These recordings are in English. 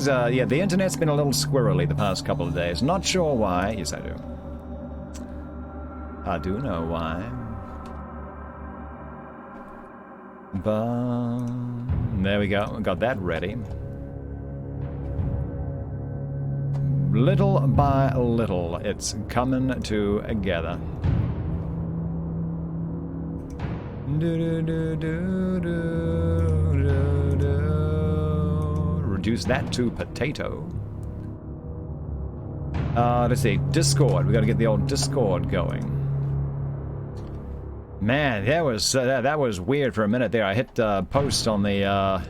yeah, the internet's been a little squirrely the past couple of days. Not sure why. Yes, I do. I do know why. But there we go. Got that ready. Little by little, it's coming together. Reduce that to potato. Let's see. Discord. We got to get the old Discord going. Man, that was weird for a minute there. I hit post on the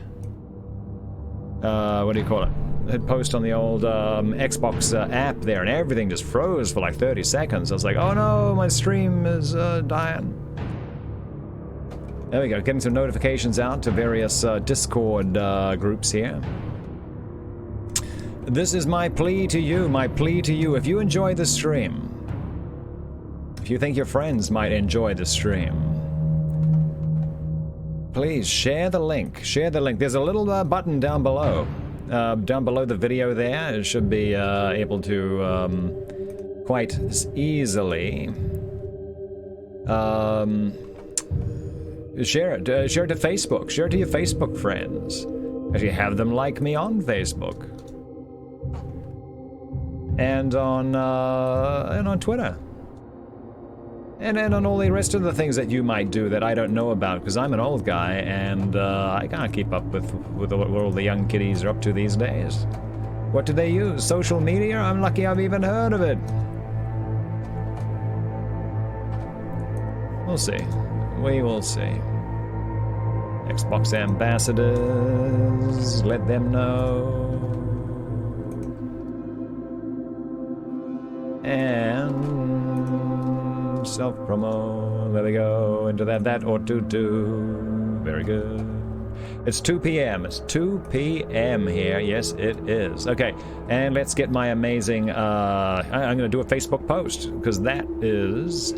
what do you call it? Hit post on the old Xbox app there, and everything just froze for like 30 seconds. I was like, oh no, my stream is dying. There we go, getting some notifications out to various Discord groups here. This is my plea to you, if you enjoy the stream, if you think your friends might enjoy the stream, please share the link, There's a little button down below the video there. It should be able to quite easily share it to Facebook. Share it to your Facebook friends. Actually, have them like me on Facebook and on Twitter, and on all the rest of the things that you might do that I don't know about, because I'm an old guy and I can't keep up with what all the young kiddies are up to these days. What do they use? Social media? I'm lucky I've even heard of it. We'll see. We will see. Xbox ambassadors, let them know. And self-promo. There we go. Into that or do. Very good. It's 2 p.m. It's 2 p.m. here. Yes, it is. Okay, and let's get my amazing... I'm going to do a Facebook post, because that is...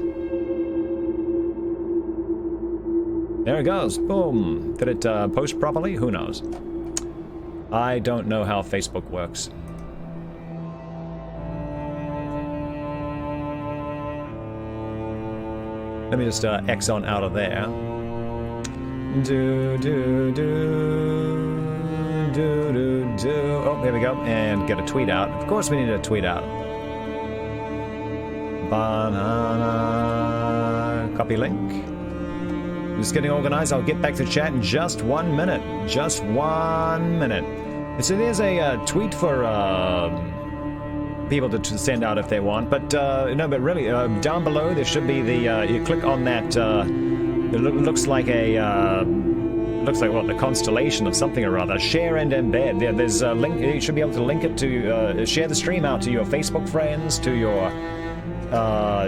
There it goes. Boom. Did it post properly? Who knows? I don't know how Facebook works. Let me just X on out of there. Oh, there we go. And get a tweet out. Of course we need a tweet out. Banana. Copy link. Just getting organized. I'll get back to chat in just 1 minute. Just 1 minute. So there's a tweet for people to send out if they want. But no, but really, down below there should be the. You click on that. It looks like a. Looks like what, the constellation of something or other. Share and embed. There's a link. You should be able to link it to share the stream out to your Facebook friends, to your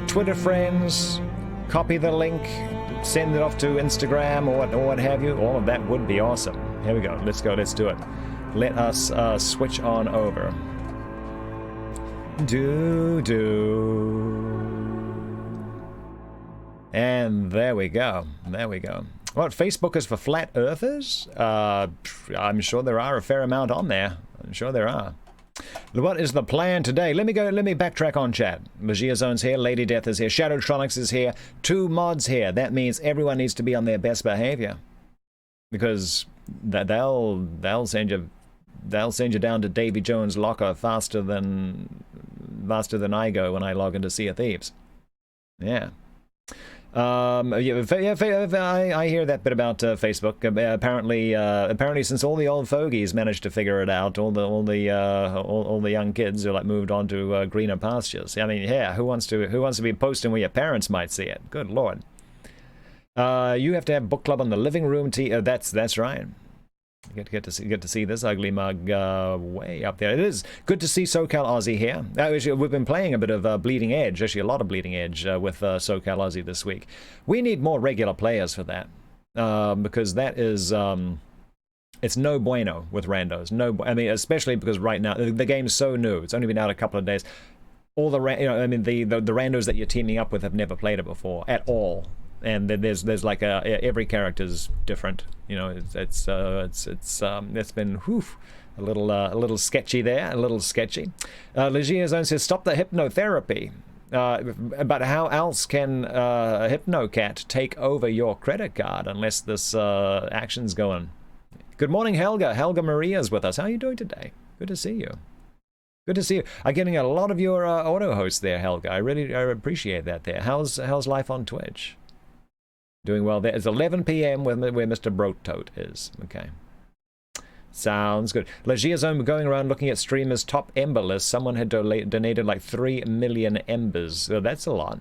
Twitter friends. Copy the link. Send it off to Instagram or what have you. All of that would be awesome. Here we go. Let's go. Let's do it. Let us switch on over. And there we go. There we go. What, Facebook is for flat earthers? I'm sure there are a fair amount on there. I'm sure there are. What is the plan today? Let me backtrack on chat. Magia Zone's here, Lady Death is here, Shadowtronics is here, 2 mods here. That means everyone needs to be on their best behavior, because they'll send you down to Davy Jones' locker faster than I go when I log into Sea of Thieves. Yeah. I hear that bit about Facebook. Apparently, since all the old fogies managed to figure it out, all the young kids are like moved on to greener pastures. I mean, yeah, who wants to be posting where your parents might see it? Good lord. You have to have book club on the living room. That's right. You get to see this ugly mug way up there. It is good to see SoCal Aussie here. Actually, we've been playing a bit of Bleeding Edge, actually a lot of Bleeding Edge with SoCal Aussie this week. We need more regular players for that, because that is it's no bueno with randos. I mean, especially because right now the game's so new. It's only been out a couple of days. All the randos that you're teaming up with have never played it before at all. And there's like every character's different, you know. It's been A little sketchy there, a little sketchy. Legia Zone says, stop the hypnotherapy. But how else can HypnoCat take over your credit card unless this action's going? Good morning, Helga. Helga Maria's with us. How are you doing today? Good to see you. Good to see you. I'm getting a lot of your auto hosts there, Helga. I appreciate that there. How's life on Twitch? Doing well there. It's 11 p.m. where Mr. Brotote is. Okay. Sounds good. Legia Zone going around looking at streamers' top Ember list. Someone had donated like 3 million Embers. So that's a lot.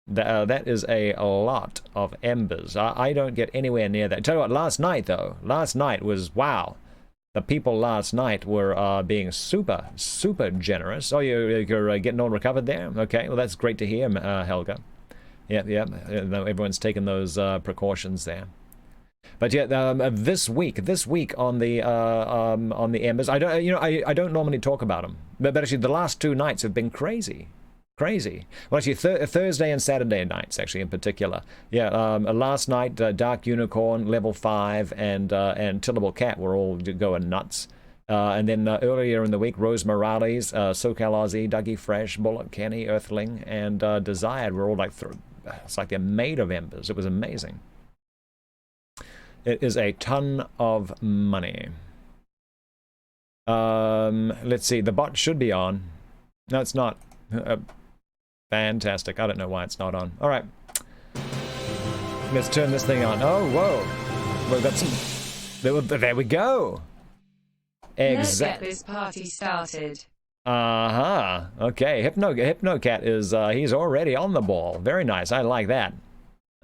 That is a lot of Embers. I don't get anywhere near that. Tell you what, last night, though. Last night was, wow. The people last night were being super, super generous. Oh, you're getting all recovered there? Okay, well, that's great to hear, Helga. Yeah. Everyone's taken those precautions there. But yeah, this week on the Embers, I don't normally talk about them, but actually the last 2 nights have been crazy. Well, actually Thursday and Saturday nights, actually in particular. Yeah, last night Dark Unicorn, Level 5, and Tillable Cat were all going nuts. And then earlier in the week, Rose Morales, SoCal Aussie, Dougie Fresh, Bullock Kenny, Earthling, and Desired were all like it's like they're made of embers. It was amazing. It is a ton of money. Let's see. The bot should be on. No, it's not. Fantastic. I don't know why it's not on. All right. Let's turn this thing on. Oh, whoa. We've got some... There we go. Let's get this party started. Uh-huh. Okay. HypnoCat is, he's already on the ball. Very nice. I like that.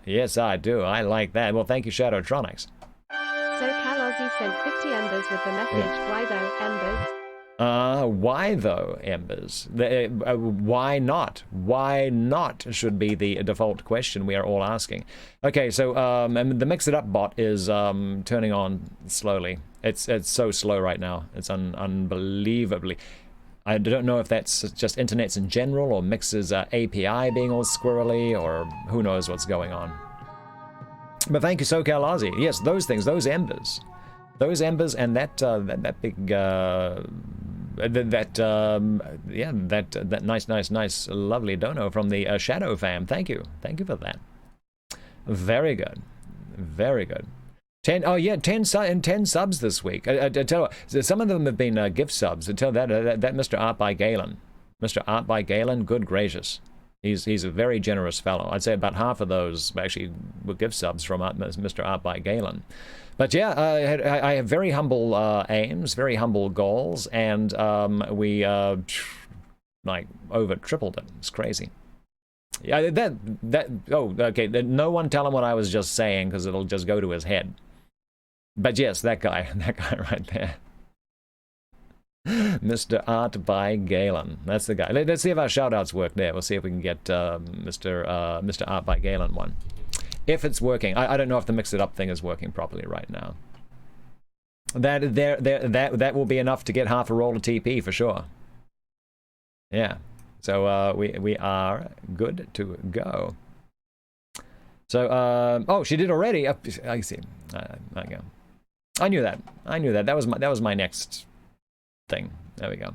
Yes, I do. I like that. Well, thank you, Shadowtronics. So Cal Aussie sent 50 embers with the message, yeah. Why though, embers? Why though, embers? Why not? Why not should be the default question we are all asking. Okay, so and the Mix It Up bot is turning on slowly. It's so slow right now. It's unbelievably. I don't know if that's just internets in general or Mix's API being all squirrely or who knows what's going on. But thank you, SoCal Aussie. Yes, those things, those embers and that big that nice lovely dono from the Shadow fam. Thank you for that. Very good. 10 subs this week. I tell you what, some of them have been gift subs. I tell that Mr. Art by Galen. Mr. Art by Galen, good gracious. He's a very generous fellow. I'd say about half of those actually were gift subs from Mr. Art by Galen. But yeah, I have very humble aims, very humble goals, and we like over tripled it. It's crazy. Yeah, oh, okay. No one tell him what I was just saying because it'll just go to his head. But yes, that guy right there. Mr. Art by Galen. That's the guy. Let's see if our shout-outs work there. We'll see if we can get Mr. Art by Galen one. If it's working. I don't know if the Mix It Up thing is working properly right now. That will be enough to get half a roll of TP for sure. Yeah. So we are good to go. So oh, she did already. I see. There you go. I knew that. That was my next thing. There we go.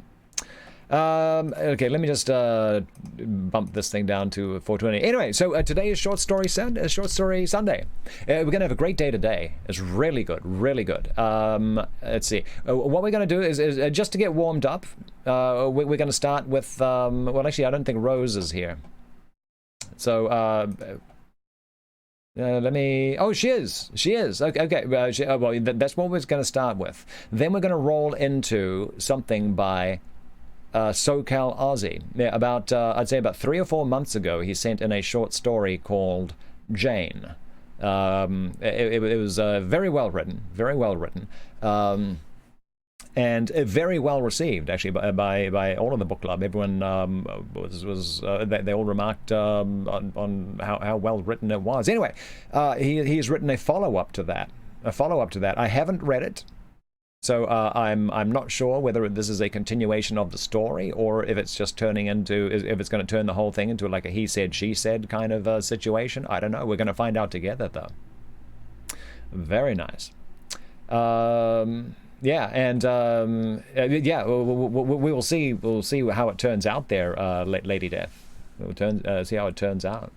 Okay, let me just bump this thing down to 420. Anyway, so today is Short Story Sunday. We're gonna have a great day today. It's really good. Let's see. What we're gonna do is just to get warmed up. We're gonna start with. Well, actually, I don't think Rose is here. So. Let me. Oh, she is. Okay. Well, that's what we're going to start with. Then we're going to roll into something by SoCal Aussie. Yeah, about I'd say about 3 or 4 months ago, he sent in a short story called Jane. It was very well written, and very well received actually by all of the book club. Everyone they all remarked on how well written it was. Anyway, he's written a follow up to that. I haven't read it, so I'm not sure whether this is a continuation of the story or if it's just turning into if it's going to turn the whole thing into like a he said she said kind of situation. I don't know. We're going to find out together though. Very nice. Yeah, and yeah, we will see. We'll see how it turns out there, Lady Death. We'll see how it turns out.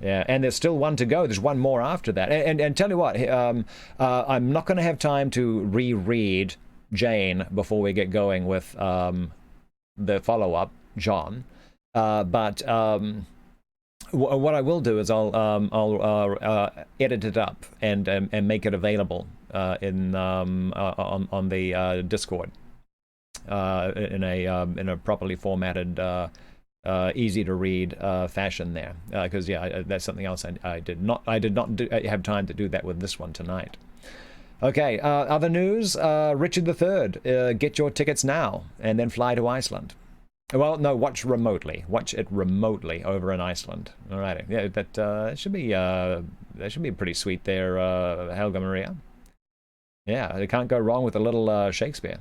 Yeah, and there's still one to go. There's one more after that. And tell you what, I'm not going to have time to reread Jane before we get going with the follow-up, John. But what I will do is I'll edit it up and make it available in on the Discord in a properly formatted. Easy to read fashion there, because yeah, that's something else I did not have time to do that with this one tonight. Okay, other news: Richard III, get your tickets now and then fly to Iceland. Well, no, watch it remotely over in Iceland. Alrighty, yeah, that should be pretty sweet there, Helga Maria. Yeah, you can't go wrong with a little Shakespeare.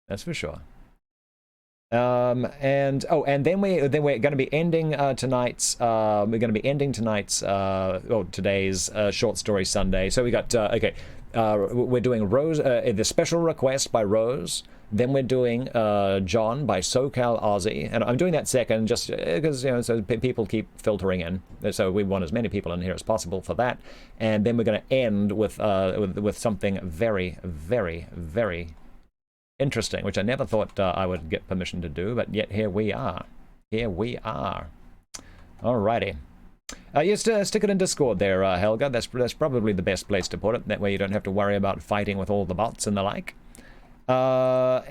That's for sure. And then we're going to be ending tonight's today's short story Sunday. So we got we're doing Rose, the special request by Rose. Then we're doing John by SoCal Aussie, and I'm doing that second just because so people keep filtering in. So we want as many people in here as possible for that. And then we're going to end with something very, very, very interesting, which I never thought I would get permission to do, but yet here we are. Alrighty. Stick it in Discord there, Helga. That's probably the best place to put it. That way you don't have to worry about fighting with all the bots and the like. There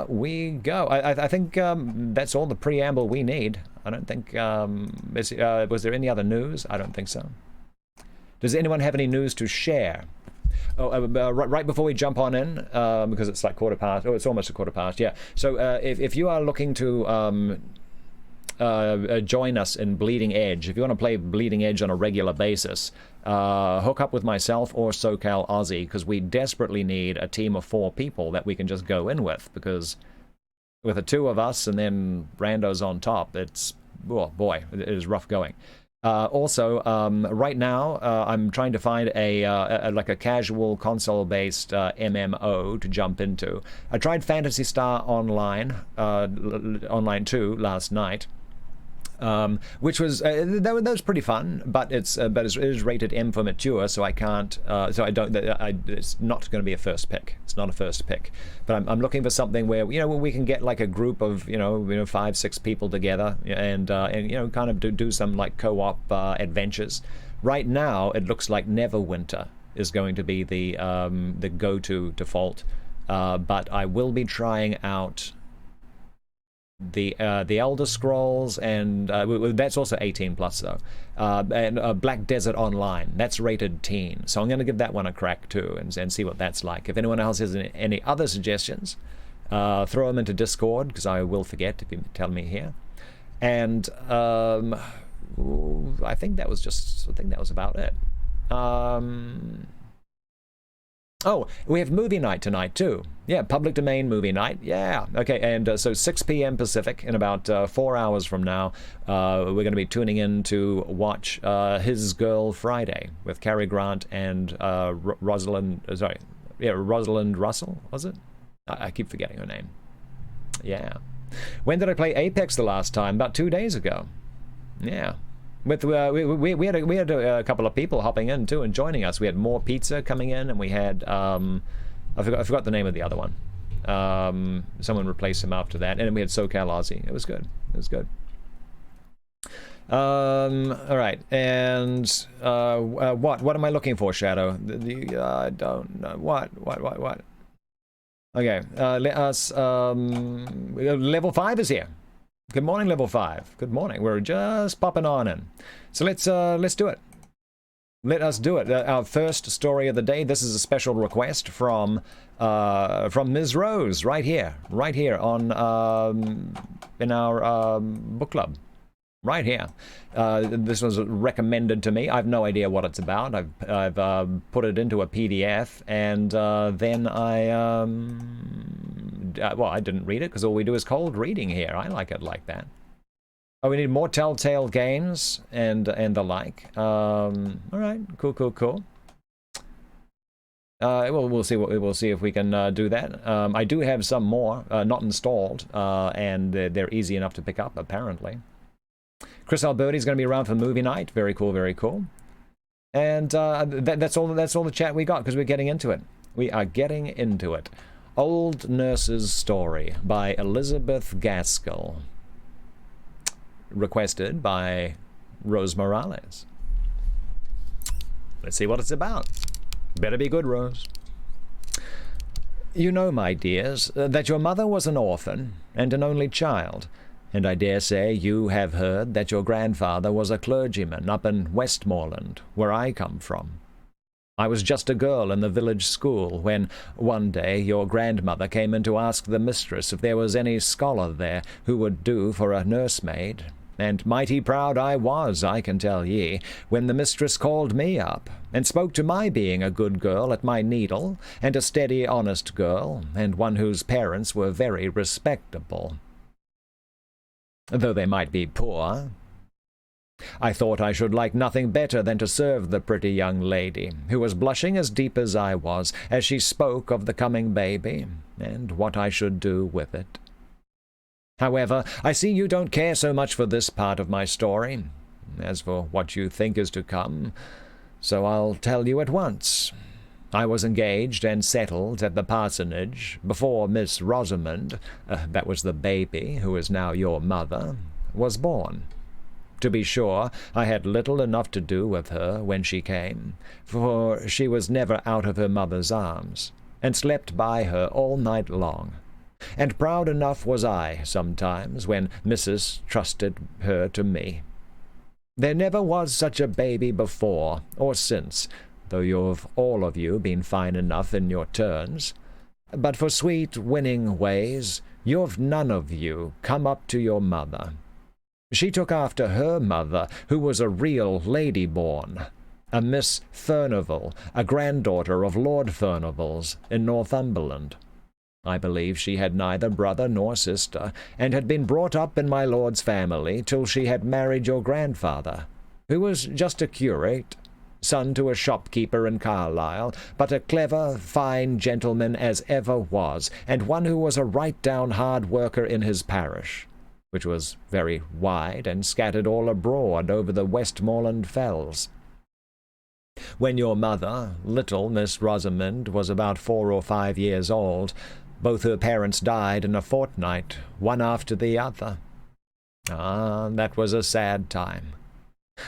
we go. I think that's all the preamble we need. I don't think... was there any other news? I don't think so. Does anyone have any news to share? Oh, right before we jump on in, because it's like quarter past. Oh, it's almost a quarter past. Yeah. So if you are looking to join us in Bleeding Edge, if you want to play Bleeding Edge on a regular basis, hook up with myself or SoCal Aussie, because we desperately need a team of 4 people that we can just go in with, because with the 2 of us and then randos on top, it's, oh boy, it is rough going. Also, right now, I'm trying to find like a casual console-based MMO to jump into. I tried Phantasy Star Online, Online 2 last night, which was that was pretty fun, but it is rated M for mature, so I can't. So I don't. It's not going to be a first pick. It's not a first pick. But I'm looking for something where where we can get like a group of 5-6 people together and kind of do some like co-op adventures. Right now, it looks like Neverwinter is going to be the go-to default, but I will be trying out the Elder Scrolls, and that's also 18 plus though, and Black Desert Online, that's rated teen, so I'm going to give that one a crack too and see what that's like. If anyone else has any other suggestions, throw them into Discord, because I will forget if you tell me here. And I think that was about it. Oh, we have movie night tonight too. Yeah, public domain movie night. Yeah. Okay, and so 6 p.m. Pacific, in about 4 hours from now, we're going to be tuning in to watch His Girl Friday with Cary Grant and Rosalind. Rosalind Russell, was it? I keep forgetting her name. Yeah. When did I play Apex the last time? About 2 days ago. Yeah. With we had a couple of people hopping in too and joining us. We had More Pizza coming in, and we had I forgot the name of the other one. Someone replaced him after that, and then we had SoCal Aussie. It was good. All right, and what am I looking for, Shadow? I don't know. What? Okay, let us. Level 5 is here. Good morning, Level 5. Good morning. We're just popping on in. So let's do it. Let us do it. Our first story of the day. This is a special request from Ms. Rose right here on in our book club. Right here. This was recommended to me. I have no idea what it's about. I've put it into a PDF, and then I didn't read it because all we do is cold reading here. I like it like that. Oh, we need more Telltale games and the like. All right, cool. We'll see we'll see if we can do that. I do have some more not installed, and they're easy enough to pick up, apparently. Chris Alberti's going to be around for movie night. Very cool, very cool. And that's all the chat we got, because we're getting into it. We are getting into it. Old Nurse's Story by Elizabeth Gaskell. Requested by Rose Morales. Let's see what it's about. Better be good, Rose. You know, my dears, that your mother was an orphan and an only child, and I dare say you have heard that your grandfather was a clergyman up in Westmoreland, where I come from. I was just a girl in the village school when, one day, your grandmother came in to ask the mistress if there was any scholar there who would do for a nursemaid, and mighty proud I was, I can tell ye, when the mistress called me up, and spoke to my being a good girl at my needle, and a steady, honest girl, and one whose parents were very respectable, though they might be poor. I thought I should like nothing better than to serve the pretty young lady, who was blushing as deep as I was, as she spoke of the coming baby, and what I should do with it. However, I see you don't care so much for this part of my story, as for what you think is to come, so I'll tell you at once. I was engaged and settled at the parsonage before Miss Rosamond, that was the baby who is now your mother, was born. To be sure, I had little enough to do with her when she came, for she was never out of her mother's arms, and slept by her all night long. And proud enough was I sometimes when Mrs. trusted her to me. There never was such a baby before or since, though you've all of you been fine enough in your turns. But for sweet, winning ways, you've none of you come up to your mother. She took after her mother, who was a real lady-born, a Miss Furnivall, a granddaughter of Lord Furnivall's in Northumberland. I believe she had neither brother nor sister, and had been brought up in my lord's family till she had married your grandfather, who was just a curate, son to a shopkeeper in Carlisle, but a clever, fine gentleman as ever was, and one who was a right-down hard worker in his parish, which was very wide and scattered all abroad over the Westmoreland fells. When your mother, little Miss Rosamond, was about 4 or 5 years old, both her parents died in a fortnight, one after the other. Ah, that was a sad time.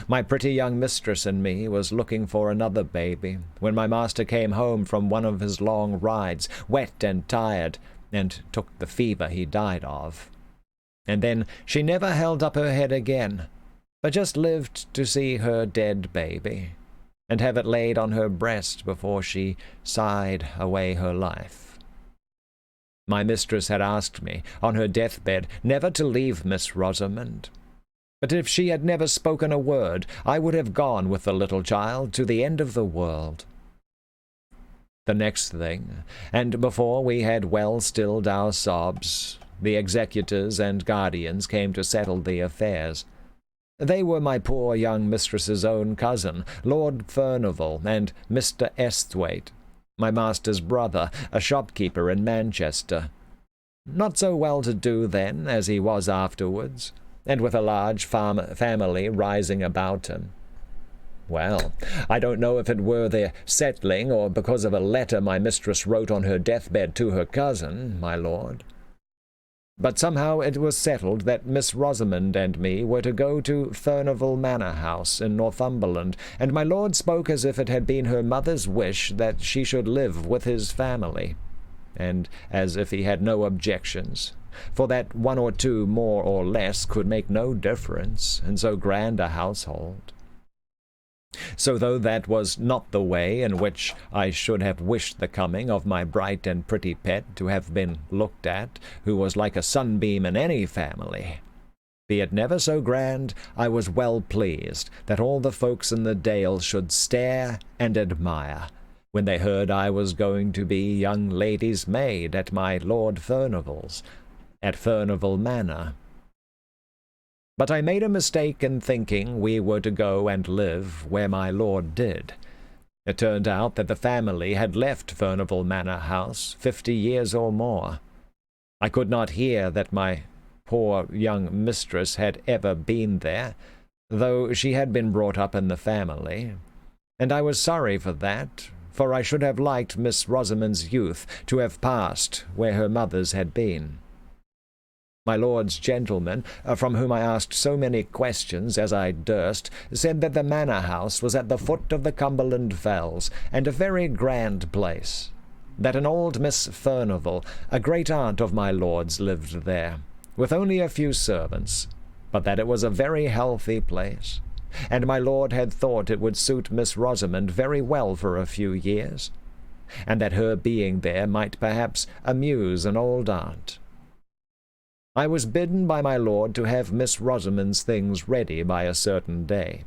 My pretty young mistress and me was looking for another baby, when my master came home from one of his long rides, wet and tired, and took the fever he died of. And then she never held up her head again, but just lived to see her dead baby, and have it laid on her breast before she sighed away her life. My mistress had asked me, on her deathbed, never to leave Miss Rosamond. But if she had never spoken a word, I would have gone with the little child to the end of the world. The next thing, and before we had well stilled our sobs, the executors and guardians came to settle the affairs. They were my poor young mistress's own cousin, Lord Furnivall, and Mr. Esthwaite, my master's brother, a shopkeeper in Manchester. Not so well-to-do then as he was afterwards, and with a large family rising about him. Well, I don't know if it were the settling or because of a letter my mistress wrote on her deathbed to her cousin, my lord. But somehow it was settled that Miss Rosamond and me were to go to Furnivall Manor House in Northumberland, and my lord spoke as if it had been her mother's wish that she should live with his family, and as if he had no objections, for that 1 or 2 more or less could make no difference in so grand a household. So though that was not the way in which I should have wished the coming of my bright and pretty pet to have been looked at, who was like a sunbeam in any family, be it never so grand, I was well pleased that all the folks in the dale should stare and admire, when they heard I was going to be young lady's maid at my Lord Furnivall's, at Furnivall Manor. But I made a mistake in thinking we were to go and live where my lord did, It turned out that the family had left Furnival Manor House 50 years or more. I could not hear that my poor young mistress had ever been there, though she had been brought up in the family, and I was sorry for that, for I should have liked Miss Rosamond's youth to have passed where her mother's had been. My lord's gentleman, from whom I asked so many questions as I durst, said that the manor house was at the foot of the Cumberland Fells, and a very grand place, that an old Miss Furnival, a great-aunt of my lord's, lived there, with only a few servants, but that it was a very healthy place, and my lord had thought it would suit Miss Rosamond very well for a few years, and that her being there might perhaps amuse an old aunt. I was bidden by my lord to have Miss Rosamond's things ready by a certain day.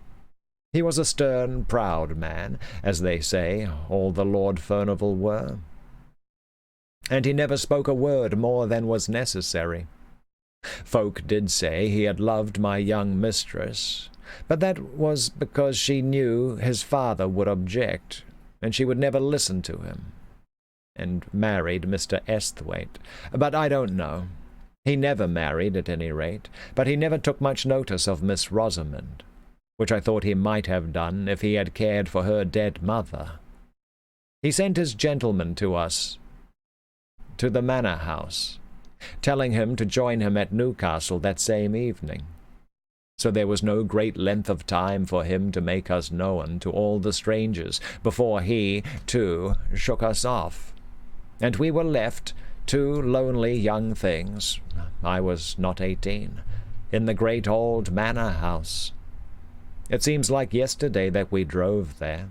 He was a stern, proud man, as they say all the Lord Furnival were, and he never spoke a word more than was necessary. Folk did say he had loved my young mistress, but that was because she knew his father would object, and she would never listen to him, and married Mr. Esthwaite. But I don't know. He never married, at any rate, but he never took much notice of Miss Rosamond, which I thought he might have done if he had cared for her dead mother. He sent his gentleman to us, to the manor house, telling him to join him at Newcastle that same evening. So there was no great length of time for him to make us known to all the strangers before he, too, shook us off, and we were left, two lonely young things, I was not 18, in the great old manor house. It seems like yesterday that we drove there.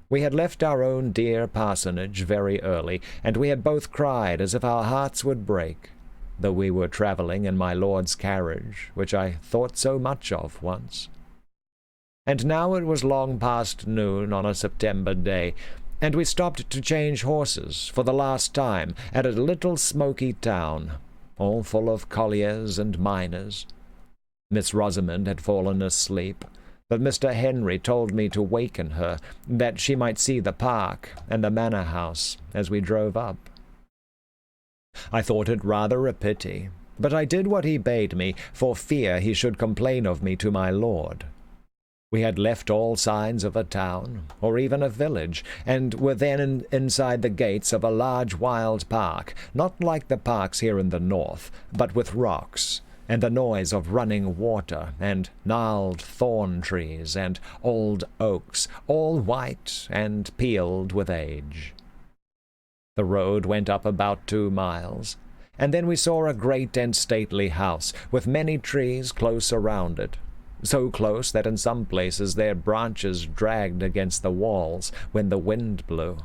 We had left our own dear parsonage very early, and we had both cried as if our hearts would break, though we were travelling in my lord's carriage, which I thought so much of once. And now it was long past noon on a September day, and we stopped to change horses for the last time at a little smoky town, all full of colliers and miners. Miss Rosamond had fallen asleep, but Mr. Henry told me to waken her, that she might see the park and the manor house as we drove up. I thought it rather a pity, but I did what he bade me, for fear he should complain of me to my lord. We had left all signs of a town, or even a village, and were then inside the gates of a large wild park, not like the parks here in the north, but with rocks, and the noise of running water, and gnarled thorn trees, and old oaks, all white and peeled with age. The road went up about 2 miles, and then we saw a great and stately house, with many trees close around it, so close that in some places their branches dragged against the walls when the wind blew,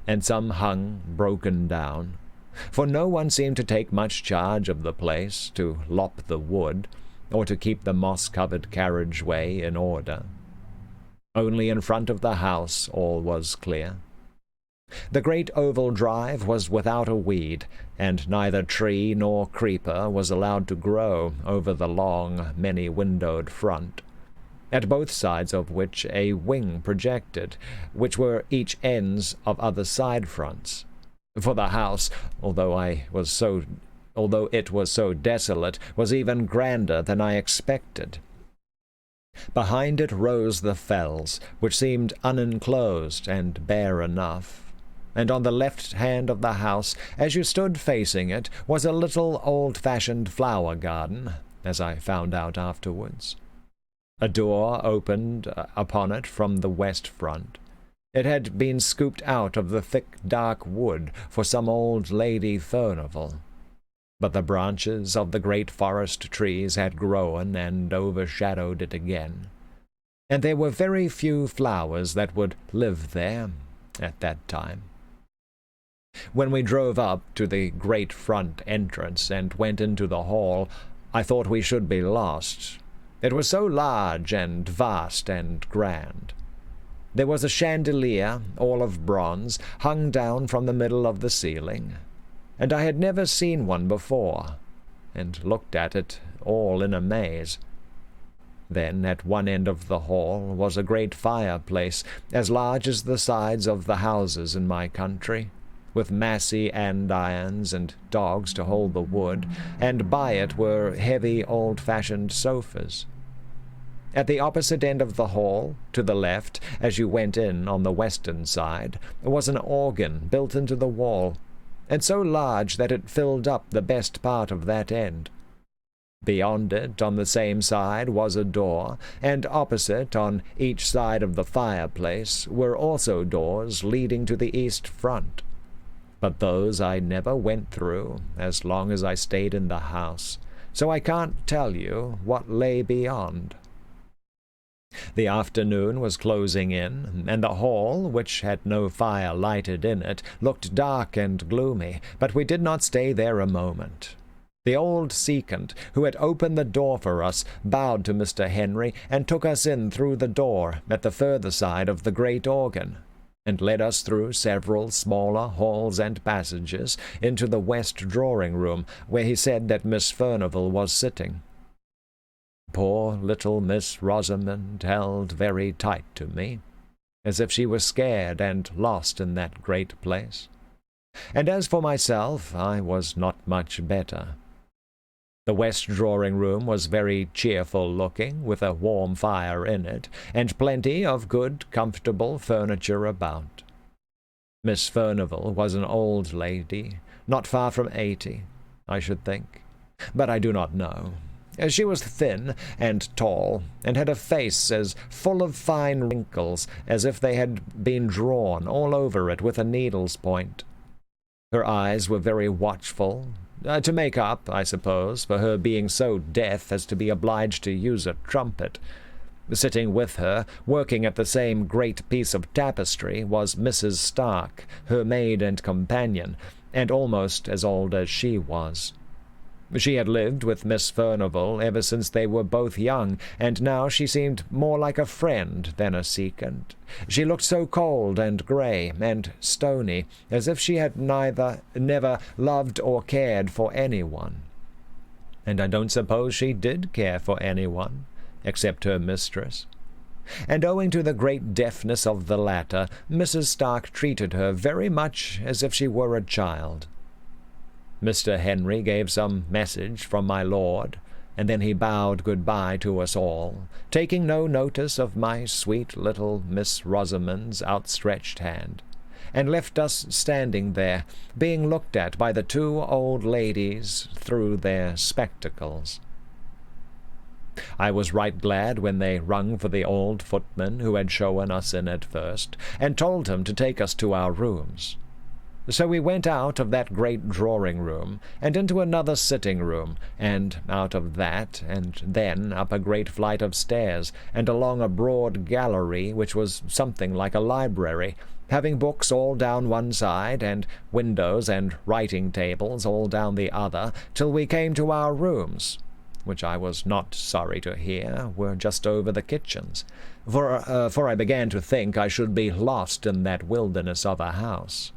and some hung broken down, for no one seemed to take much charge of the place, to lop the wood, or to keep the moss-covered carriage-way in order. Only in front of the house all was clear. The great oval drive was without a weed, and neither tree nor creeper was allowed to grow over the long, many-windowed front, at both sides of which a wing projected, which were each ends of other side fronts. For the house, although it was so desolate, was even grander than I expected. Behind it rose the fells, which seemed unenclosed and bare enough, and on the left hand of the house, as you stood facing it, was a little old-fashioned flower garden, as I found out afterwards. A door opened upon it from the west front. It had been scooped out of the thick dark wood for some old Lady Furnival, but the branches of the great forest trees had grown and overshadowed it again, and there were very few flowers that would live there at that time. When we drove up to the great front entrance and went into the hall, I thought we should be lost. It was so large and vast and grand. There was a chandelier, all of bronze, hung down from the middle of the ceiling, and I had never seen one before, and looked at it all in amaze. Then, at one end of the hall, was a great fireplace, as large as the sides of the houses in my country, with massy andirons and dogs to hold the wood, and by it were heavy old-fashioned sofas. At the opposite end of the hall, to the left, as you went in on the western side, was an organ built into the wall, and so large that it filled up the best part of that end. Beyond it, on the same side, was a door, and opposite, on each side of the fireplace, were also doors leading to the east front. But those I never went through, as long as I stayed in the house, so I can't tell you what lay beyond. The afternoon was closing in, and the hall, which had no fire lighted in it, looked dark and gloomy, but we did not stay there a moment. The old secant, who had opened the door for us, bowed to Mr. Henry, and took us in through the door at the further side of the great organ, and led us through several smaller halls and passages into the west drawing-room, where he said that Miss Furnivall was sitting. Poor little Miss Rosamond held very tight to me, as if she were scared and lost in that great place. And as for myself, I was not much better. The west drawing-room was very cheerful-looking, with a warm fire in it, and plenty of good, comfortable furniture about. Miss Furnivall was an old lady, not far from 80, I should think, but I do not know. She was thin and tall, and had a face as full of fine wrinkles as if they had been drawn all over it with a needle's point. Her eyes were very watchful, to make up, I suppose, for her being so deaf as to be obliged to use a trumpet. Sitting with her, working at the same great piece of tapestry, was Mrs. Stark, her maid and companion, and almost as old as she was. She had lived with Miss Furnivall ever since they were both young, and now she seemed more like a friend than a secant. She looked so cold and grey and stony, as if she had never loved or cared for anyone. And I don't suppose she did care for anyone, except her mistress. And owing to the great deafness of the latter, Mrs. Stark treated her very much as if she were a child. Mr. Henry gave some message from my lord, and then he bowed good-bye to us all, taking no notice of my sweet little Miss Rosamond's outstretched hand, and left us standing there, being looked at by the two old ladies through their spectacles. I was right glad when they rung for the old footman who had shown us in at first, and told him to take us to our rooms. So we went out of that great drawing-room, and into another sitting-room, and out of that, and then up a great flight of stairs, and along a broad gallery which was something like a library, having books all down one side, and windows and writing-tables all down the other, till we came to our rooms, which I was not sorry to hear were just over the kitchens, for I began to think I should be lost in that wilderness of a house.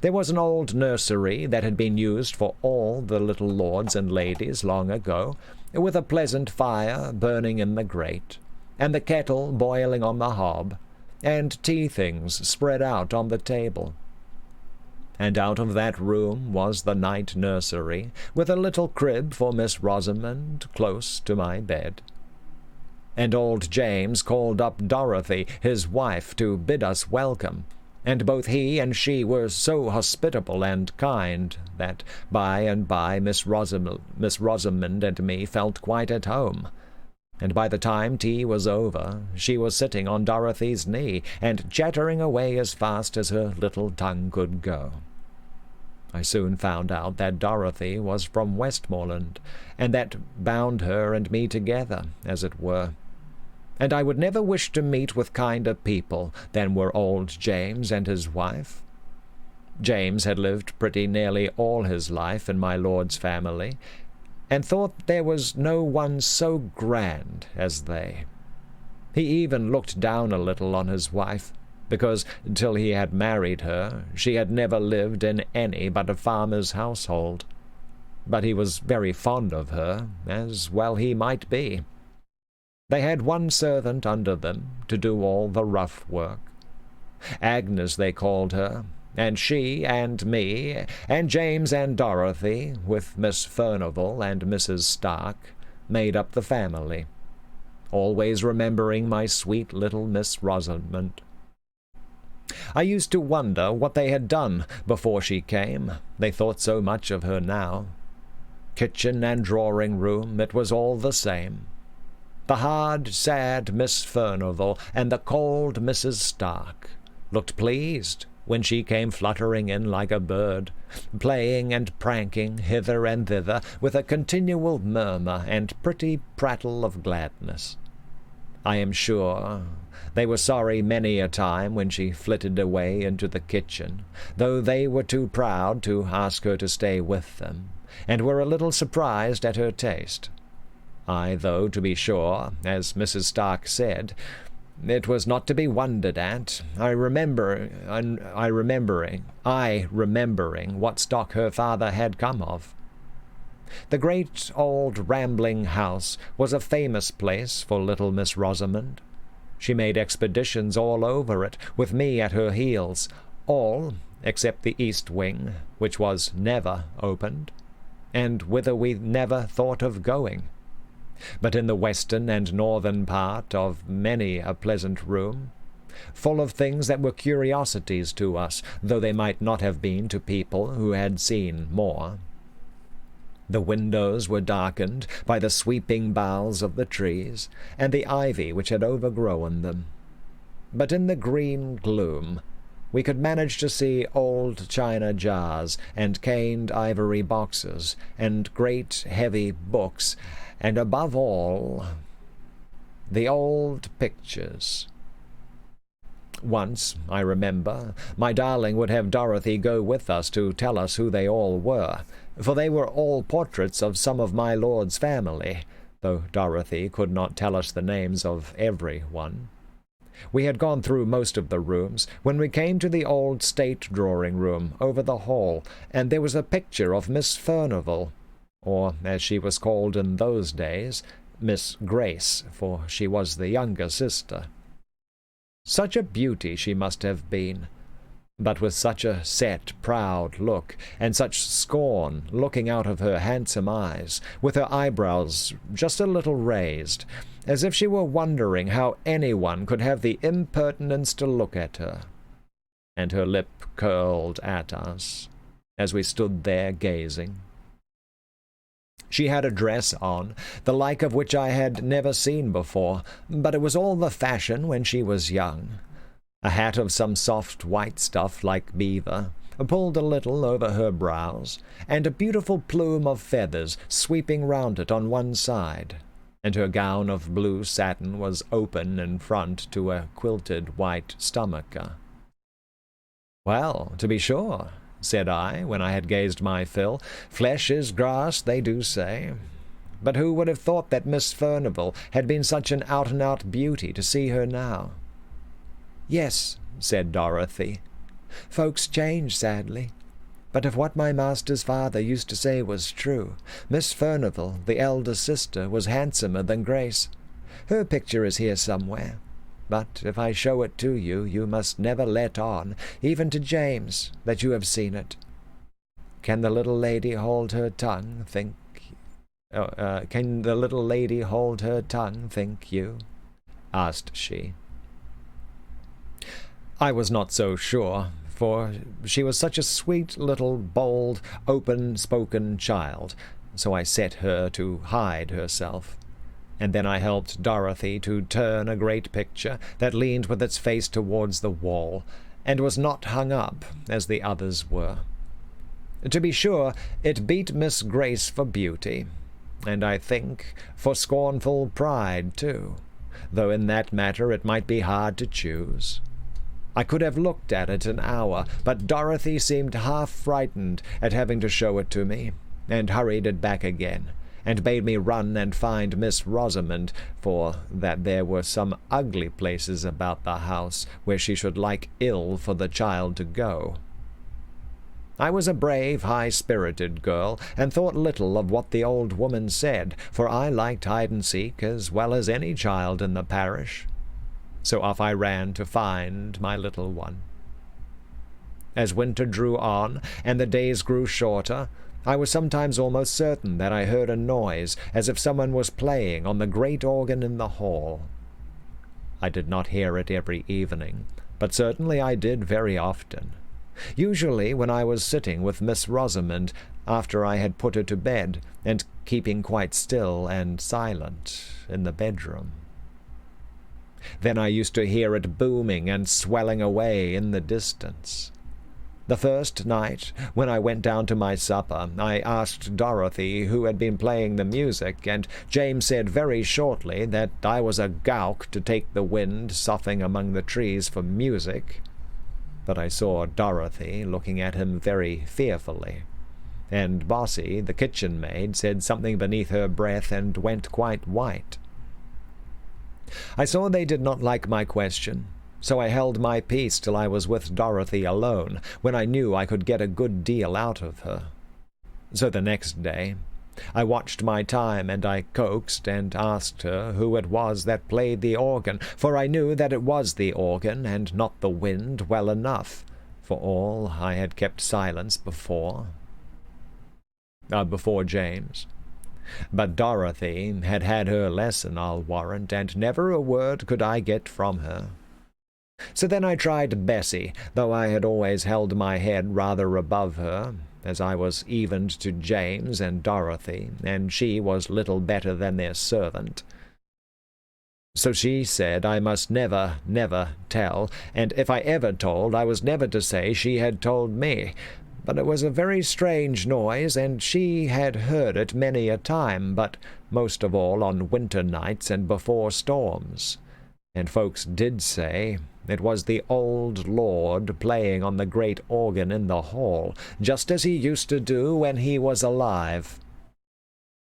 There was an old nursery that had been used for all the little lords and ladies long ago, with a pleasant fire burning in the grate, and the kettle boiling on the hob, and tea-things spread out on the table. And out of that room was the night nursery, with a little crib for Miss Rosamond close to my bed. And old James called up Dorothy, his wife, to bid us welcome, and both he and she were so hospitable and kind that by and by Miss Rosamond and me felt quite at home. And by the time tea was over, she was sitting on Dorothy's knee, and chattering away as fast as her little tongue could go. I soon found out that Dorothy was from Westmoreland, and that bound her and me together, as it were. And I would never wish to meet with kinder people than were old James and his wife. James had lived pretty nearly all his life in my lord's family, and thought there was no one so grand as they. He even looked down a little on his wife, because till he had married her she had never lived in any but a farmer's household. But he was very fond of her, as well he might be. They had one servant under them to do all the rough work. Agnes they called her, and she and me, and James and Dorothy, with Miss Furnivall and Mrs. Stark, made up the family, always remembering my sweet little Miss Rosamond. I used to wonder what they had done before she came, they thought so much of her now. Kitchen and drawing-room, it was all the same. The hard, sad Miss Furnivall and the cold Mrs. Stark looked pleased when she came fluttering in like a bird, playing and pranking hither and thither with a continual murmur and pretty prattle of gladness. I am sure they were sorry many a time when she flitted away into the kitchen, though they were too proud to ask her to stay with them, and were a little surprised at her taste. Though, to be sure, as Mrs. Stark said, it was not to be wondered at, I remembering what stock her father had come of. The great old rambling house was a famous place for little Miss Rosamond. She made expeditions all over it, with me at her heels, all except the east wing, which was never opened, and whither we never thought of going. But in the western and northern part of many a pleasant room, full of things that were curiosities to us, though they might not have been to people who had seen more. The windows were darkened by the sweeping boughs of the trees, and the ivy which had overgrown them. But in the green gloom we could manage to see old china jars, and caned ivory boxes, and great heavy books, and above all, the old pictures. Once, I remember, my darling would have Dorothy go with us to tell us who they all were, for they were all portraits of some of my lord's family, though Dorothy could not tell us the names of every one. We had gone through most of the rooms when we came to the old state drawing-room over the hall, and there was a picture of Miss Furnivall, or, as she was called in those days, Miss Grace, for she was the younger sister. Such a beauty she must have been, but with such a set, proud look, and such scorn looking out of her handsome eyes, with her eyebrows just a little raised, as if she were wondering how anyone could have the impertinence to look at her. And her lip curled at us, as we stood there gazing. She had a dress on, the like of which I had never seen before, but it was all the fashion when she was young. A hat of some soft white stuff like beaver, pulled a little over her brows, and a beautiful plume of feathers sweeping round it on one side, and her gown of blue satin was open in front to a quilted white stomacher. "Well, to be sure," said I, when I had gazed my fill, "flesh is grass, they do say. But who would have thought that Miss Furnivall had been such an out-and-out beauty to see her now?" "Yes," said Dorothy, "folks change sadly. But if what my master's father used to say was true, Miss Furnivall, the elder sister, was handsomer than Grace. Her picture is here somewhere. But if I show it to you, you must never let on, even to James, that you have seen it. Can the little lady hold her tongue, think you?" asked she. I was not so sure, for she was such a sweet little, bold, open-spoken child, so I set her to hide herself. And then I helped Dorothy to turn a great picture that leaned with its face towards the wall, and was not hung up as the others were. To be sure, it beat Miss Grace for beauty, and I think for scornful pride too, though in that matter it might be hard to choose. I could have looked at it an hour, but Dorothy seemed half frightened at having to show it to me, and hurried it back again, and bade me run and find Miss Rosamond, for that there were some ugly places about the house where she should like ill for the child to go. I was a brave, high-spirited girl, and thought little of what the old woman said, for I liked hide-and-seek as well as any child in the parish. So off I ran to find my little one. As winter drew on, and the days grew shorter, I was sometimes almost certain that I heard a noise, as if someone was playing on the great organ in the hall. I did not hear it every evening, but certainly I did very often. Usually when I was sitting with Miss Rosamond after I had put her to bed, and keeping quite still and silent in the bedroom. Then I used to hear it booming and swelling away in the distance. The first night, when I went down to my supper, I asked Dorothy who had been playing the music, and James said very shortly that I was a gowk to take the wind soughing among the trees for music. But I saw Dorothy looking at him very fearfully, and Bossy, the kitchen maid, said something beneath her breath and went quite white. I saw they did not like my question, so I held my peace till I was with Dorothy alone, when I knew I could get a good deal out of her. So the next day I watched my time, and I coaxed and asked her who it was that played the organ, for I knew that it was the organ and not the wind well enough, for all I had kept silence before James. But Dorothy had had her lesson, I'll warrant, and never a word could I get from her. So then I tried Bessie, though I had always held my head rather above her, as I was evened to James and Dorothy, and she was little better than their servant. So she said I must never, never tell, and if I ever told, I was never to say she had told me. But it was a very strange noise, and she had heard it many a time, but most of all on winter nights and before storms. And folks did say it was the old lord playing on the great organ in the hall, just as he used to do when he was alive.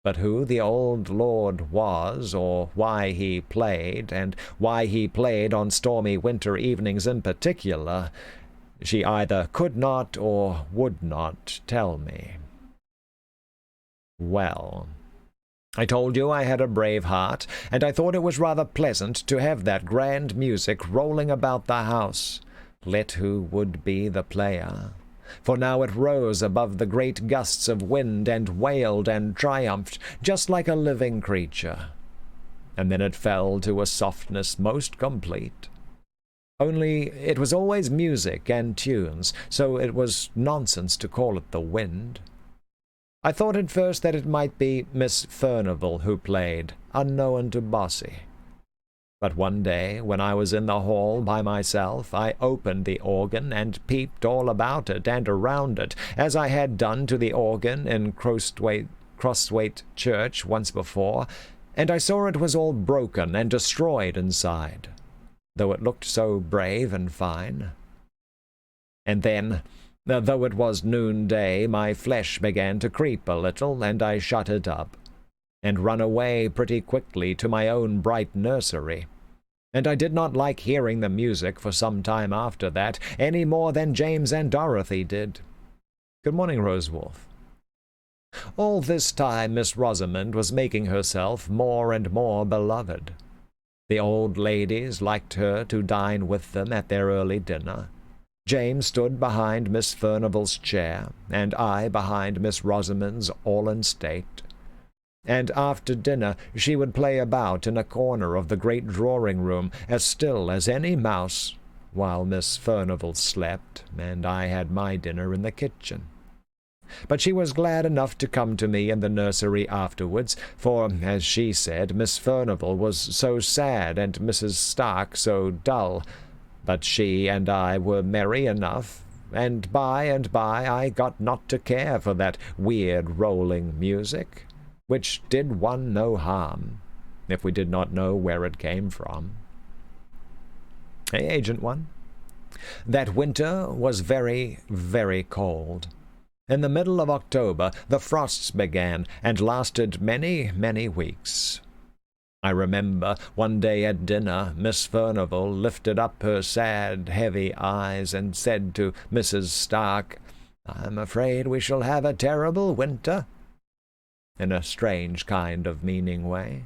But who the old lord was, or why he played, and why he played on stormy winter evenings in particular, she either could not or would not tell me. Well, I told you I had a brave heart, and I thought it was rather pleasant to have that grand music rolling about the house, let who would be the player. For now it rose above the great gusts of wind, and wailed and triumphed, just like a living creature. And then it fell to a softness most complete. Only it was always music and tunes, so it was nonsense to call it the wind. I thought at first that it might be Miss Furnival who played, unknown to Bossy. But one day, when I was in the hall by myself, I opened the organ and peeped all about it and around it, as I had done to the organ in Crosthwaite Church once before, and I saw it was all broken and destroyed inside, though it looked so brave and fine. And then, though it was noonday, my flesh began to creep a little, and I shut it up, and run away pretty quickly to my own bright nursery. And I did not like hearing the music for some time after that, any more than James and Dorothy did. Good morning, Rosewolf. All this time Miss Rosamond was making herself more and more beloved. The old ladies liked her to dine with them at their early dinner. James stood behind Miss Furnival's chair, and I behind Miss Rosamond's, all in state. And after dinner she would play about in a corner of the great drawing-room, as still as any mouse, while Miss Furnival slept, and I had my dinner in the kitchen. But she was glad enough to come to me in the nursery afterwards, for, as she said, Miss Furnival was so sad and Mrs. Stark so dull. But she and I were merry enough, and by I got not to care for that weird rolling music, which did one no harm, if we did not know where it came from. Hey, Agent One. That winter was very, very cold. In the middle of October the frosts began, and lasted many, many weeks. I remember one day at dinner Miss Furnival lifted up her sad, heavy eyes and said to Mrs. Stark, I'm afraid we shall have a terrible winter," in a strange kind of meaning way.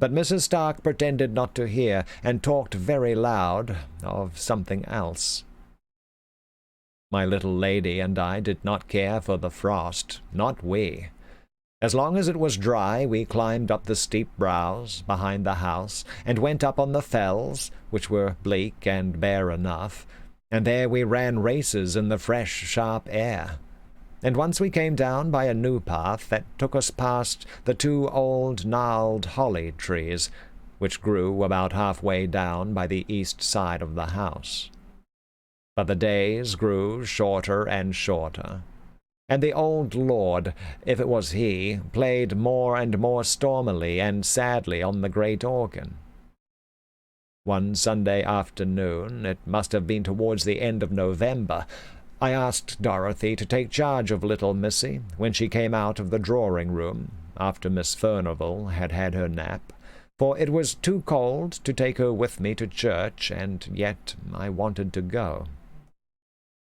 But Mrs. Stark pretended not to hear, and talked very loud of something else. My little lady and I did not care for the frost, not we. As long as it was dry, we climbed up the steep brows behind the house, and went up on the fells, which were bleak and bare enough, and there we ran races in the fresh, sharp air. And once we came down by a new path that took us past the 2 old gnarled holly trees, which grew about halfway down by the east side of the house. But the days grew shorter and shorter, and the old lord, if it was he, played more and more stormily and sadly on the great organ. One Sunday afternoon, it must have been towards the end of November, I asked Dorothy to take charge of little Missy when she came out of the drawing-room after Miss Furnivall had had her nap, for it was too cold to take her with me to church, and yet I wanted to go.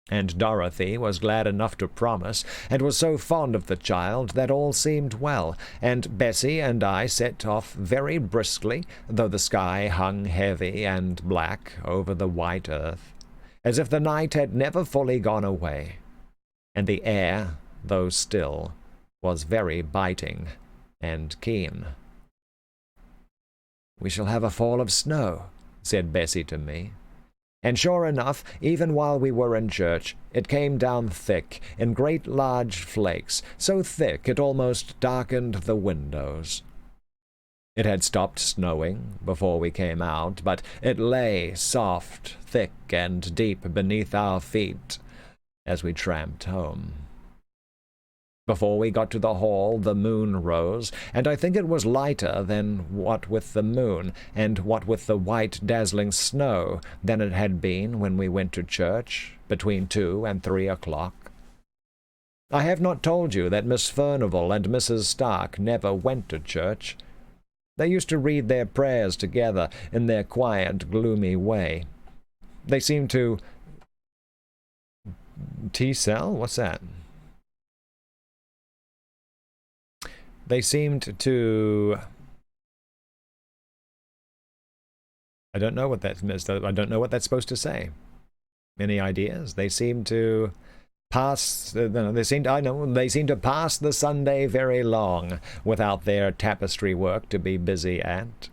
And Dorothy was glad enough to promise, and was so fond of the child that all seemed well, and Bessie and I set off very briskly, though the sky hung heavy and black over the white earth, as if the night had never fully gone away, and the air, though still, was very biting and keen. "We shall have a fall of snow," said Bessie to me. And sure enough, even while we were in church, it came down thick, in great large flakes, so thick it almost darkened the windows. It had stopped snowing before we came out, but it lay soft, thick, and deep beneath our feet as we tramped home. Before we got to the hall, the moon rose, and I think it was lighter than what with the moon, and what with the white dazzling snow, than it had been when we went to church, between 2 and 3 o'clock. I have not told you that Miss Furnivall and Mrs. Stark never went to church. They used to read their prayers together in their quiet, gloomy way. They seemed to... T-cell? What's that? They seemed to... I don't know what that means. I don't know what that's supposed to say. Any ideas? They seem to pass... they seem to pass the Sunday very long without their tapestry work to be busy at.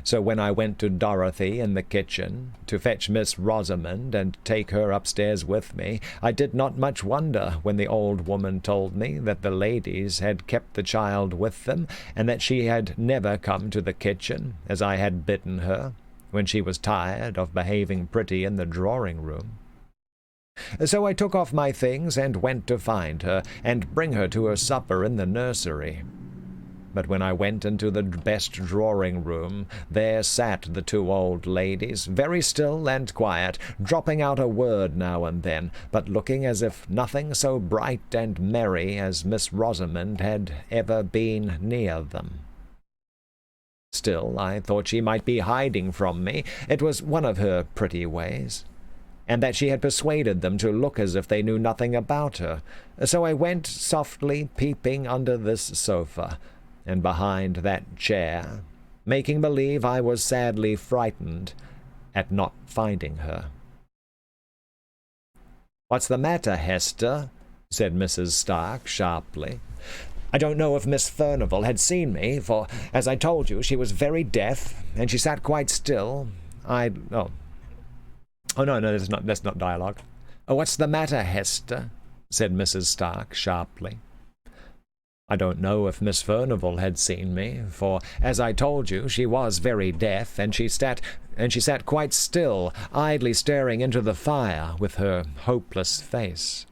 So when I went to Dorothy in the kitchen to fetch Miss Rosamond and take her upstairs with me, I did not much wonder when the old woman told me that the ladies had kept the child with them, and that she had never come to the kitchen, as I had bidden her, when she was tired of behaving pretty in the drawing-room. So I took off my things and went to find her, and bring her to her supper in the nursery. But when I went into the best drawing-room, there sat the 2 old ladies, very still and quiet, dropping out a word now and then, but looking as if nothing so bright and merry as Miss Rosamond had ever been near them. Still, I thought she might be hiding from me. It was one of her pretty ways, and that she had persuaded them to look as if they knew nothing about her. So I went softly peeping under this sofa, and behind that chair, making believe I was sadly frightened at not finding her. "What's the matter, Hester?" said Mrs. Stark sharply. I don't know if Miss Furnivall had seen me, for, as I told you, she was very deaf, and she sat quite still. Oh, no, that's not dialogue. "Oh, what's the matter, Hester?" said Mrs. Stark sharply. I don't know if Miss Furnivall had seen me, for, as I told you, she was very deaf, and she sat quite still, idly staring into the fire with her hopeless face.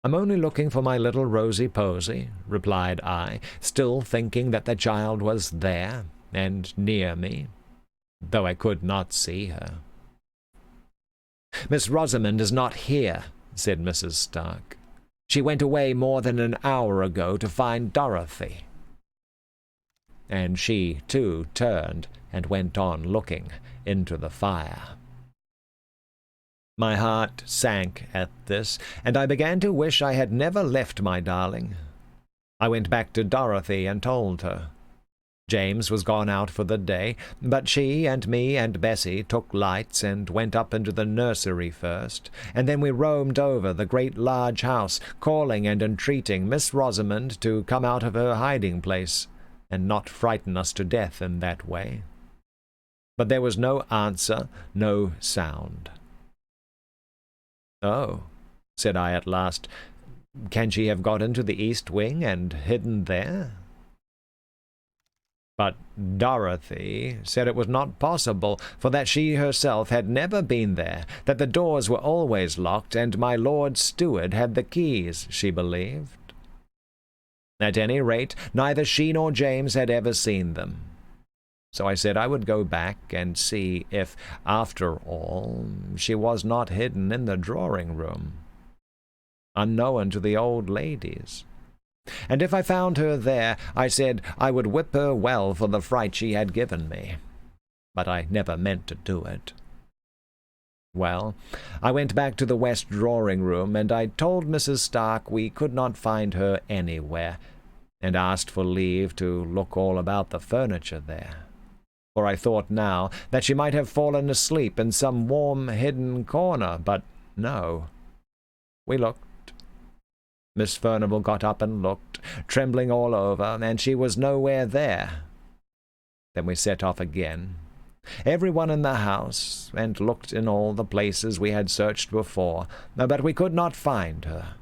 "I'm only looking for my little Rosy-Posy," replied I, still thinking that the child was there, and near me, though I could not see her. "Miss Rosamond is not here," said Mrs. Stark. "She went away more than an hour ago to find Dorothy." And she, too, turned and went on looking into the fire. My heart sank at this, and I began to wish I had never left my darling. I went back to Dorothy and told her. James was gone out for the day, but she and me and Bessie took lights and went up into the nursery first, and then we roamed over the great large house, calling and entreating Miss Rosamond to come out of her hiding-place, and not frighten us to death in that way. But there was no answer, no sound. "Oh," said I at last, "can she have got into the east wing and hidden there?" But Dorothy said it was not possible, for that she herself had never been there, that the doors were always locked, and my Lord Steward had the keys, she believed. At any rate, neither she nor James had ever seen them. So I said I would go back and see if, after all, she was not hidden in the drawing-room, unknown to the old ladies. And if I found her there, I said I would whip her well for the fright she had given me. But I never meant to do it. Well, I went back to the west drawing-room, and I told Mrs. Stark we could not find her anywhere, and asked for leave to look all about the furniture there. For I thought now that she might have fallen asleep in some warm, hidden corner, but no. We looked. Miss Furnivall got up and looked, trembling all over, and she was nowhere there. Then we set off again, everyone in the house, and looked in all the places we had searched before, but we could not find her.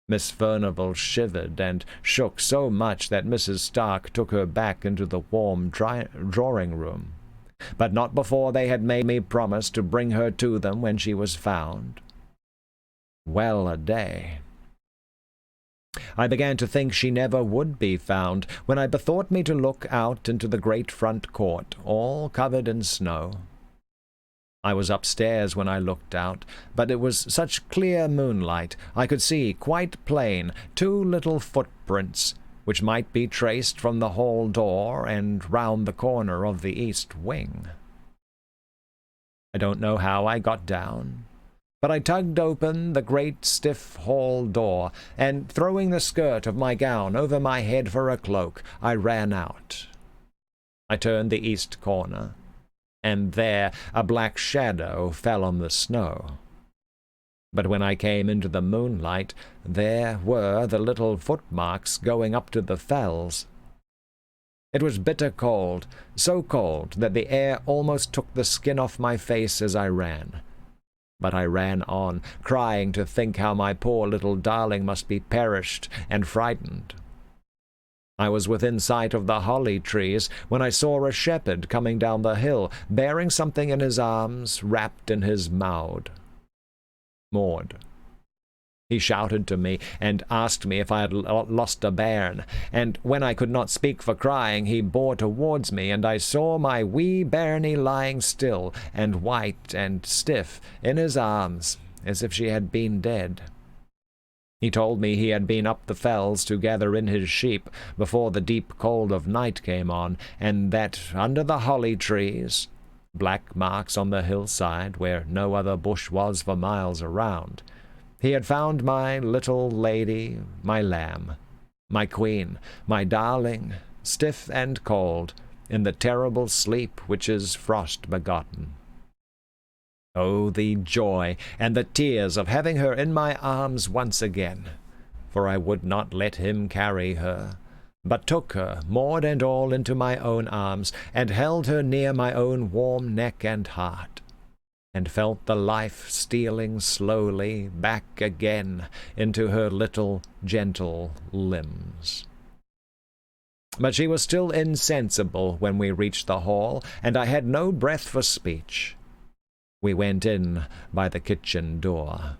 Miss Furnivall shivered and shook so much that Mrs. Stark took her back into the warm drawing-room, but not before they had made me promise to bring her to them when she was found. Well a day! I began to think she never would be found, when I bethought me to look out into the great front court, all covered in snow. I was upstairs when I looked out, but it was such clear moonlight I could see quite plain 2 little footprints, which might be traced from the hall door and round the corner of the east wing. I don't know how I got down, but I tugged open the great stiff hall door, and throwing the skirt of my gown over my head for a cloak, I ran out. I turned the east corner, and there a black shadow fell on the snow. But when I came into the moonlight, there were the little footmarks going up to the fells. It was bitter cold, so cold that the air almost took the skin off my face as I ran. But I ran on, crying to think how my poor little darling must be perished and frightened. I was within sight of the holly trees when I saw a shepherd coming down the hill, bearing something in his arms, wrapped in his Maud. He shouted to me and asked me if I had lost a bairn, and when I could not speak for crying, he bore towards me, and I saw my wee bairnie lying still and white and stiff in his arms, as if she had been dead. He told me he had been up the fells to gather in his sheep before the deep cold of night came on, and that under the holly trees, black marks on the hillside where no other bush was for miles around, he had found my little lady, my lamb, my queen, my darling, stiff and cold, in the terrible sleep which is frost-begotten. Oh, the joy and the tears of having her in my arms once again, for I would not let him carry her, but took her, Maud and all, into my own arms, and held her near my own warm neck and heart, and felt the life stealing slowly back again into her little gentle limbs. But she was still insensible when we reached the hall, and I had no breath for speech. We went in by the kitchen door.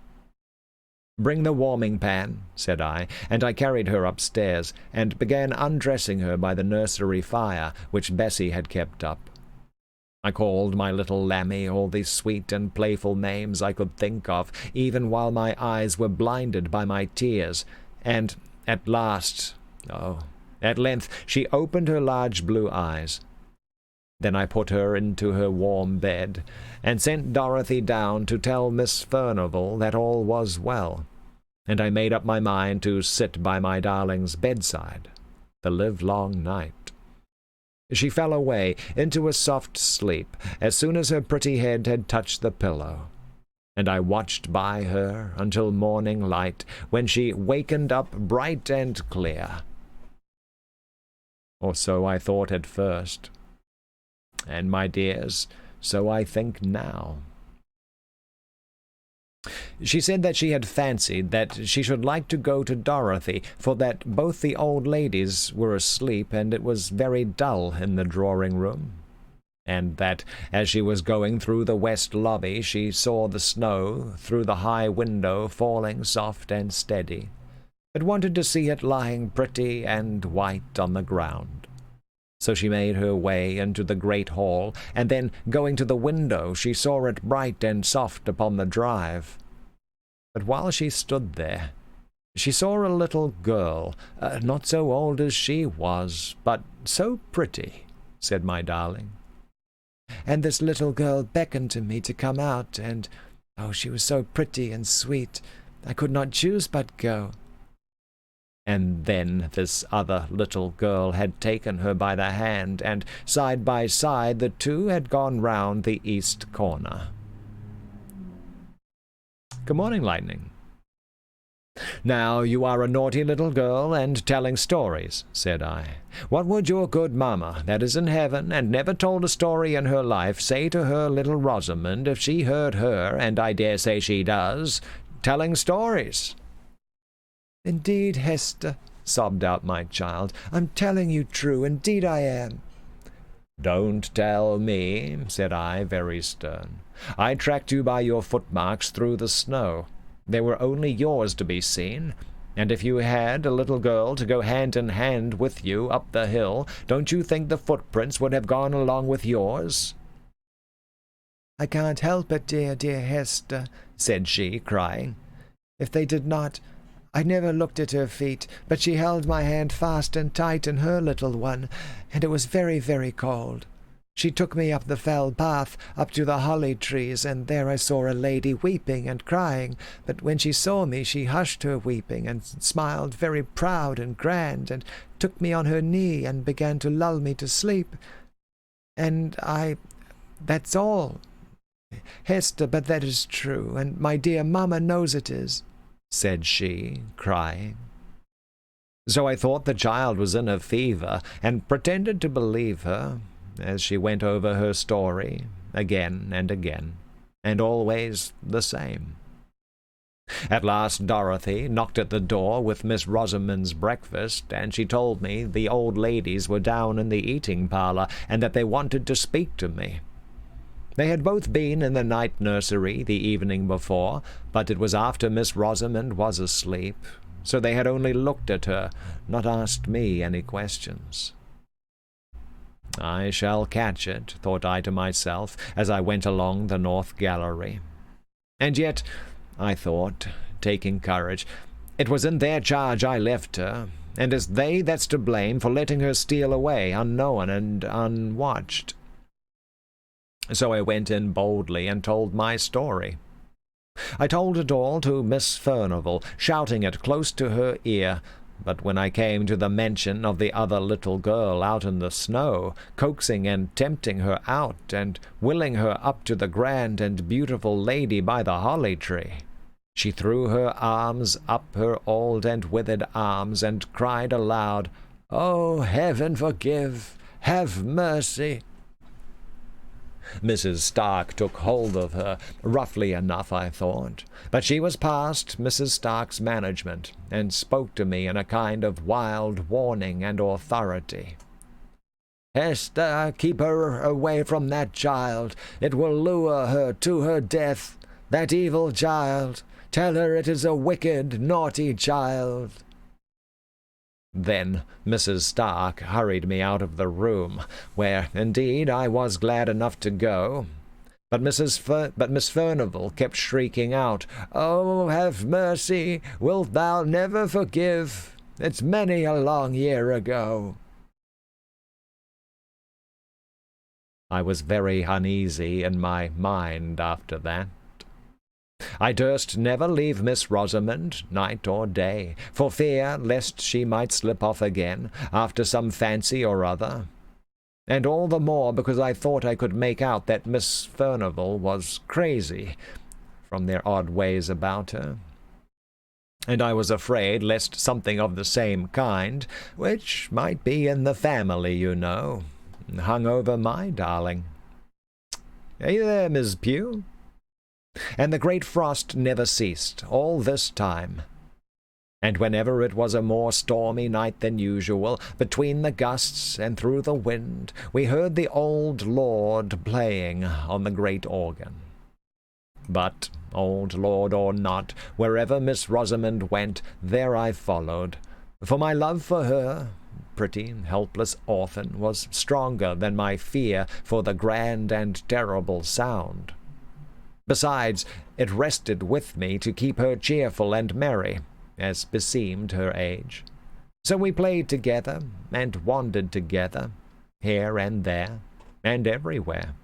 "Bring the warming-pan," said I, and I carried her upstairs, and began undressing her by the nursery fire, which Bessie had kept up. I called my little Lammy all the sweet and playful names I could think of, even while my eyes were blinded by my tears, and at length she opened her large blue eyes. Then I put her into her warm bed, and sent Dorothy down to tell Miss Furnivall that all was well, and I made up my mind to sit by my darling's bedside the livelong night. She fell away into a soft sleep as soon as her pretty head had touched the pillow, and I watched by her until morning light, when she wakened up bright and clear. Or so I thought at first, and, my dears, so I think now. She said that she had fancied that she should like to go to Dorothy, for that both the old ladies were asleep, and it was very dull in the drawing-room, and that as she was going through the west lobby she saw the snow through the high window falling soft and steady, but wanted to see it lying pretty and white on the ground. So she made her way into the great hall, and then, going to the window, she saw it bright and soft upon the drive. But while she stood there, she saw a little girl, not so old as she was, but so pretty, said my darling. And this little girl beckoned to me to come out, and, oh, she was so pretty and sweet, I could not choose but go. And then this other little girl had taken her by the hand, and side by side the two had gone round the east corner. Good morning, Lightning. Now you are a naughty little girl, and telling stories, said I. What would your good mamma, that is in heaven, and never told a story in her life, say to her little Rosamond if she heard her, and I dare say she does, telling stories? Indeed, Hester, sobbed out my child, I'm telling you true, indeed I am. Don't tell me, said I, very stern. I tracked you by your footmarks through the snow. They were only yours to be seen, and if you had a little girl to go hand in hand with you up the hill, don't you think the footprints would have gone along with yours? I can't help it, dear, dear Hester, said she, crying. If they did not, I never looked at her feet, but she held my hand fast and tight in her little one, and it was very, very cold. She took me up the fell path, up to the holly trees, and there I saw a lady weeping and crying, but when she saw me she hushed her weeping, and smiled very proud and grand, and took me on her knee, and began to lull me to sleep. And that's all, Hester, but that is true, and my dear mamma knows it is, said she, crying. So I thought the child was in a fever, and pretended to believe her, as she went over her story, again and again, and always the same. At last Dorothy knocked at the door with Miss Rosamond's breakfast, and she told me the old ladies were down in the eating parlour, and that they wanted to speak to me. They had both been in the night nursery the evening before, but it was after Miss Rosamond was asleep, so they had only looked at her, not asked me any questions. I shall catch it, thought I to myself, as I went along the north gallery. And yet, I thought, taking courage, it was in their charge I left her, and it's they that's to blame for letting her steal away unknown and unwatched. So I went in boldly and told my story. I told it all to Miss Furnivall, shouting it close to her ear, but when I came to the mention of the other little girl out in the snow, coaxing and tempting her out, and willing her up to the grand and beautiful lady by the holly tree, she threw her arms up, her old and withered arms, and cried aloud, "Oh, heaven forgive! Have mercy!" Mrs. Stark took hold of her, roughly enough, I thought, but she was past Mrs. Stark's management, and spoke to me in a kind of wild warning and authority. "Hester, keep her away from that child. It will lure her to her death. That evil child. Tell her it is a wicked, naughty child." Then Mrs. Stark hurried me out of the room, where, indeed, I was glad enough to go. But Miss Furnivall kept shrieking out, "Oh, have mercy! Wilt thou never forgive? It's many a long year ago." I was very uneasy in my mind after that. I durst never leave Miss Rosamond night or day, for fear lest she might slip off again after some fancy or other, and all the more because I thought I could make out that Miss Furnivall was crazy, from their odd ways about her. And I was afraid lest something of the same kind, which might be in the family, you know, hung over my darling. Are you there, Miss Pugh? And the great frost never ceased all this time. And whenever it was a more stormy night than usual, between the gusts and through the wind, we heard the old lord playing on the great organ. But, old lord or not, wherever Miss Rosamond went, there I followed, for my love for her, pretty helpless orphan, was stronger than my fear for the grand and terrible sound. Besides, it rested with me to keep her cheerful and merry, as beseemed her age. So we played together, and wandered together, here and there, and everywhere,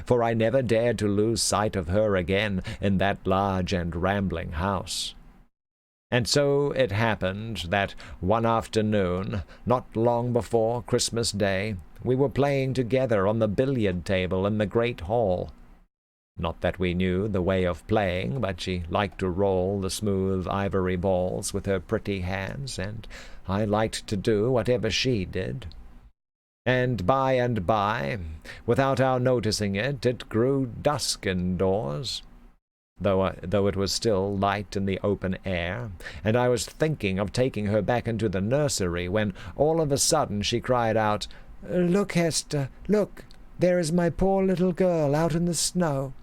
for I never dared to lose sight of her again in that large and rambling house. And so it happened that one afternoon, not long before Christmas Day, we were playing together on the billiard table in the great hall. Not that we knew the way of playing, but she liked to roll the smooth ivory balls with her pretty hands, and I liked to do whatever she did. And by, without our noticing it, it grew dusk indoors, though it was still light in the open air, and I was thinking of taking her back into the nursery, when all of a sudden she cried out, "Look, Hester, look! There is my poor little girl out in the snow."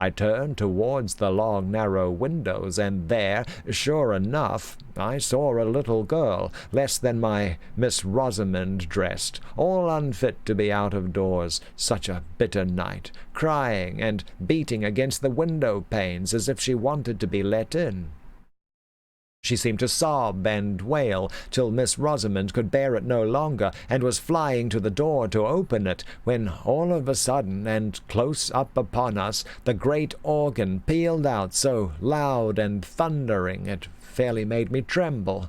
I turned towards the long, narrow windows, and there, sure enough, I saw a little girl, less than my Miss Rosamond dressed, all unfit to be out of doors, such a bitter night, crying and beating against the window panes as if she wanted to be let in. She seemed to sob and wail till Miss Rosamond could bear it no longer, and was flying to the door to open it, when all of a sudden, and close up upon us, the great organ pealed out so loud and thundering it fairly made me tremble.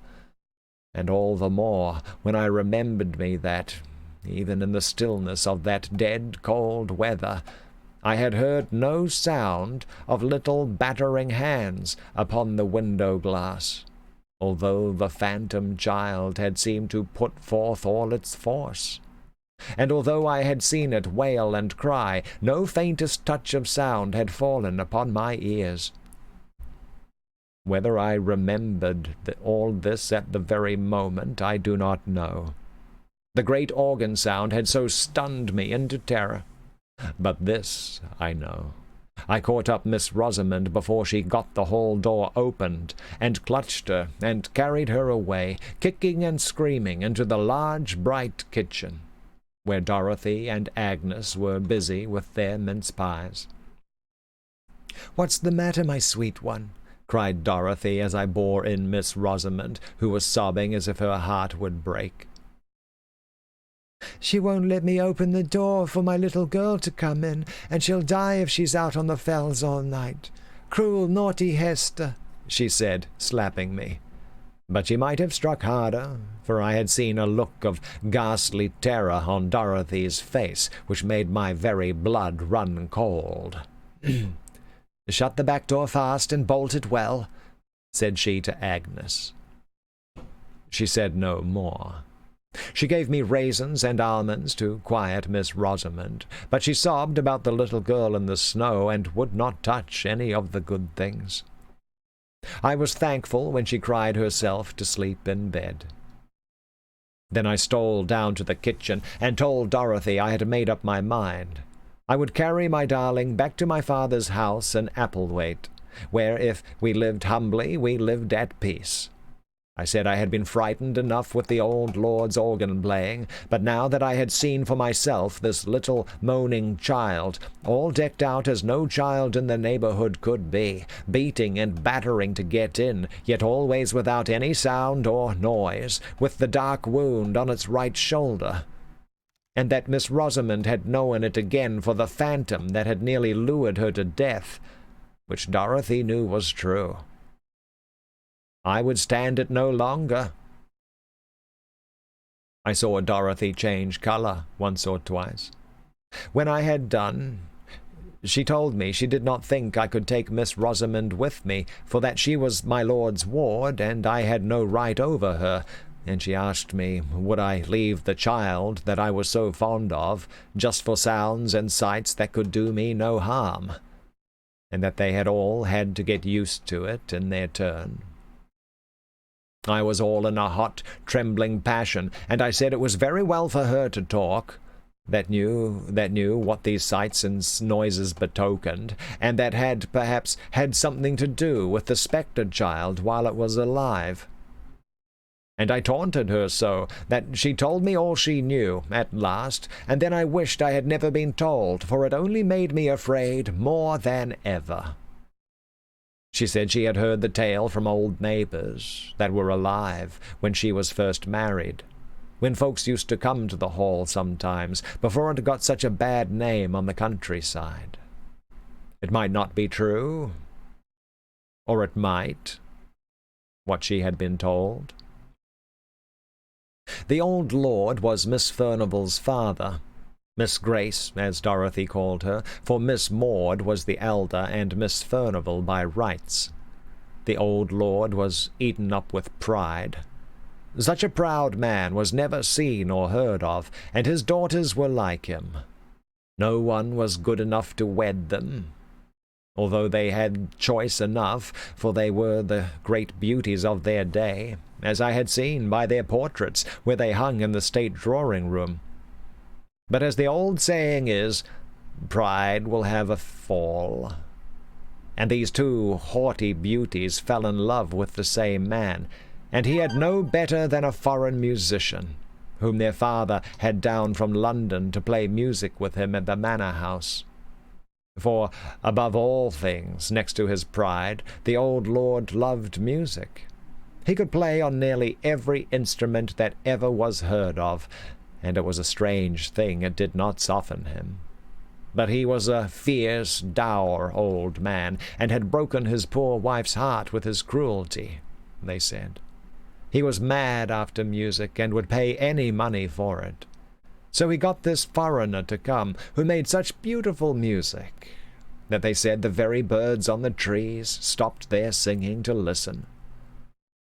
And all the more when I remembered me that, even in the stillness of that dead cold weather, I had heard no sound of little battering hands upon the window-glass, although the phantom child had seemed to put forth all its force. And although I had seen it wail and cry, no faintest touch of sound had fallen upon my ears. Whether I remembered all this at the very moment, I do not know. The great organ sound had so stunned me into terror. But this I know. I caught up Miss Rosamond before she got the hall door opened, and clutched her, and carried her away, kicking and screaming, into the large, bright kitchen, where Dorothy and Agnes were busy with their mince pies. "What's the matter, my sweet one?" cried Dorothy as I bore in Miss Rosamond, who was sobbing as if her heart would break. "She won't let me open the door for my little girl to come in, and she'll die if she's out on the fells all night. Cruel, naughty Hester," she said, slapping me. But she might have struck harder, for I had seen a look of ghastly terror on Dorothy's face, which made my very blood run cold. "Shut the back door fast and bolt it well," said she to Agnes. She said no more. She gave me raisins and almonds to quiet Miss Rosamond, but she sobbed about the little girl in the snow, and would not touch any of the good things. I was thankful when she cried herself to sleep in bed. Then I stole down to the kitchen, and told Dorothy I had made up my mind. I would carry my darling back to my father's house in Applewaite, where, if we lived humbly, we lived at peace. I said I had been frightened enough with the old lord's organ playing, but now that I had seen for myself this little moaning child, all decked out as no child in the neighborhood could be, beating and battering to get in, yet always without any sound or noise, with the dark wound on its right shoulder, and that Miss Rosamond had known it again for the phantom that had nearly lured her to death, which Dorothy knew was true. I would stand it no longer. I saw Dorothy change color once or twice. When I had done, she told me she did not think I could take Miss Rosamond with me, for that she was my lord's ward, and I had no right over her, and she asked me, would I leave the child that I was so fond of, just for sounds and sights that could do me no harm, and that they had all had to get used to it in their turn. I was all in a hot, trembling passion, and I said it was very well for her to talk, that knew what these sights and noises betokened, and that had perhaps had something to do with the spectred child while it was alive. And I taunted her so, that she told me all she knew, at last, and then I wished I had never been told, for it only made me afraid more than ever. She said she had heard the tale from old neighbors that were alive when she was first married, when folks used to come to the hall sometimes, before it got such a bad name on the countryside. It might not be true, or it might, what she had been told. The old lord was Miss Furnival's father, Miss Grace, as Dorothy called her, for Miss Maud was the elder and Miss Furnival by rights. The old lord was eaten up with pride. Such a proud man was never seen or heard of, and his daughters were like him. No one was good enough to wed them, although they had choice enough, for they were the great beauties of their day, as I had seen by their portraits where they hung in the state drawing-room. But as the old saying is, pride will have a fall. And these two haughty beauties fell in love with the same man, and he had no better than a foreign musician, whom their father had down from London to play music with him at the manor house. For, above all things, next to his pride, the old lord loved music. He could play on nearly every instrument that ever was heard of, and it was a strange thing it did not soften him. But he was a fierce, dour old man, and had broken his poor wife's heart with his cruelty, they said. He was mad after music, and would pay any money for it. So he got this foreigner to come, who made such beautiful music, that they said the very birds on the trees stopped their singing to listen.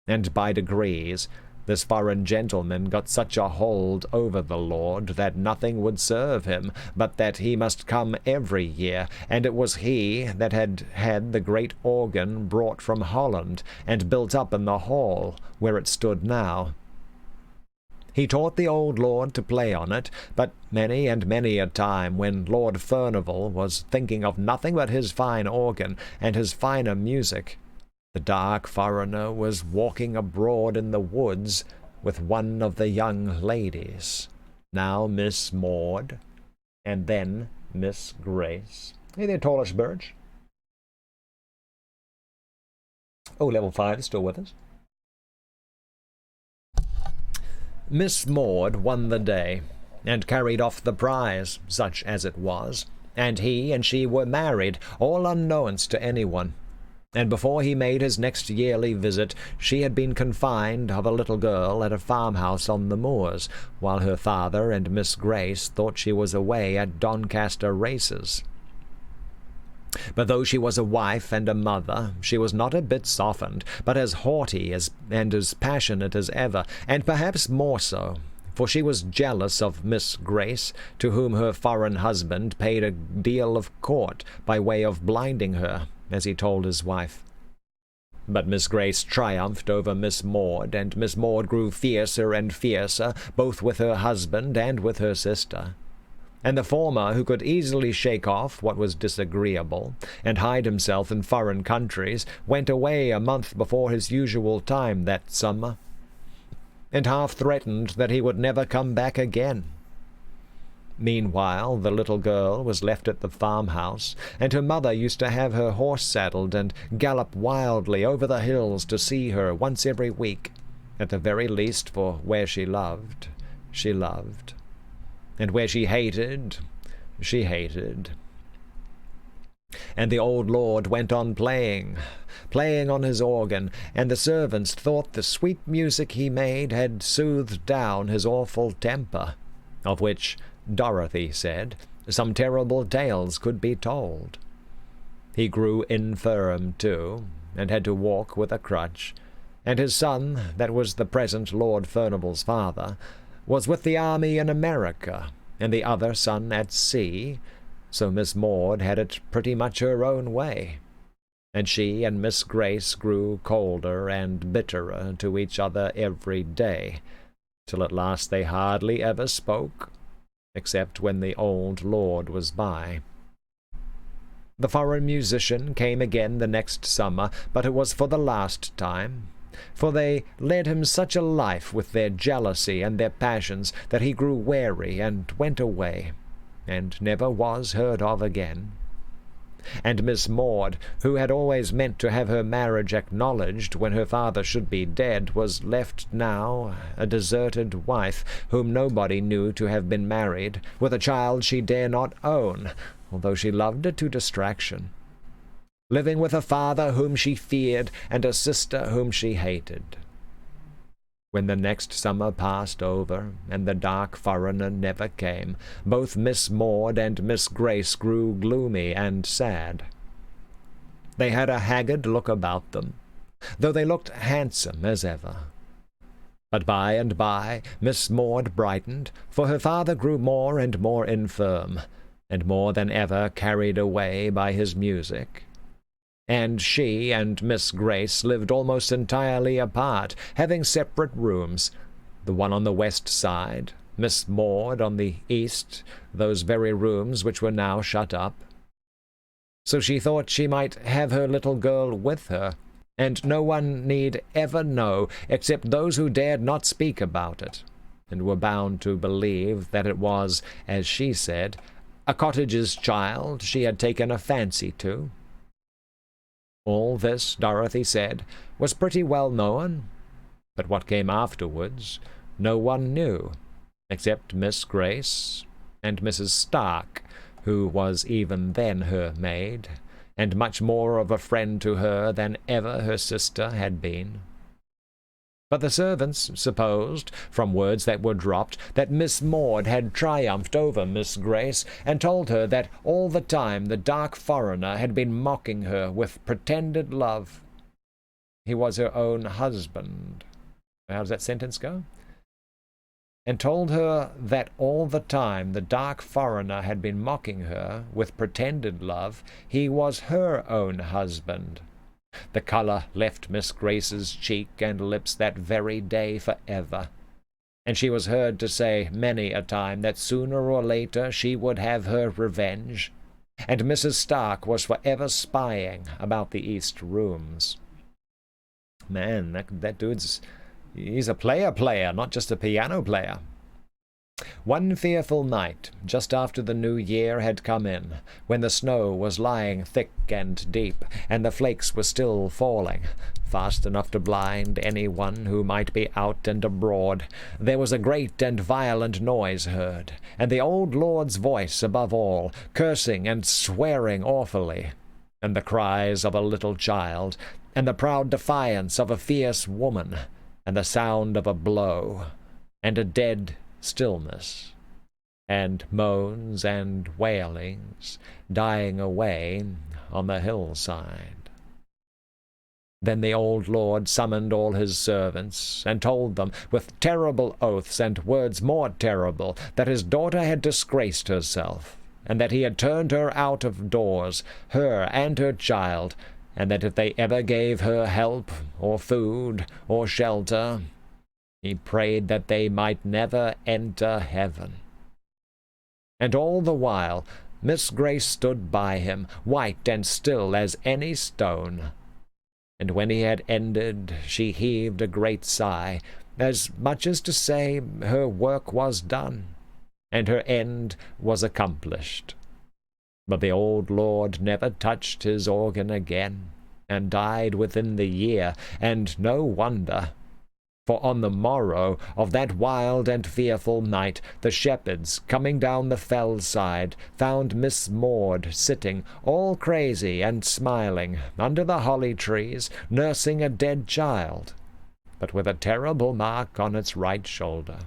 And by degrees, this foreign gentleman got such a hold over the lord that nothing would serve him, but that he must come every year, and it was he that had had the great organ brought from Holland and built up in the hall where it stood now. He taught the old lord to play on it, but many and many a time when Lord Furnival was thinking of nothing but his fine organ and his finer music, the dark foreigner was walking abroad in the woods with one of the young ladies, now Miss Maud, and then Miss Grace. Hey there, tallish birch. Oh, level 5 is still with us. Miss Maud won the day, and carried off the prize, such as it was, and he and she were married, all unknowns to anyone. And before he made his next yearly visit, she had been confined of a little girl at a farmhouse on the moors, while her father and Miss Grace thought she was away at Doncaster races. But though she was a wife and a mother, she was not a bit softened, but as haughty and as passionate as ever, and perhaps more so, for she was jealous of Miss Grace, to whom her foreign husband paid a deal of court by way of blinding her, as he told his wife. But Miss Grace triumphed over Miss Maud, and Miss Maud grew fiercer and fiercer, both with her husband and with her sister. And the former, who could easily shake off what was disagreeable, and hide himself in foreign countries, went away a month before his usual time that summer, and half threatened that he would never come back again. Meanwhile, the little girl was left at the farmhouse, and her mother used to have her horse saddled and gallop wildly over the hills to see her once every week, at the very least, for where she loved, she loved. and where she hated, she hated. And the old lord went on playing on his organ, and the servants thought the sweet music he made had soothed down his awful temper, of which Dorothy said some terrible tales could be told. He grew infirm, too, and had to walk with a crutch, and his son, that was the present Lord Furnible's father, was with the army in America, and the other son at sea, so Miss Maud had it pretty much her own way, and she and Miss Grace grew colder and bitterer to each other every day, till at last they hardly ever spoke, except when the old lord was by. The foreign musician came again the next summer, but it was for the last time, for they led him such a life with their jealousy and their passions that he grew weary and went away, and never was heard of again. And Miss Maud, who had always meant to have her marriage acknowledged when her father should be dead, was left now a deserted wife, whom nobody knew to have been married, with a child she dare not own, although she loved it to distraction, living with a father whom she feared and a sister whom she hated. When the next summer passed over, and the dark foreigner never came, both Miss Maud and Miss Grace grew gloomy and sad. They had a haggard look about them, though they looked handsome as ever. But by and by Miss Maud brightened, for her father grew more and more infirm, and more than ever carried away by his music. And she and Miss Grace lived almost entirely apart, having separate rooms, the one on the west side, Miss Maud on the east, those very rooms which were now shut up. So she thought she might have her little girl with her, and no one need ever know, except those who dared not speak about it, and were bound to believe that it was, as she said, a cottager's child she had taken a fancy to. All this, Dorothy said, was pretty well known, but what came afterwards no one knew, except Miss Grace and Mrs. Stark, who was even then her maid, and much more of a friend to her than ever her sister had been. But the servants supposed, from words that were dropped, that Miss Maud had triumphed over Miss Grace, and told her that all the time the dark foreigner had been mocking her with pretended love. He was her own husband. How does that sentence go? And told her that all the time the dark foreigner had been mocking her with pretended love, he was her own husband. The colour left Miss Grace's cheek and lips that very day forever, and she was heard to say many a time that sooner or later she would have her revenge, and Mrs. Stark was forever spying about the east rooms. Man, that dude's... he's a player, not just a piano player. One fearful night, just after the new year had come in, when the snow was lying thick and deep, and the flakes were still falling, fast enough to blind anyone who might be out and abroad, there was a great and violent noise heard, and the old lord's voice above all, cursing and swearing awfully, and the cries of a little child, and the proud defiance of a fierce woman, and the sound of a blow, and a dead stillness, and moans and wailings dying away on the hillside. Then the old lord summoned all his servants, and told them, with terrible oaths and words more terrible, that his daughter had disgraced herself, and that he had turned her out of doors, her and her child, and that if they ever gave her help, or food, or shelter, he prayed that they might never enter heaven. And all the while Miss Grace stood by him, white and still as any stone. And when he had ended, she heaved a great sigh, as much as to say her work was done, and her end was accomplished. But the old lord never touched his organ again, and died within the year, and no wonder. For on the morrow of that wild and fearful night, the shepherds, coming down the fell side, found Miss Maud sitting, all crazy and smiling, under the holly trees, nursing a dead child, but with a terrible mark on its right shoulder.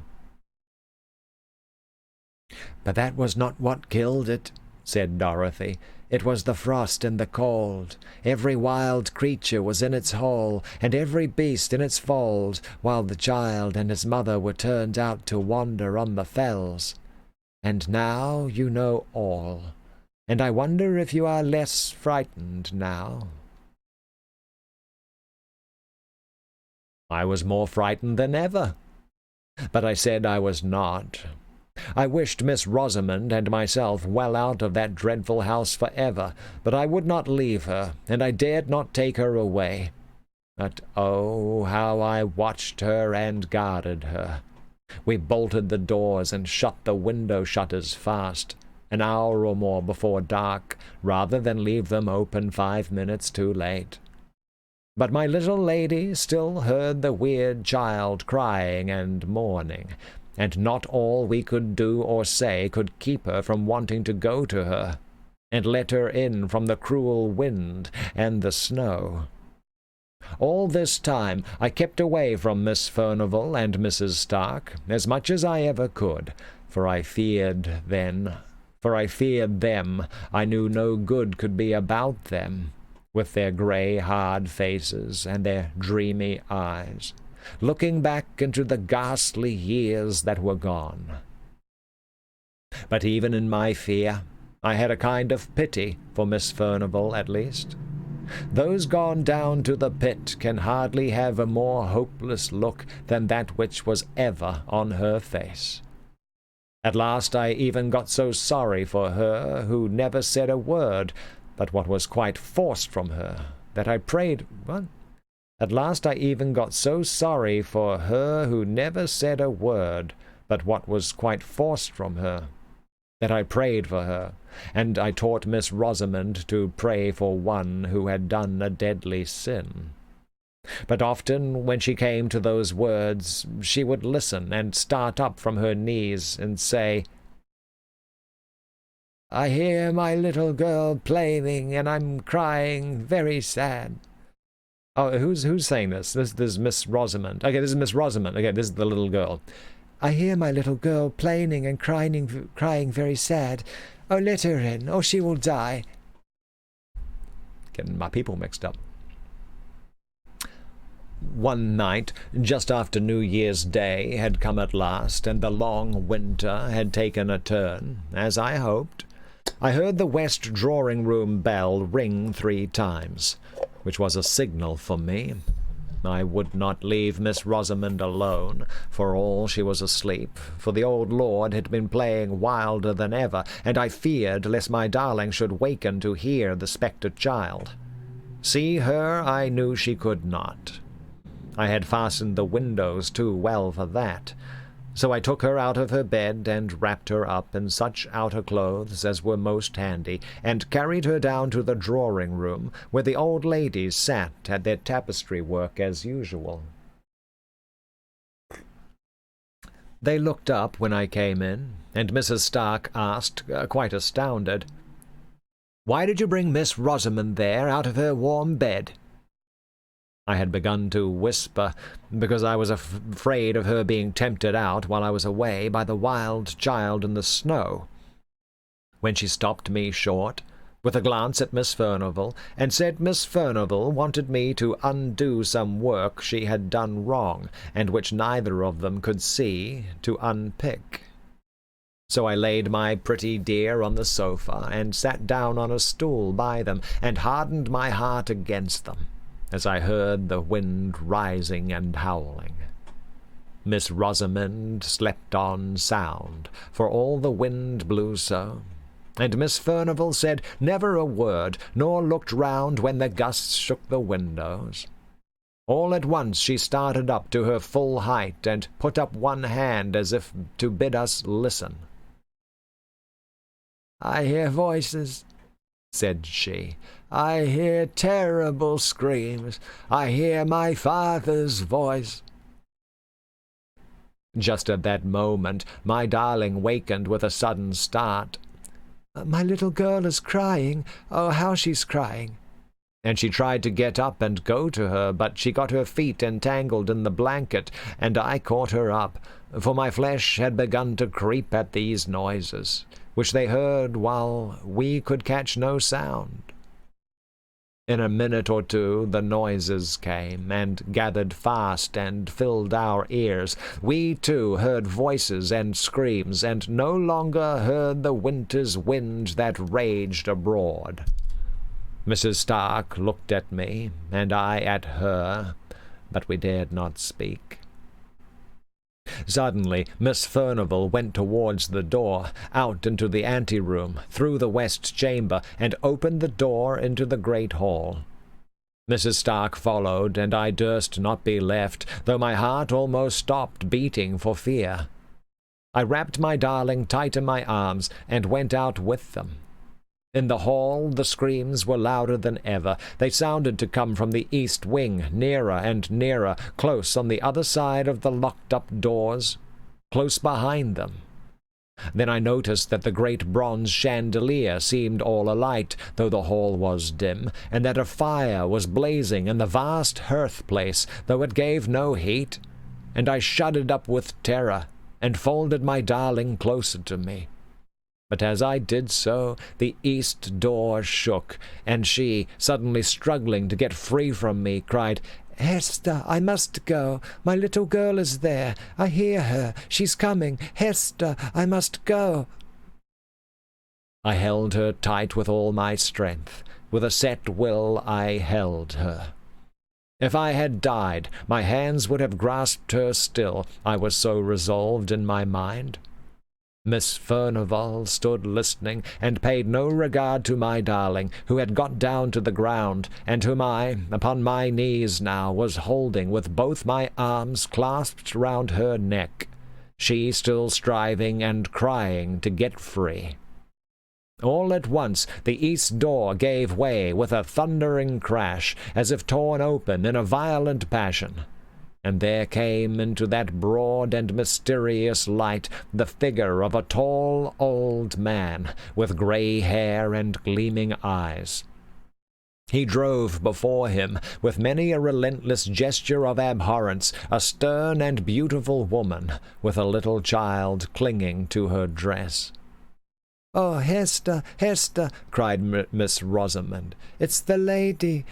"But that was not what killed it," said Dorothy. "It was the frost and the cold. Every wild creature was in its hole, and every beast in its fold, while the child and his mother were turned out to wander on the fells. And now you know all, and I wonder if you are less frightened now." I was more frightened than ever, but I said I was not. I wished Miss Rosamond and myself well out of that dreadful house forever, but I would not leave her, and I dared not take her away. But oh, how I watched her and guarded her! We bolted the doors and shut the window shutters fast, an hour or more before dark, rather than leave them open 5 minutes too late. But my little lady still heard the weird child crying and mourning, and not all we could do or say could keep her from wanting to go to her, and let her in from the cruel wind and the snow. All this time I kept away from Miss Furnivall and Mrs. Stark as much as I ever could, for I feared them. I knew no good could be about them, with their grey, hard faces and their dreamy eyes, looking back into the ghastly years that were gone. But even in my fear, I had a kind of pity for Miss Furnivall, at least. Those gone down to the pit can hardly have a more hopeless look than that which was ever on her face. At last I even got so sorry for her, who never said a word, but what was quite forced from her, that I prayed— what? At last I even got so sorry for her who never said a word, but what was quite forced from her, that I prayed for her, and I taught Miss Rosamond to pray for one who had done a deadly sin. But often, when she came to those words, she would listen and start up from her knees and say, "I hear my little girl playing, and I'm crying very sad." Oh, who's saying this? This is Miss Rosamond. Okay, this is Miss Rosamond. Okay, this is the little girl. "I hear my little girl plaining and crying very sad. Oh, let her in, or she will die." Getting my people mixed up. One night, just after New Year's Day had come at last, and the long winter had taken a turn, as I hoped, I heard the west drawing-room bell ring 3 times, which was a signal for me. I would not leave Miss Rosamond alone, for all she was asleep, for the old lord had been playing wilder than ever, and I feared lest my darling should waken to hear the spectre child. See her I knew she could not. I had fastened the windows too well for that. So I took her out of her bed and wrapped her up in such outer clothes as were most handy, and carried her down to the drawing-room, where the old ladies sat at their tapestry work as usual. They looked up when I came in, and Mrs. Stark asked, quite astounded, "Why did you bring Miss Rosamond there out of her warm bed?" I had begun to whisper, because I was afraid of her being tempted out while I was away by the wild child in the snow, when she stopped me short, with a glance at Miss Furnivall, and said Miss Furnivall wanted me to undo some work she had done wrong, and which neither of them could see, to unpick. So I laid my pretty dear on the sofa, and sat down on a stool by them, and hardened my heart against them, as I heard the wind rising and howling. Miss Rosamond slept on sound, for all the wind blew so, and Miss Furnivall said never a word, nor looked round when the gusts shook the windows. All at once she started up to her full height, and put up one hand as if to bid us listen. "I hear voices," said she. "I hear terrible screams. I hear my father's voice." Just at that moment, my darling wakened with a sudden start. "My little girl is crying. Oh, how she's crying!" And she tried to get up and go to her, but she got her feet entangled in the blanket, and I caught her up, for my flesh had begun to creep at these noises, which they heard while we could catch no sound. In a minute or two the noises came, and gathered fast, and filled our ears. We, too, heard voices and screams, and no longer heard the winter's wind that raged abroad. Mrs. Stark looked at me, and I at her, but we dared not speak. Suddenly Miss Furnivall went towards the door, out into the anteroom, through the west chamber, and opened the door into the great hall. Mrs. Stark followed, and I durst not be left, though my heart almost stopped beating for fear. I wrapped my darling tight in my arms, and went out with them. In the hall the screams were louder than ever. They sounded to come from the east wing, nearer and nearer, close on the other side of the locked-up doors, close behind them. Then I noticed that the great bronze chandelier seemed all alight, though the hall was dim, and that a fire was blazing in the vast hearth-place, though it gave no heat, and I shuddered up with terror, and folded my darling closer to me. But as I did so, the east door shook, and she, suddenly struggling to get free from me, cried, "Hester, I must go. My little girl is there. I hear her. She's coming. Hester, I must go." I held her tight with all my strength. With a set will I held her. If I had died, my hands would have grasped her still, I was so resolved in my mind. Miss Furnivall stood listening, and paid no regard to my darling, who had got down to the ground, and whom I, upon my knees now, was holding with both my arms clasped round her neck, she still striving and crying to get free. All at once the east door gave way with a thundering crash, as if torn open in a violent passion. And there came into that broad and mysterious light the figure of a tall old man, with grey hair and gleaming eyes. He drove before him, with many a relentless gesture of abhorrence, a stern and beautiful woman, with a little child clinging to her dress. "Oh, Hester, Hester!" cried Miss Rosamond. "It's the lady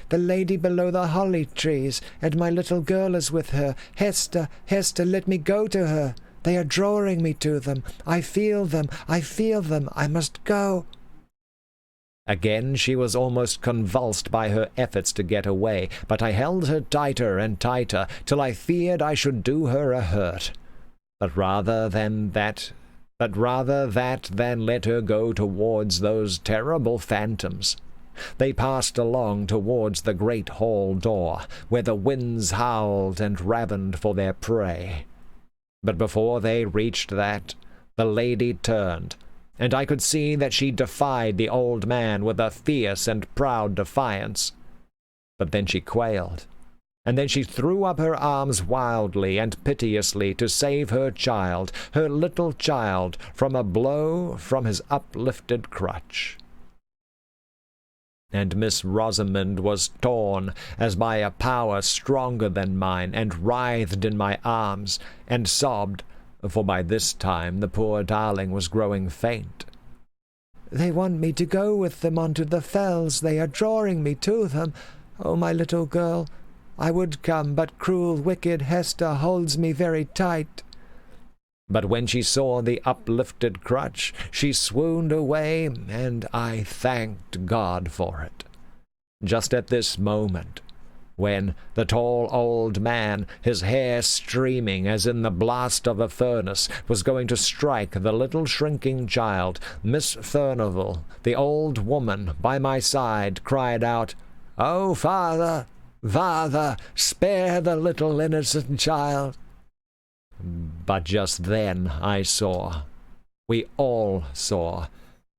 below the holly trees, and my little girl is with her. Hester, Hester, let me go to her. They are drawing me to them. I feel them, I must go." Again she was almost convulsed by her efforts to get away, but I held her tighter and tighter, till I feared I should do her a hurt. But rather than let her go towards those terrible phantoms. They passed along towards the great hall door, where the winds howled and ravened for their prey. But before they reached that, the lady turned, and I could see that she defied the old man with a fierce and proud defiance. But then she quailed, and then she threw up her arms wildly and piteously to save her child, her little child, from a blow from his uplifted crutch. And Miss Rosamond was torn as by a power stronger than mine, and writhed in my arms, and sobbed, for by this time the poor darling was growing faint. "They want me to go with them onto the fells. They are drawing me to them. Oh, my little girl, I would come, but cruel, wicked Hester holds me very tight." But when she saw the uplifted crutch, she swooned away, and I thanked God for it. Just at this moment, when the tall old man, his hair streaming as in the blast of a furnace, was going to strike the little shrinking child, Miss Furnivall, the old woman by my side, cried out, "Oh, Father! Father, spare the little innocent child!" But just then I saw, we all saw,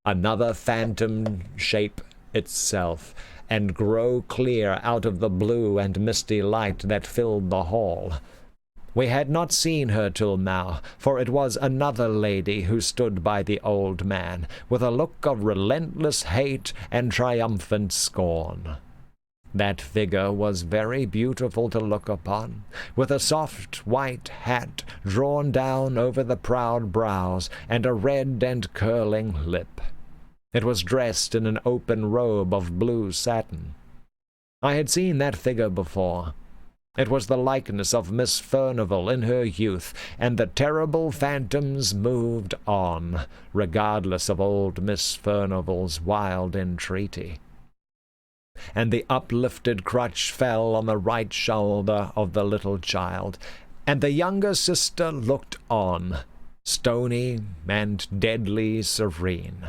another phantom shape itself, and grow clear out of the blue and misty light that filled the hall. We had not seen her till now, for it was another lady who stood by the old man, with a look of relentless hate and triumphant scorn. That figure was very beautiful to look upon, with a soft white hat drawn down over the proud brows, and a red and curling lip. It was dressed in an open robe of blue satin. I had seen that figure before. It was the likeness of Miss Furnivall in her youth, and the terrible phantoms moved on, regardless of old Miss Furnivall's wild entreaty. And the uplifted crutch fell on the right shoulder of the little child, and the younger sister looked on, stony and deadly serene.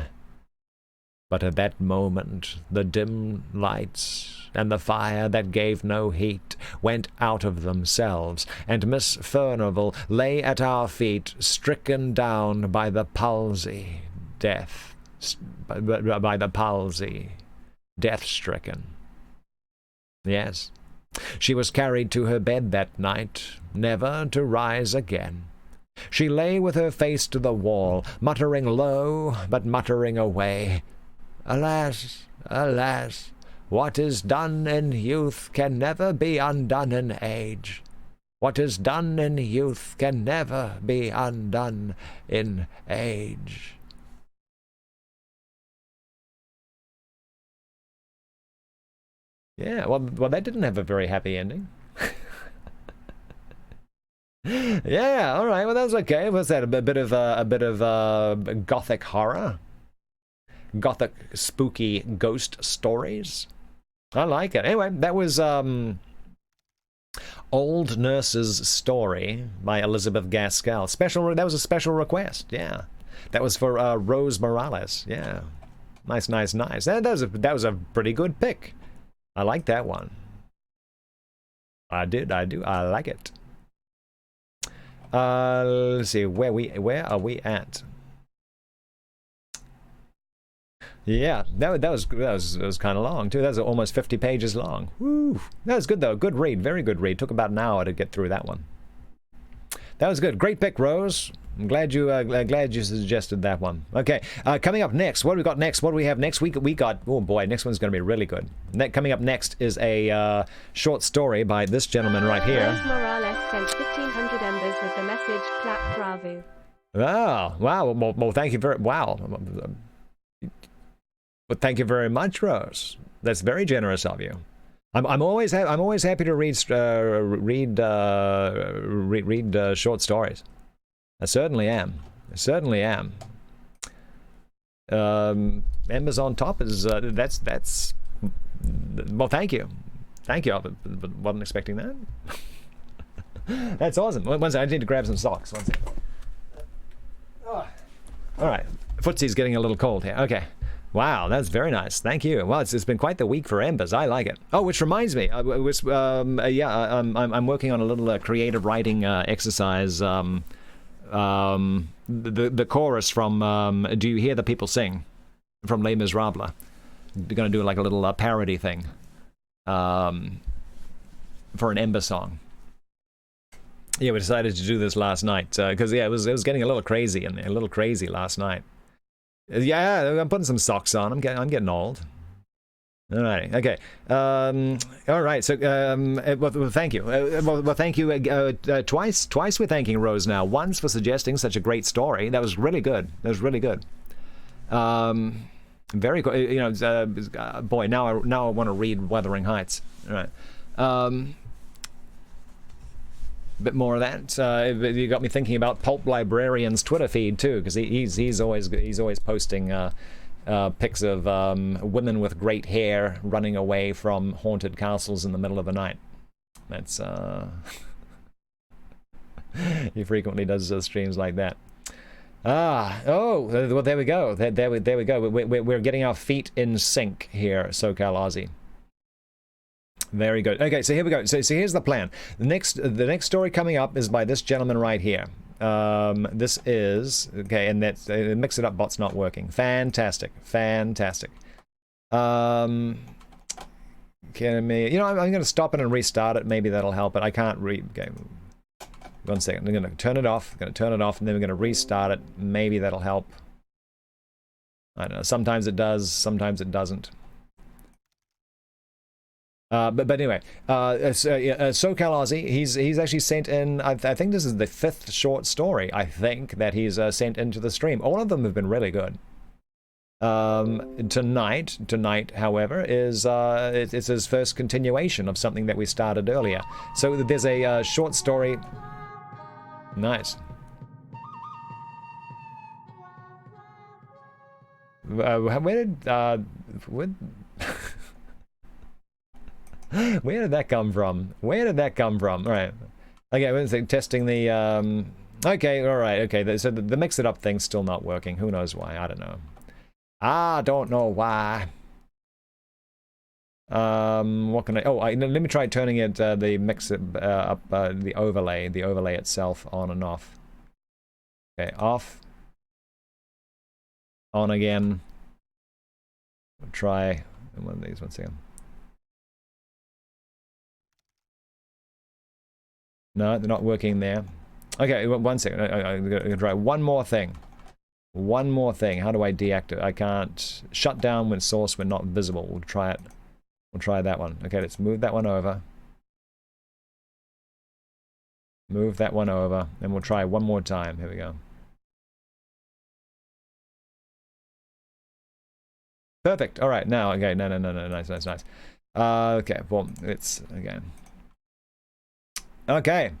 But at that moment the dim lights and the fire that gave no heat went out of themselves, and Miss Furnivall lay at our feet, stricken down by the palsy, death-stricken. Yes, she was carried to her bed that night, never to rise again. She lay with her face to the wall, muttering low, but muttering away, "Alas, alas, what is done in youth can never be undone in age. What is done in youth can never be undone in age." Yeah, well, that didn't have a very happy ending. Yeah, all right. Well, that was okay. Was that a bit of gothic horror? Gothic spooky ghost stories? I like it. Anyway, that was Old Nurse's Story by Elizabeth Gaskell. That was a special request. Yeah, that was for Rose Morales. Yeah, nice. That was a pretty good pick. I like that one. I do. I like it. Let's see. Where are we at? Yeah, that was kind of long too. That was almost 50 pages long. Woo! That was good though. Good read. Very good read. Took about an hour to get through that one. That was good. Great pick, Rose. I'm glad you suggested that one. Okay, coming up next, what do we got next? What do we have next week? We got, oh boy, next one's going to be really good. Coming up next is a short story by this gentleman right here. Rose Morales sent 1,500 embers with the message, clap bravo. Oh, wow. Well, thank you very, wow. Well, thank you very much, Rose. That's very generous of you. I'm always happy to read short stories. I certainly am. Embers on top is that's well. Thank you. I wasn't expecting that. That's awesome. One second, I need to grab some socks. One second. All right, Footsie's getting a little cold here. Okay. Wow, that's very nice. Thank you. Well, it's been quite the week for embers. I like it. Oh, which reminds me, I'm working on a little creative writing exercise. The chorus from "Do You Hear the People Sing" from Les Miserables. They're going to do like a little parody thing for an Ember song. Yeah, we decided to do this last night because it was getting a little crazy in there, a little crazy last night. Yeah, I'm putting some socks on. I'm getting old. All right. Okay. All right. So, well, thank you. Well, thank you twice. Twice we're thanking Rose now. Once for suggesting such a great story. That was really good. Very good. You know, boy. Now I want to read Wuthering Heights. All right. Bit more of that. You got me thinking about Pulp Librarian's Twitter feed too, because he's always posting pics of women with great hair running away from haunted castles in the middle of the night. That's he frequently does streams like that. Well, there we go. There we go. We're getting our feet in sync here, SoCal Aussie. Very good. Okay, so here we go. So here's the plan. The next story coming up is by this gentleman right here. This is okay, and that's Mix It Up bot's not working. Fantastic. I'm going to stop it and restart it. Maybe that'll help. But I can't read. Okay. 1 second. I'm going to turn it off. I'm going to turn it off, and then we're going to restart it. Maybe that'll help. I don't know. Sometimes it does. Sometimes it doesn't. But anyway, SoCal Aussie, he's actually sent in, I think this is the 5th short story, I think, that he's sent into the stream. All of them have been really good. Tonight, however, is it's his first continuation of something that we started earlier. So there's a short story. Nice. Where did where did that come from? Where did that come from? All right. Okay, we're testing the okay, all right. Okay, so the mix it up thing's still not working. Who knows why? I don't know. I don't know why. What can I? Oh, let me try turning it the mix it up the overlay itself on and off. Okay, off. On again. We'll try one of these. 1 second. No, they're not working there. Okay, 1 second. I'm gonna try one more thing. One more thing. How do I deactivate? I can't shut down when source when not visible. We'll try it. We'll try that one. Okay, let's move that one over. Move that one over, and we'll try one more time. Here we go. Perfect. All right, now, okay, no, nice. Okay, well, it's, again. Okay,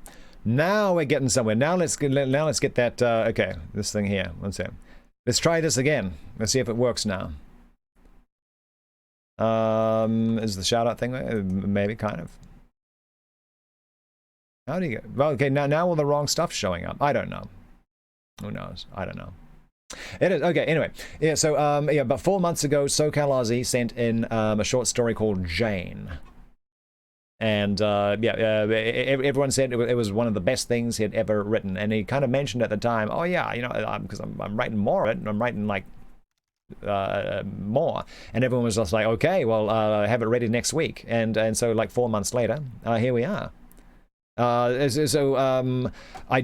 now we're getting somewhere. Now let's get that, okay, this thing here. 1 second. Let's try this again. Let's see if it works now. Is the shout-out thing, maybe, kind of. How do you get, well, okay, now all the wrong stuff's showing up. I don't know. Who knows? I don't know. It is okay. Anyway, yeah. So, yeah. About 4 months ago, SoCal Aussie sent in a short story called Jane, and everyone said it was one of the best things he had ever written. And he kind of mentioned at the time, "Oh yeah, you know, because I'm writing more of it. I'm writing like more." And everyone was just like, "Okay, well, have it ready next week." And so like 4 months later, here we are. I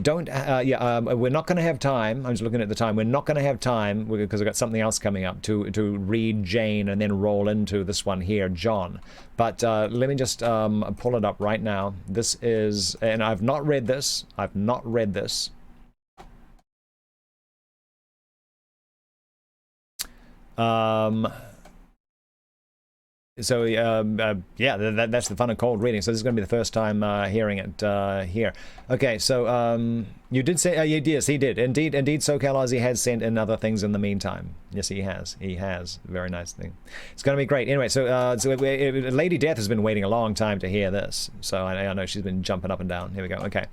don't, we're not going to have time. I'm just looking at the time. We're not going to have time because I've got something else coming up to read Jane and then roll into this one here, John. But let me just pull it up right now. This is, and I've not read this. So, yeah, that's the fun of cold reading. So this is going to be the first time hearing it here. Okay, so you did say, yes, he did. Indeed, SoCal Aussie has sent in other things in the meantime. Yes, he has. He has. Very nice thing. It's going to be great. Anyway, so Lady Death has been waiting a long time to hear this. So I know she's been jumping up and down. Here we go. Okay,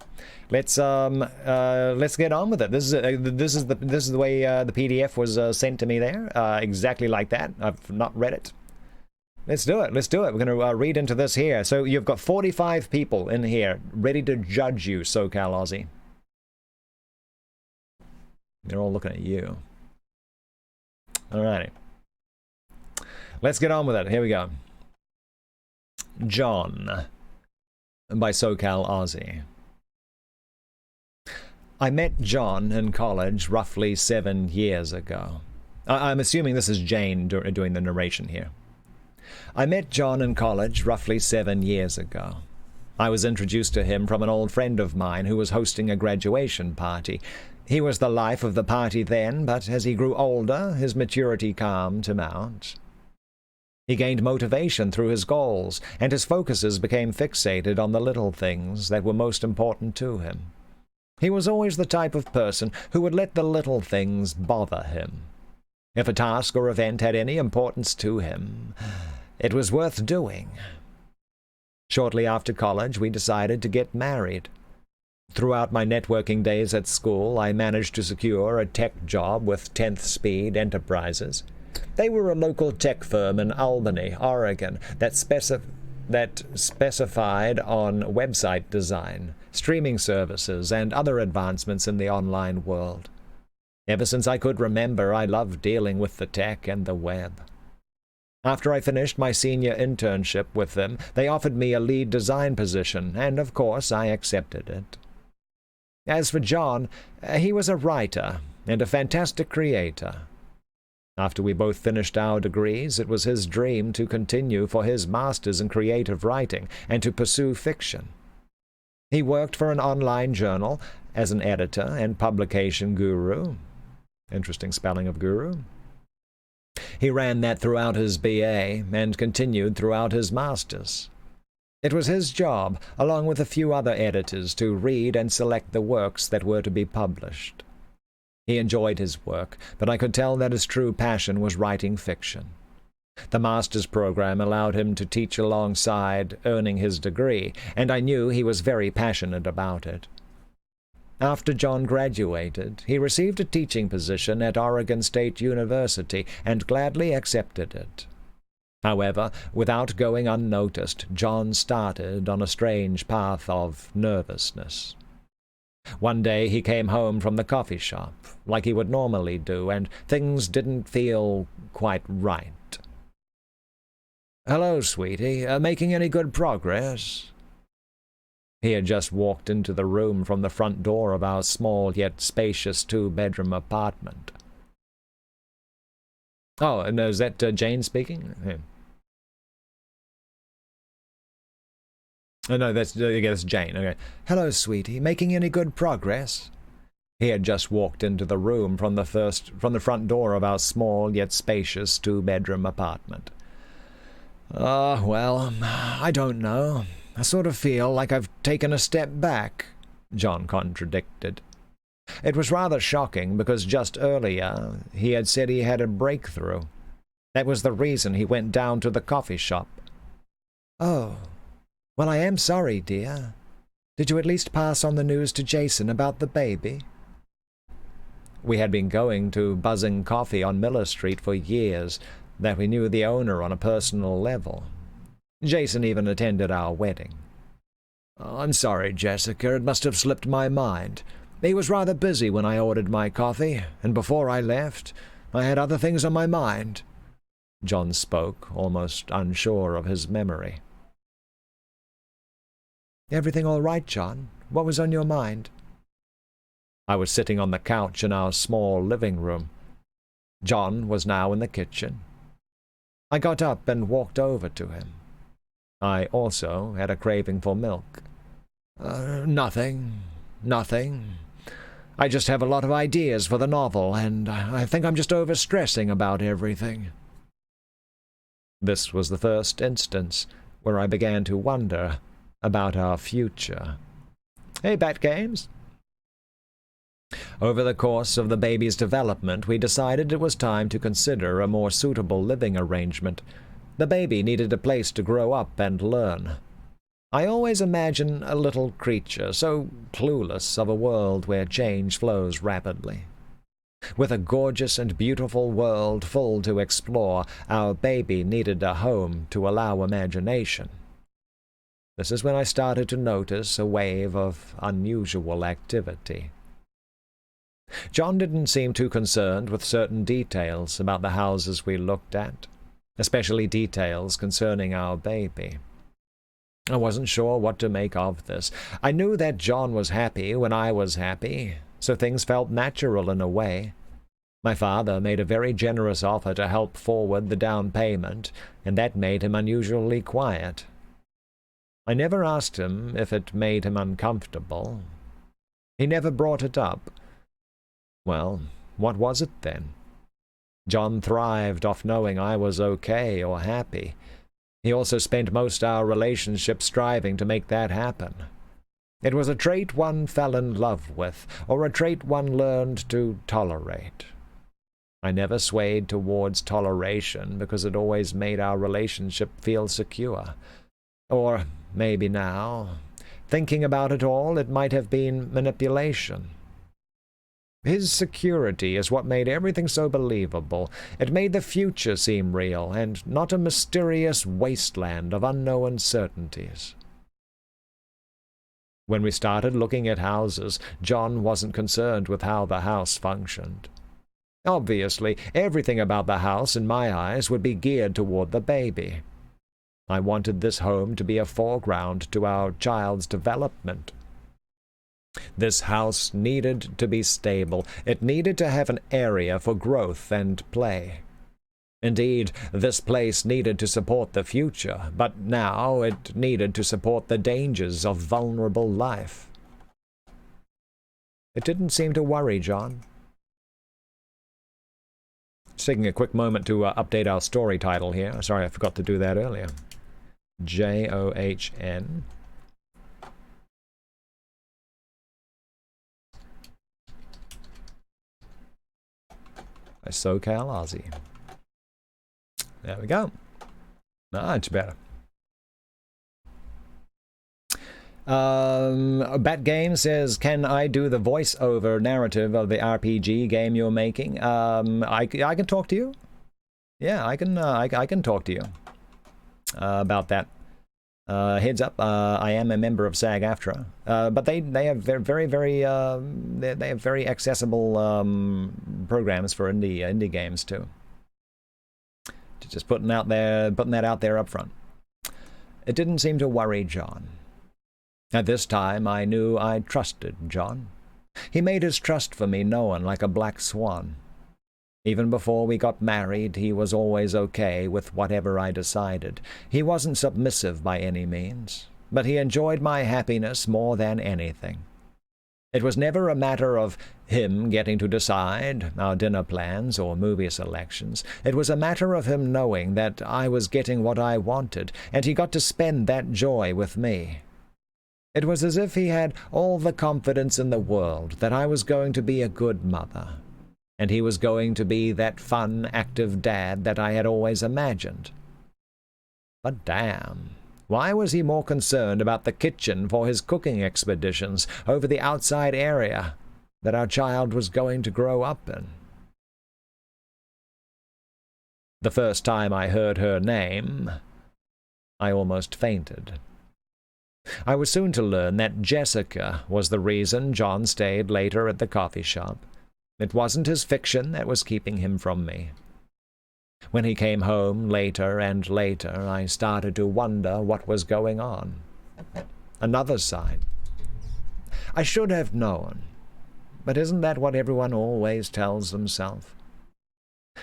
let's get on with it. This is the way the PDF was sent to me there. Exactly like that. I've not read it. Let's do it. We're going to read into this here. So you've got 45 people in here ready to judge you, SoCal Aussie. They're all looking at you. Alrighty. Let's get on with it. Here we go. John by SoCal Aussie. I met John in college roughly 7 years ago. I'm assuming this is Jane doing the narration here. I met John in college roughly 7 years ago. I was introduced to him from an old friend of mine who was hosting a graduation party. He was the life of the party then, but as he grew older, his maturity calmed him out. He gained motivation through his goals, and his focuses became fixated on the little things that were most important to him. He was always the type of person who would let the little things bother him. If a task or event had any importance to him, it was worth doing. Shortly after college, we decided to get married. Throughout my networking days at school, I managed to secure a tech job with 10th Speed Enterprises. They were a local tech firm in Albany, Oregon, that specified on website design, streaming services, and other advancements in the online world. Ever since I could remember, I loved dealing with the tech and the web. After I finished my senior internship with them, they offered me a lead design position, and of course I accepted it. As for John, he was a writer and a fantastic creator. After we both finished our degrees, it was his dream to continue for his master's in creative writing and to pursue fiction. He worked for an online journal as an editor and publication guru. Interesting spelling of guru. He ran that throughout his BA and continued throughout his master's. It was his job, along with a few other editors, to read and select the works that were to be published. He enjoyed his work, but I could tell that his true passion was writing fiction. The master's program allowed him to teach alongside earning his degree, and I knew he was very passionate about it. After John graduated, he received a teaching position at Oregon State University and gladly accepted it. However, without going unnoticed, John started on a strange path of nervousness. One day he came home from the coffee shop, like he would normally do, and things didn't feel quite right. "Hello, sweetie. Making any good progress?" He had just walked into the room from the front door of our small yet spacious two-bedroom apartment. Oh, no, is that Jane speaking? Yeah. Oh, no, that's Jane. Okay. "Hello, sweetie. Making any good progress?" He had just walked into the room from the front door of our small yet spacious two-bedroom apartment. Well, I don't know. I sort of feel like I've taken a step back," John contradicted. It was rather shocking because just earlier he had said he had a breakthrough. That was the reason he went down to the coffee shop. "Oh, well, I am sorry, dear. Did you at least pass on the news to Jason about the baby?" We had been going to Buzzing Coffee on Miller Street for years, that we knew the owner on a personal level. Jason even attended our wedding. "I'm sorry, Jessica, it must have slipped my mind. He was rather busy when I ordered my coffee, and before I left, I had other things on my mind." John spoke, almost unsure of his memory. "Everything all right, John? What was on your mind?" I was sitting on the couch in our small living room. John was now in the kitchen. I got up and walked over to him. I also had a craving for milk. Nothing. I just have a lot of ideas for the novel, and I think I'm just overstressing about everything." This was the first instance where I began to wonder about our future. "Hey, Bat Games." Over the course of the baby's development, we decided it was time to consider a more suitable living arrangement. The baby needed a place to grow up and learn. I always imagine a little creature so clueless of a world where change flows rapidly. With a gorgeous and beautiful world full to explore, our baby needed a home to allow imagination. This is when I started to notice a wave of unusual activity. John didn't seem too concerned with certain details about the houses we looked at, especially details concerning our baby. I wasn't sure what to make of this. I knew that John was happy when I was happy, so things felt natural in a way. My father made a very generous offer to help forward the down payment, and that made him unusually quiet. I never asked him if it made him uncomfortable. He never brought it up. Well, what was it then? John thrived off knowing I was okay or happy. He also spent most our relationship striving to make that happen. It was a trait one fell in love with, or a trait one learned to tolerate. I never swayed towards toleration because it always made our relationship feel secure. Or maybe now, thinking about it all, it might have been manipulation. His security is what made everything so believable. It made the future seem real, and not a mysterious wasteland of unknown certainties. When we started looking at houses, John wasn't concerned with how the house functioned. Obviously, everything about the house, in my eyes, would be geared toward the baby. I wanted this home to be a foreground to our child's development. This house needed to be stable. It needed to have an area for growth and play. Indeed, this place needed to support the future, but now it needed to support the dangers of vulnerable life. It didn't seem to worry John. Just taking a quick moment to update our story title here. Sorry, I forgot to do that earlier. John. By SoCal Aussie. There we go. Much better. Bat Game says, can I do the voiceover narrative of the RPG game you're making? I can talk to you. Yeah, I can talk to you about that. Heads up, I am a member of SAG-AFTRA, but they have they have very accessible programs for indie games too. Just putting that out there up front. It didn't seem to worry John. At this time, I knew I trusted John. He made his trust for me known like a black swan. Even before we got married, he was always okay with whatever I decided. He wasn't submissive by any means, but he enjoyed my happiness more than anything. It was never a matter of him getting to decide our dinner plans or movie selections. It was a matter of him knowing that I was getting what I wanted, and he got to spend that joy with me. It was as if he had all the confidence in the world that I was going to be a good mother, and he was going to be that fun, active dad that I had always imagined. But damn, why was he more concerned about the kitchen for his cooking expeditions over the outside area that our child was going to grow up in? The first time I heard her name, I almost fainted. I was soon to learn that Jessica was the reason John stayed later at the coffee shop. It wasn't his fiction that was keeping him from me. When he came home later and later, I started to wonder what was going on. Another sign. I should have known, but isn't that what everyone always tells themselves?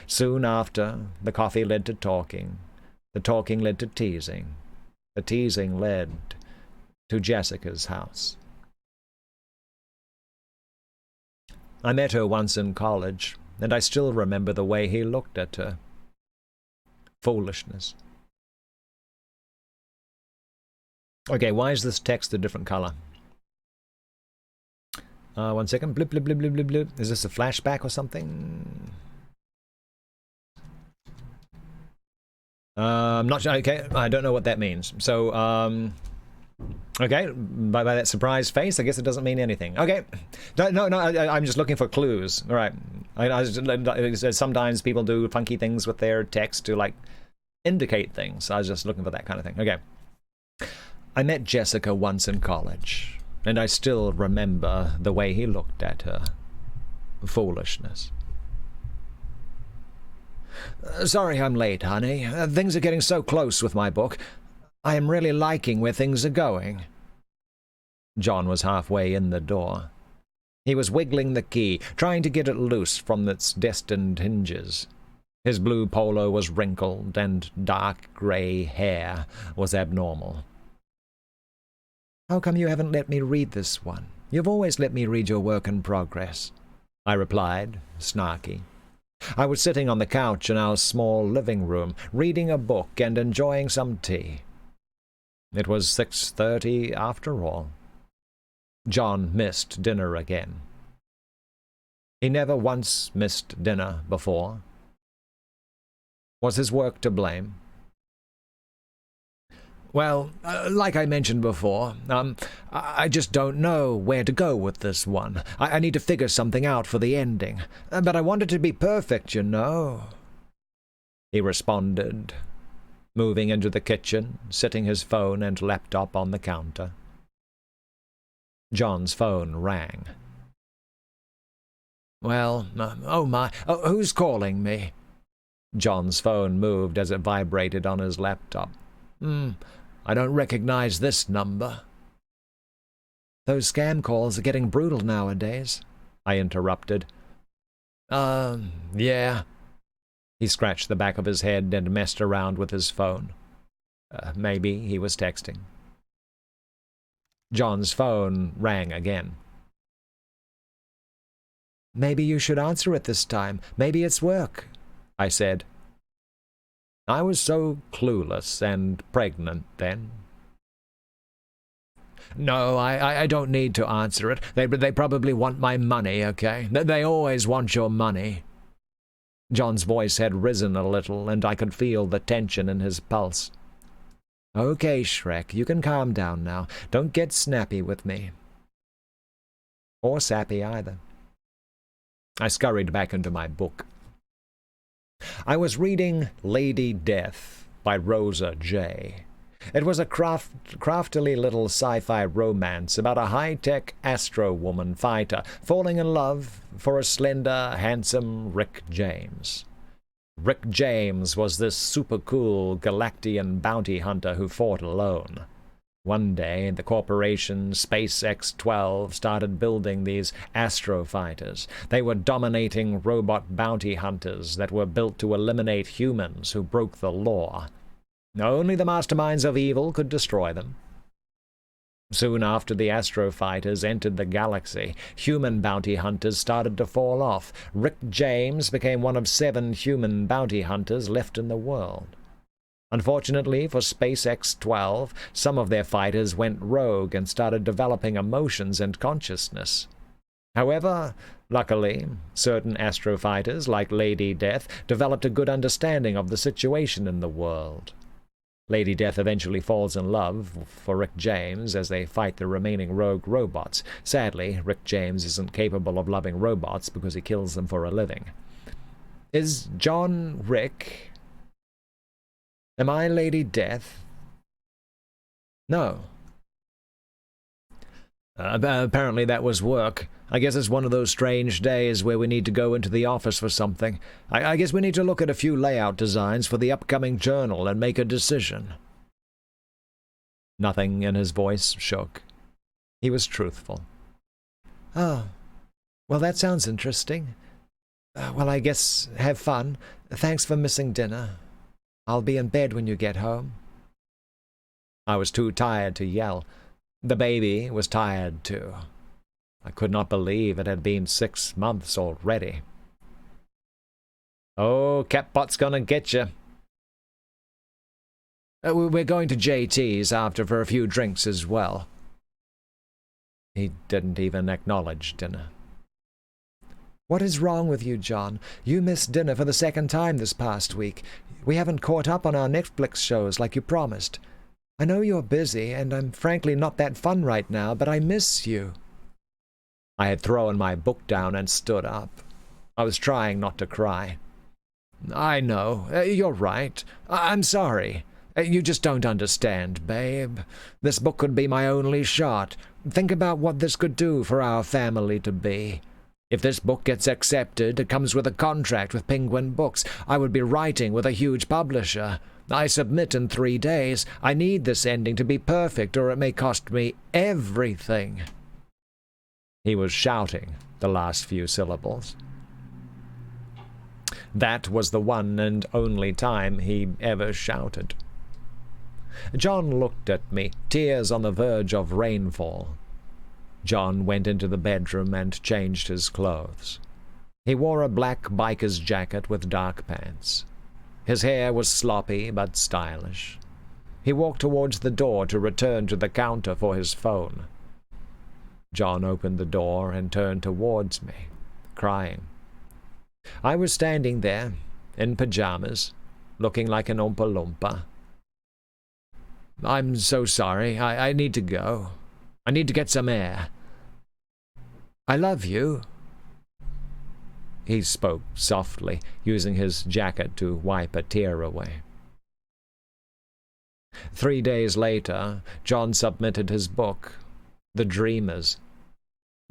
Soon after, the coffee led to talking. The talking led to teasing. The teasing led to Jessica's house. I met her once in college, and I still remember the way he looked at her. Foolishness. Okay, why is this text a different color? 1 second. Blip, blip, blip, blip, blip, blip. Is this a flashback or something? I'm not sure. Okay, I don't know what that means. So, okay, by that surprised face, I guess it doesn't mean anything. Okay, no, I'm just looking for clues. All right, sometimes people do funky things with their text to, like, indicate things. I was just looking for that kind of thing. Okay. I met Jessica once in college, and I still remember the way he looked at her. Foolishness. Sorry I'm late, honey. Things are getting so close with my book. I am really liking where things are going. John was halfway in the door. He was wiggling the key, trying to get it loose from its destined hinges. His blue polo was wrinkled, and dark gray hair was abnormal. How come you haven't let me read this one? You've always let me read your work in progress, I replied, snarky. I was sitting on the couch in our small living room, reading a book and enjoying some tea. It was 6:30 after all. John missed dinner again. He never once missed dinner before. Was his work to blame? Well, like I mentioned before, I just don't know where to go with this one. I need to figure something out for the ending. But I want it to be perfect, you know. He responded, moving into the kitchen, setting his phone and laptop on the counter. John's phone rang. Well, oh my, who's calling me? John's phone moved as it vibrated on his laptop. I don't recognize this number. Those scam calls are getting brutal nowadays, I interrupted. Yeah. He scratched the back of his head and messed around with his phone. Maybe he was texting. John's phone rang again. Maybe you should answer it this time. Maybe it's work, I said. I was so clueless and pregnant then. No, I don't need to answer it. They probably want my money, okay? They always want your money. John's voice had risen a little, and I could feel the tension in his pulse. Okay, Shrek, you can calm down now. Don't get snappy with me. Or sappy either. I scurried back into my book. I was reading Lady Death by Rosa J. It was a craftily little sci-fi romance about a high-tech astro-woman fighter falling in love for a slender, handsome Rick James. Rick James was this super-cool Galactian bounty hunter who fought alone. One day, the corporation SpaceX-12 started building these astrofighters. They were dominating robot bounty hunters that were built to eliminate humans who broke the law. Only the masterminds of evil could destroy them. Soon after the astrofighters entered the galaxy, human bounty hunters started to fall off. Rick James became one of 7 human bounty hunters left in the world. Unfortunately for SpaceX-12, some of their fighters went rogue and started developing emotions and consciousness. However, luckily, certain astrofighters, like Lady Death, developed a good understanding of the situation in the world. Lady Death eventually falls in love for Rick James as they fight the remaining rogue robots. Sadly, Rick James isn't capable of loving robots because he kills them for a living. Is John Rick? Am I Lady Death? No. Apparently that was work. I guess it's one of those strange days where we need to go into the office for something. I guess we need to look at a few layout designs for the upcoming journal and make a decision. Nothing in his voice shook. He was truthful. Oh, well, that sounds interesting. Well, I guess have fun. Thanks for missing dinner. I'll be in bed when you get home. I was too tired to yell. The baby was tired, too. I could not believe it had been 6 months already. Oh, Catbot's gonna get you. We're going to JT's after for a few drinks as well. He didn't even acknowledge dinner. What is wrong with you, John? You missed dinner for the 2nd time this past week. We haven't caught up on our Netflix shows like you promised. I know you're busy, and I'm frankly not that fun right now, but I miss you. I had thrown my book down and stood up. I was trying not to cry. I know. You're right. I'm sorry. You just don't understand, babe. This book could be my only shot. Think about what this could do for our family to be. If this book gets accepted, it comes with a contract with Penguin Books. I would be writing with a huge publisher. I submit in 3 days. I need this ending to be perfect, or it may cost me everything. He was shouting the last few syllables. That was the one and only time he ever shouted. John looked at me, tears on the verge of rainfall. John went into the bedroom and changed his clothes. He wore a black biker's jacket with dark pants. His hair was sloppy but stylish. He walked towards the door to return to the counter for his phone. John opened the door and turned towards me, crying. I was standing there, in pajamas, looking like an Oompa Loompa. I'm so sorry. I need to go. I need to get some air. I love you. He spoke softly, using his jacket to wipe a tear away. 3 days later, John submitted his book, The Dreamers.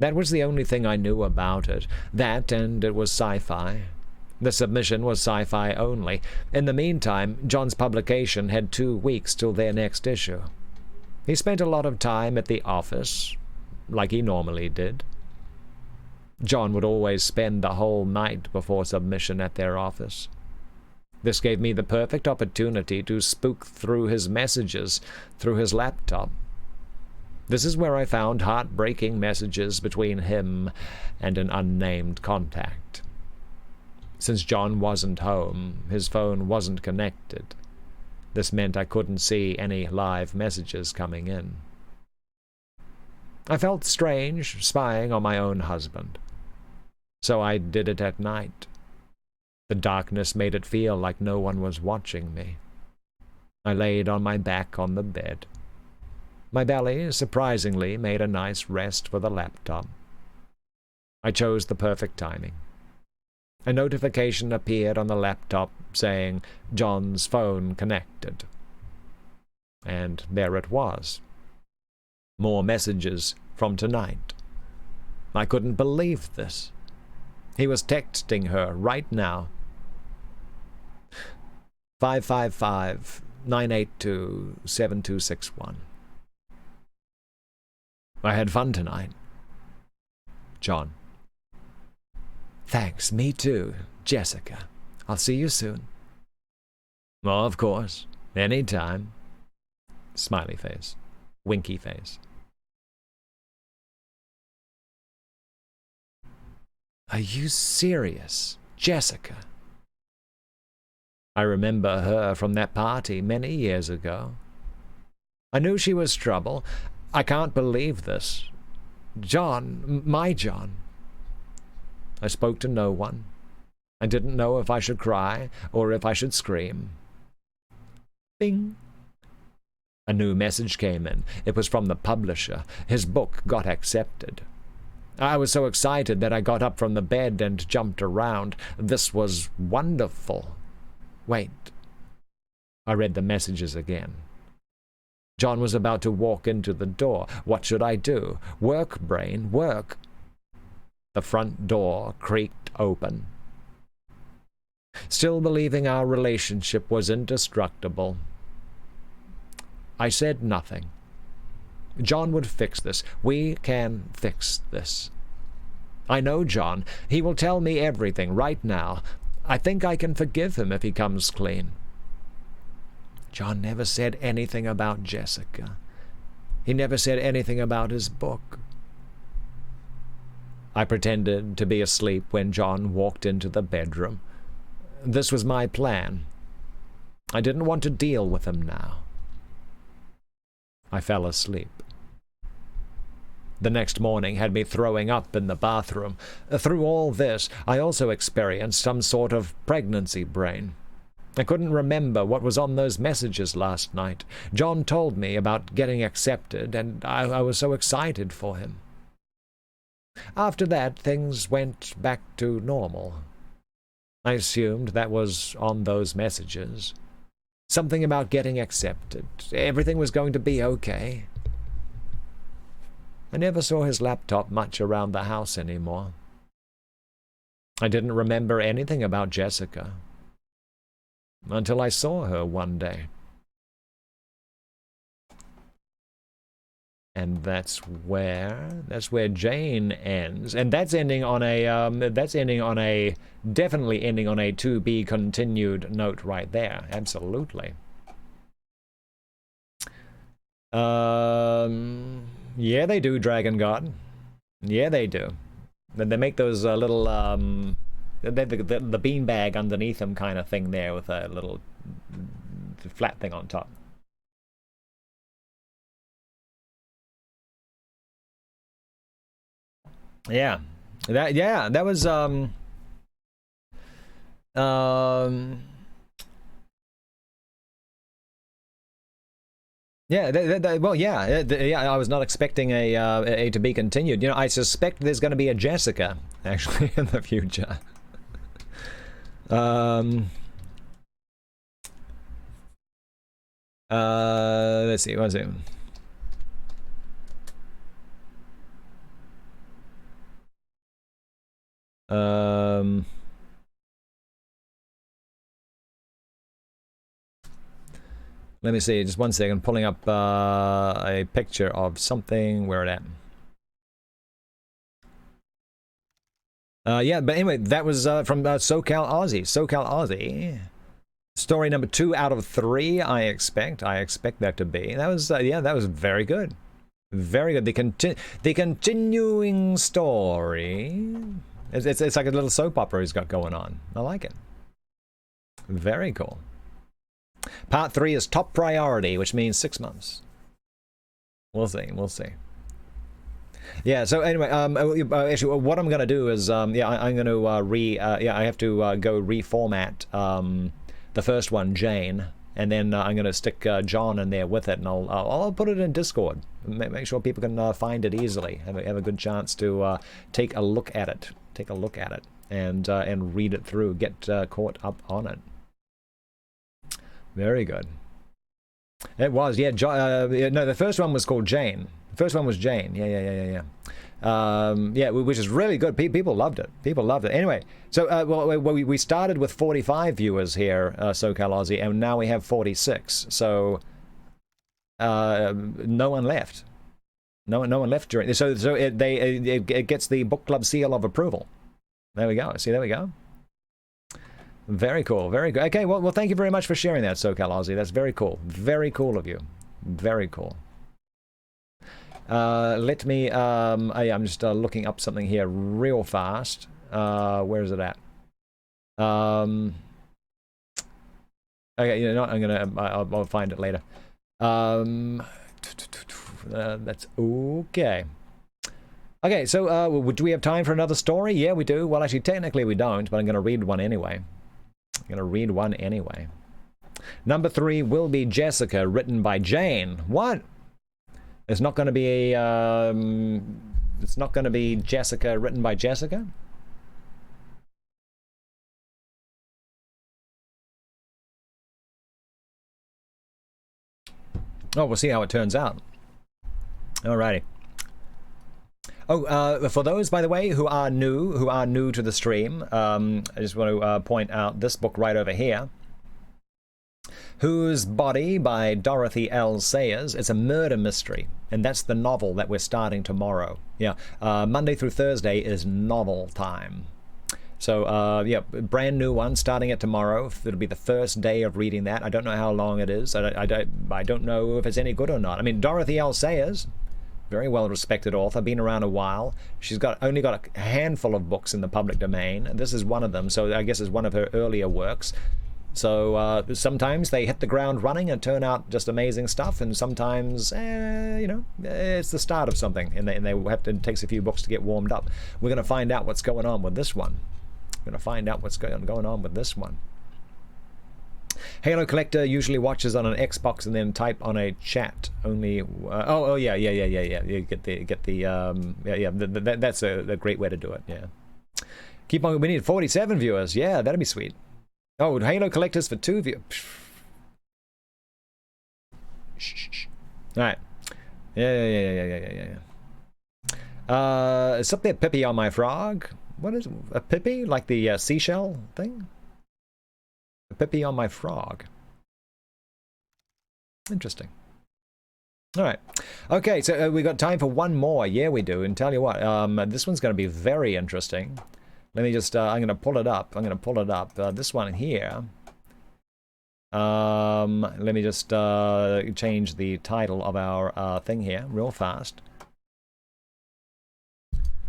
That was the only thing I knew about it. That, and it was sci-fi. The submission was sci-fi only. In the meantime, John's publication had 2 weeks till their next issue. He spent a lot of time at the office, like he normally did. John would always spend the whole night before submission at their office. This gave me the perfect opportunity to spook through his messages through his laptop. This is where I found heartbreaking messages between him and an unnamed contact. Since John wasn't home, his phone wasn't connected. This meant I couldn't see any live messages coming in. I felt strange spying on my own husband. So I did it at night. The darkness made it feel like no one was watching me. I laid on my back on the bed. My belly, surprisingly, made a nice rest for the laptop. I chose the perfect timing. A notification appeared on the laptop saying, "John's phone connected." And there it was. More messages from tonight. I couldn't believe this. He was texting her right now. 555-982-7261. I had fun tonight. John. Thanks, me too, Jessica. I'll see you soon. Oh, of course. Anytime. Smiley face. Winky face. Are you serious, Jessica? I remember her from that party many years ago. I knew she was trouble. I can't believe this. John, my John. I spoke to no one. I didn't know if I should cry or if I should scream. Bing. A new message came in. It was from the publisher. His book got accepted. I was so excited that I got up from the bed and jumped around. This was wonderful. Wait. I read the messages again. John was about to walk into the door. What should I do? Work, brain, work. The front door creaked open. Still believing our relationship was indestructible, I said nothing. John would fix this. We can fix this. I know John. He will tell me everything right now. I think I can forgive him if he comes clean. John never said anything about Jessica. He never said anything about his book. I pretended to be asleep when John walked into the bedroom. This was my plan. I didn't want to deal with him now. I fell asleep. The next morning had me throwing up in the bathroom. Through all this, I also experienced some sort of pregnancy brain. I couldn't remember what was on those messages last night. John told me about getting accepted, and I was so excited for him. After that, things went back to normal. I assumed that was on those messages. Something about getting accepted. Everything was going to be okay. I never saw his laptop much around the house anymore. I didn't remember anything about Jessica until I saw her one day. And that's where Jane ends, and that's ending on a definitely ending on a to be continued note right there. Absolutely. Yeah, they do, Dragon God. Yeah, they do. They make those little the beanbag underneath them kind of thing there with a little flat thing on top. Yeah, that was yeah, well, yeah. I was not expecting a to be continued. You know, I suspect there's going to be a Jessica actually in the future. Let's see. One second. Let me see, just one second, pulling up a picture of something. Where it at? Yeah, but anyway, that was from SoCal Aussie. Story number 2 out of 3, I expect that to be. That was, yeah, that was very good. Very good. The continuing story. It's like a little soap opera he's got going on. I like it. Very cool. Part 3 is top priority, which means 6 months. We'll see. Yeah, so anyway, actually, what I'm going to do is, yeah, I'm going to I have to go reformat the first one, Jane, and then I'm going to stick John in there with it, and I'll put it in Discord. Make sure people can find it easily. Have a good chance to take a look at it. And read it through. Get caught up on it. Very good. It was, yeah. No, the first one was called Jane. The first one was Jane. Yeah. Yeah, which is really good. People loved it. Anyway, so we started with 45 viewers here, SoCal Aussie, and now we have 46. So no one left. No one left during. So it gets the book club seal of approval. There we go. See, there we go. Very cool. Very good. Okay, well, thank you very much for sharing that, SoCal Aussie. That's very cool. Very cool of you. Very cool. Let me, I'm just looking up something here real fast. Where is it at? Okay, you know what, I'll find it later. That's okay. Okay, so do we have time for another story? Yeah, we do. Well, actually, technically we don't, but I'm going to read one anyway. Number 3 will be Jessica, written by Jane. What? It's not going to be a, it's not going to be Jessica, written by Jessica? Oh, we'll see how it turns out. Alrighty. Oh, for those, by the way, who are new to the stream, I just want to point out this book right over here. Whose Body by Dorothy L. Sayers. It's a murder mystery, and that's the novel that we're starting tomorrow. Yeah, Monday through Thursday is novel time. So, yeah, brand new one, starting it tomorrow. It'll be the first day of reading that. I don't know how long it is. I don't know if it's any good or not. I mean, Dorothy L. Sayers, very well-respected author, been around a while. She's only got a handful of books in the public domain, and this is one of them, so I guess it's one of her earlier works. So sometimes they hit the ground running and turn out just amazing stuff, and sometimes, you know, it's the start of something, and they have to, it takes a few books to get warmed up. We're going to find out what's going on with this one. Halo Collector usually watches on an Xbox and then type on a chat only. Yeah. You get the that's a great way to do it. Yeah. Keep on. We need 47 viewers. Yeah, that'd be sweet. Oh, Halo Collectors for 2 viewers. All right. Yeah. Is up there Pippi on my frog? What is a Pippi? Like the seashell thing? A Pippi on my frog. Interesting. All right. Okay, so we got time for one more. Yeah, we do. And tell you what, this one's going to be very interesting. Let me just, I'm going to pull it up. This one here. Let me just change the title of our thing here real fast.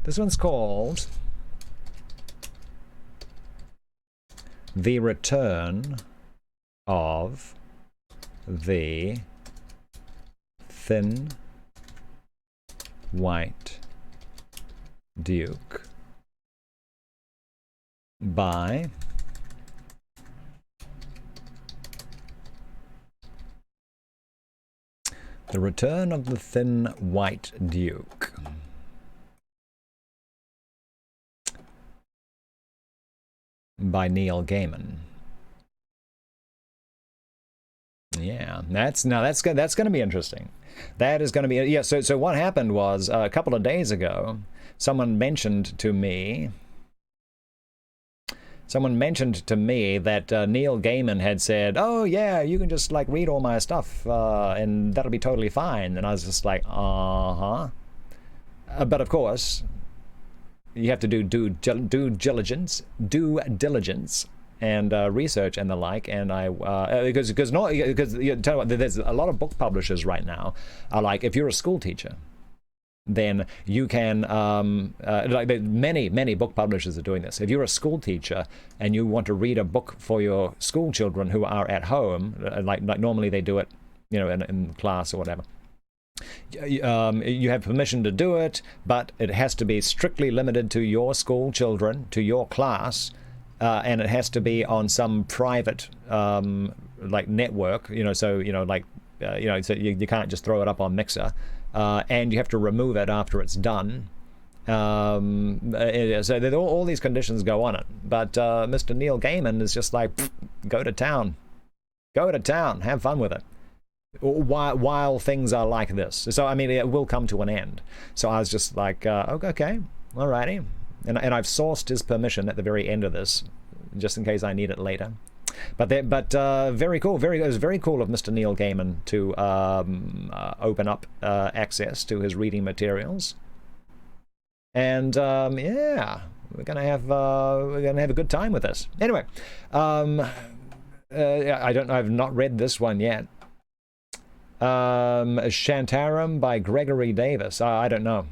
This one's called The Return of the Thin White Duke by The Return of the Thin White Duke. By Neil Gaiman. Yeah, that's going to be interesting. That is going to be, yeah. So what happened was a couple of days ago, someone mentioned to me that Neil Gaiman had said, "Oh yeah, you can just like read all my stuff, and that'll be totally fine." And I was just like, but of course, you have to do due diligence, and research and the like. And I because you tell you what, there's a lot of book publishers right now are like, if you're a school teacher, then you can like many book publishers are doing this. If you're a school teacher and you want to read a book for your school children who are at home, like normally they do it, you know, in class or whatever, you have permission to do it, but it has to be strictly limited to your school children, to your class, and it has to be on some private like network, you know, so you know, like you know, so you can't just throw it up on Mixer. And you have to remove it after it's done. So all these conditions go on it. But Mr. Neil Gaiman is just like, go to town. Go to town. Have fun with it. While things are like this. So, I mean, it will come to an end. So I was just like, okay, alrighty. And I've sourced his permission at the very end of this, just in case I need it later. But very cool. It was very cool of Mr. Neil Gaiman to open up access to his reading materials. And yeah, we're gonna have a good time with this. Anyway, I've not read this one yet. Shantaram by Gregory Davis. I don't know.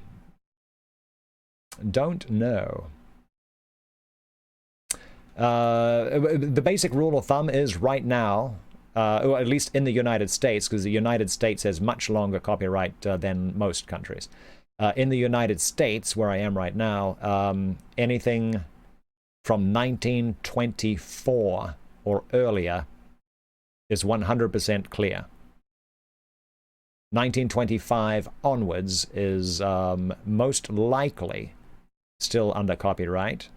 Don't know. The basic rule of thumb is right now, or at least in the United States, because the United States has much longer copyright than most countries. In the United States, where I am right now, anything from 1924 or earlier is 100% clear. 1925 onwards is most likely still under copyright.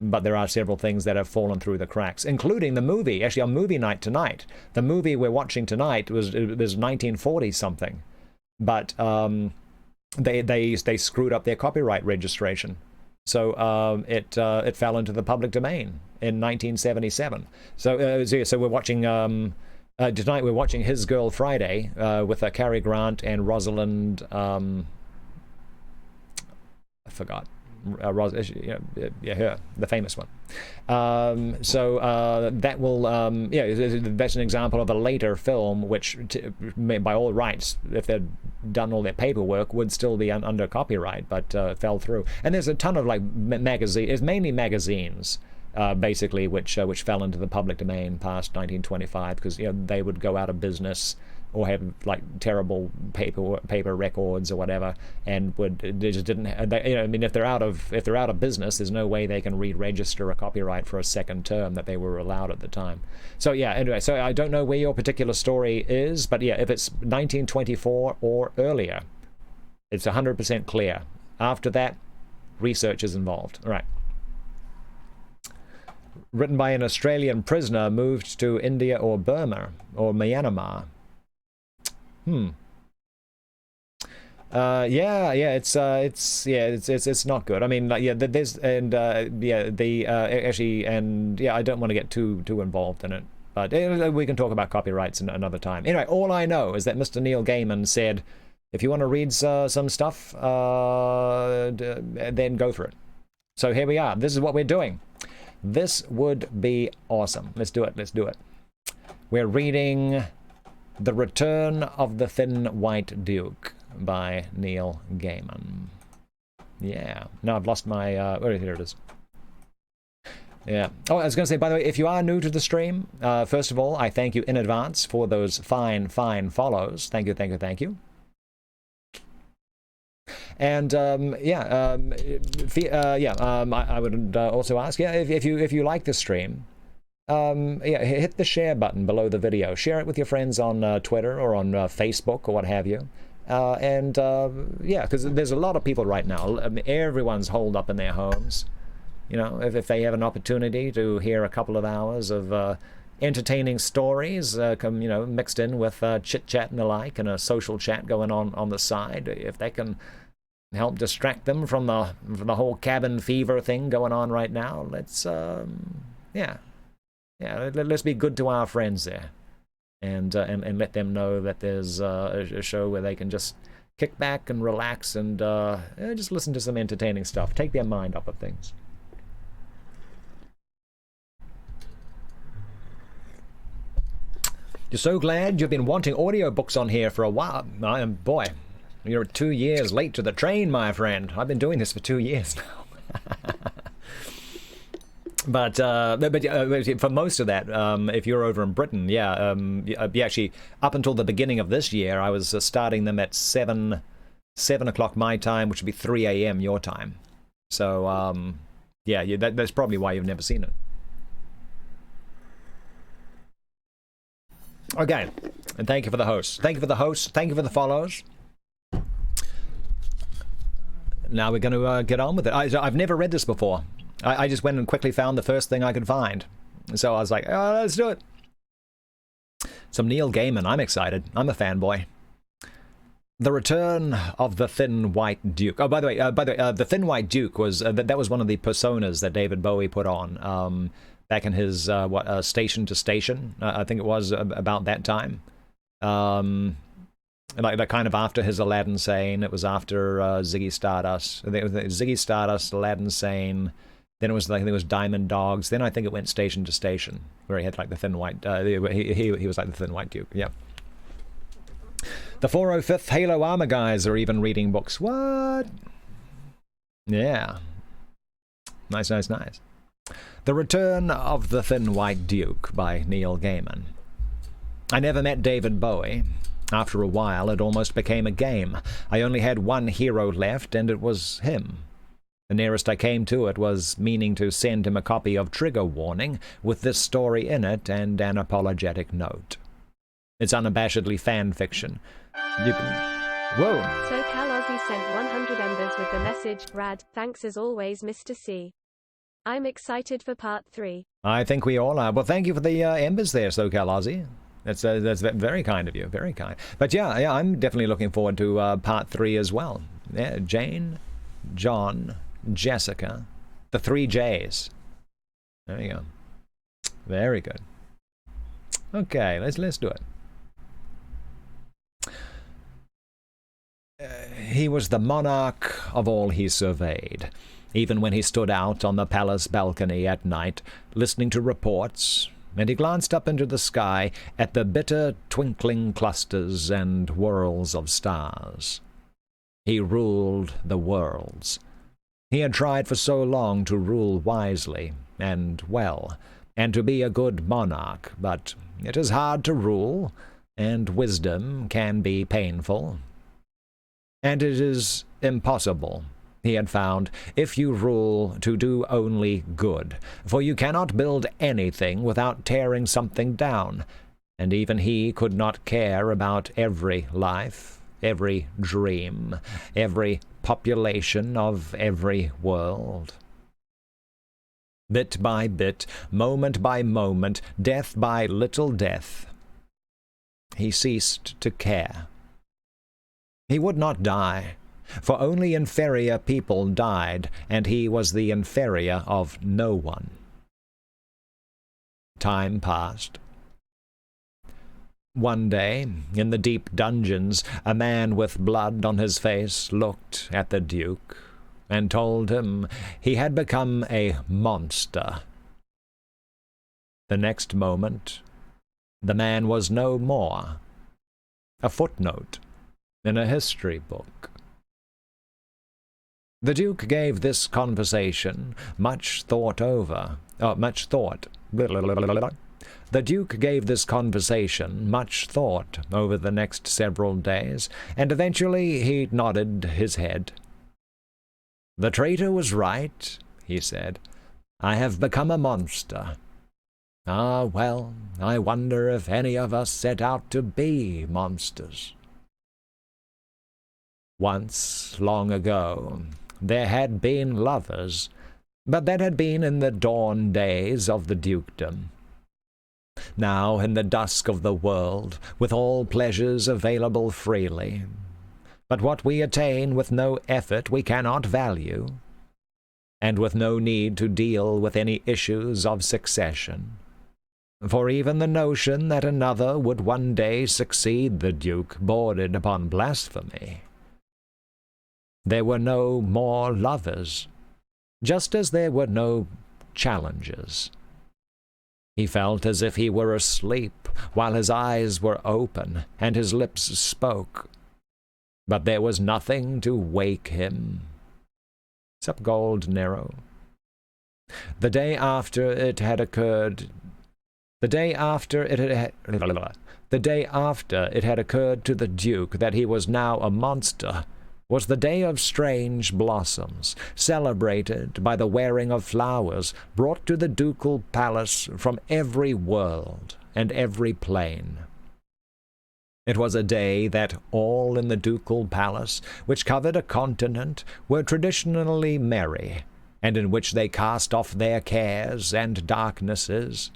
But there are several things that have fallen through the cracks, including the movie. Actually, on movie night tonight, the movie we're watching tonight was 1940 something, but they screwed up their copyright registration, so it fell into the public domain in 1977. So we're watching tonight. We're watching His Girl Friday with Cary Grant and Rosalind. I forgot. Her, the famous one. That will, that's an example of a later film, which, by all rights, if they'd done all their paperwork, would still be under copyright, but fell through. And there's a ton of like magazines. It's mainly magazines, basically, which fell into the public domain past 1925 because they would go out of business or have like terrible paper records or whatever, and they just didn't. I mean, if they're out of business, there's no way they can re-register a copyright for a second term that they were allowed at the time. So yeah, anyway, so I don't know where your particular story is, but yeah, if it's 1924 or earlier, it's 100% clear. After that, research is involved. All right. Written by an Australian prisoner moved to India or Burma or Myanmar. It's not good. I mean, there's I don't want to get too involved in it, but we can talk about copyrights another time. Anyway, all I know is that Mr. Neil Gaiman said, if you want to read some stuff, then go for it. So here we are. This is what we're doing. This would be awesome. Let's do it. We're reading The Return of the Thin White Duke by Neil Gaiman. Yeah. Now I've lost my... here it is. Yeah. Oh, I was going to say, by the way, if you are new to the stream, first of all, I thank you in advance for those fine follows. Thank you. And I would also ask, if you like the stream, hit the share button below the video. Share it with your friends on Twitter or on Facebook or what have you. Because there's a lot of people right now. I mean, everyone's holed up in their homes. If they have an opportunity to hear a couple of hours of entertaining stories, mixed in with chit chat and the like, and a social chat going on the side, if they can help distract them from the whole cabin fever thing going on right now, let's let's be good to our friends there, and let them know that there's a show where they can just kick back and relax and just listen to some entertaining stuff. Take their mind off of things. You're so glad you've been wanting audiobooks on here for a while. Boy, you're 2 years late to the train, my friend. I've been doing this for 2 years now. But for most of that, if you're over in Britain, actually, up until the beginning of this year, I was starting them at 7 o'clock my time, which would be 3 a.m. your time. So, that's probably why you've never seen it. Okay, and thank you for the hosts. Thank you for the hosts. Thank you for the follows. Now we're going to get on with it. I've never read this before. I just went and quickly found the first thing I could find. So I was like, oh, let's do it. Some Neil Gaiman. I'm excited. I'm a fanboy. The Return of the Thin White Duke. Oh, by the way, the Thin White Duke was that was one of the personas that David Bowie put on back in his Station to Station. I think it was about that time. Like kind of after his Aladdin Sane. It was after Ziggy Stardust. I think it was Ziggy Stardust, Aladdin Sane. Then it was Diamond Dogs. Then I think it went Station to Station, where he had like the thin white. He was like the Thin White Duke. Yep. The 405th Halo Armor guys are even reading books. What? Yeah. Nice. The Return of the Thin White Duke by Neil Gaiman. I never met David Bowie. After a while, it almost became a game. I only had one hero left, and it was him. The nearest I came to it was meaning to send him a copy of Trigger Warning with this story in it and an apologetic note. It's unabashedly fan fiction. You can... Whoa! So Cal Ozzy sent 100 embers with the message, Rad, thanks as always, Mr. C. I'm excited for part 3. I think we all are. Well, thank you for the embers there, SoCal Ozzy. That's very kind of you, very kind. But yeah, I'm definitely looking forward to part 3 as well. Yeah, Jane, John, Jessica, the 3 J's. There you go. Very good. Okay, let's do it. He was the monarch of all he surveyed. Even when he stood out on the palace balcony at night, listening to reports, and he glanced up into the sky at the bitter twinkling clusters and whirls of stars. He ruled the worlds. He had tried for so long to rule wisely and well, and to be a good monarch, but it is hard to rule, and wisdom can be painful. And it is impossible, he had found, if you rule to do only good, for you cannot build anything without tearing something down, and even he could not care about every life, every dream, every population of every world. Bit by bit, moment by moment, death by little death, he ceased to care. He would not die, for only inferior people died, and he was the inferior of no one. Time passed. One day, in the deep dungeons, a man with blood on his face looked at the Duke and told him he had become a monster. The next moment, the man was no more. A footnote in a history book. The Duke gave this conversation much thought over. The Duke gave this conversation much thought over the next several days, and eventually he nodded his head. The traitor was right, he said. I have become a monster. Ah, well, I wonder if any of us set out to be monsters. Once, long ago, there had been lovers, but that had been in the dawn days of the dukedom. Now, in the dusk of the world, with all pleasures available freely, but what we attain with no effort we cannot value, and with no need to deal with any issues of succession. For even the notion that another would one day succeed the Duke bordered upon blasphemy. There were no more lovers, just as there were no challenges. He felt as if he were asleep, while his eyes were open and his lips spoke. But there was nothing to wake him. Sup, Gold Nero? The day after it had occurred to the Duke that he was now a monster was the Day of Strange Blossoms, celebrated by the wearing of flowers brought to the ducal palace from every world and every plane. It was a day that all in the ducal palace, which covered a continent, were traditionally merry, and in which they cast off their cares and darknesses.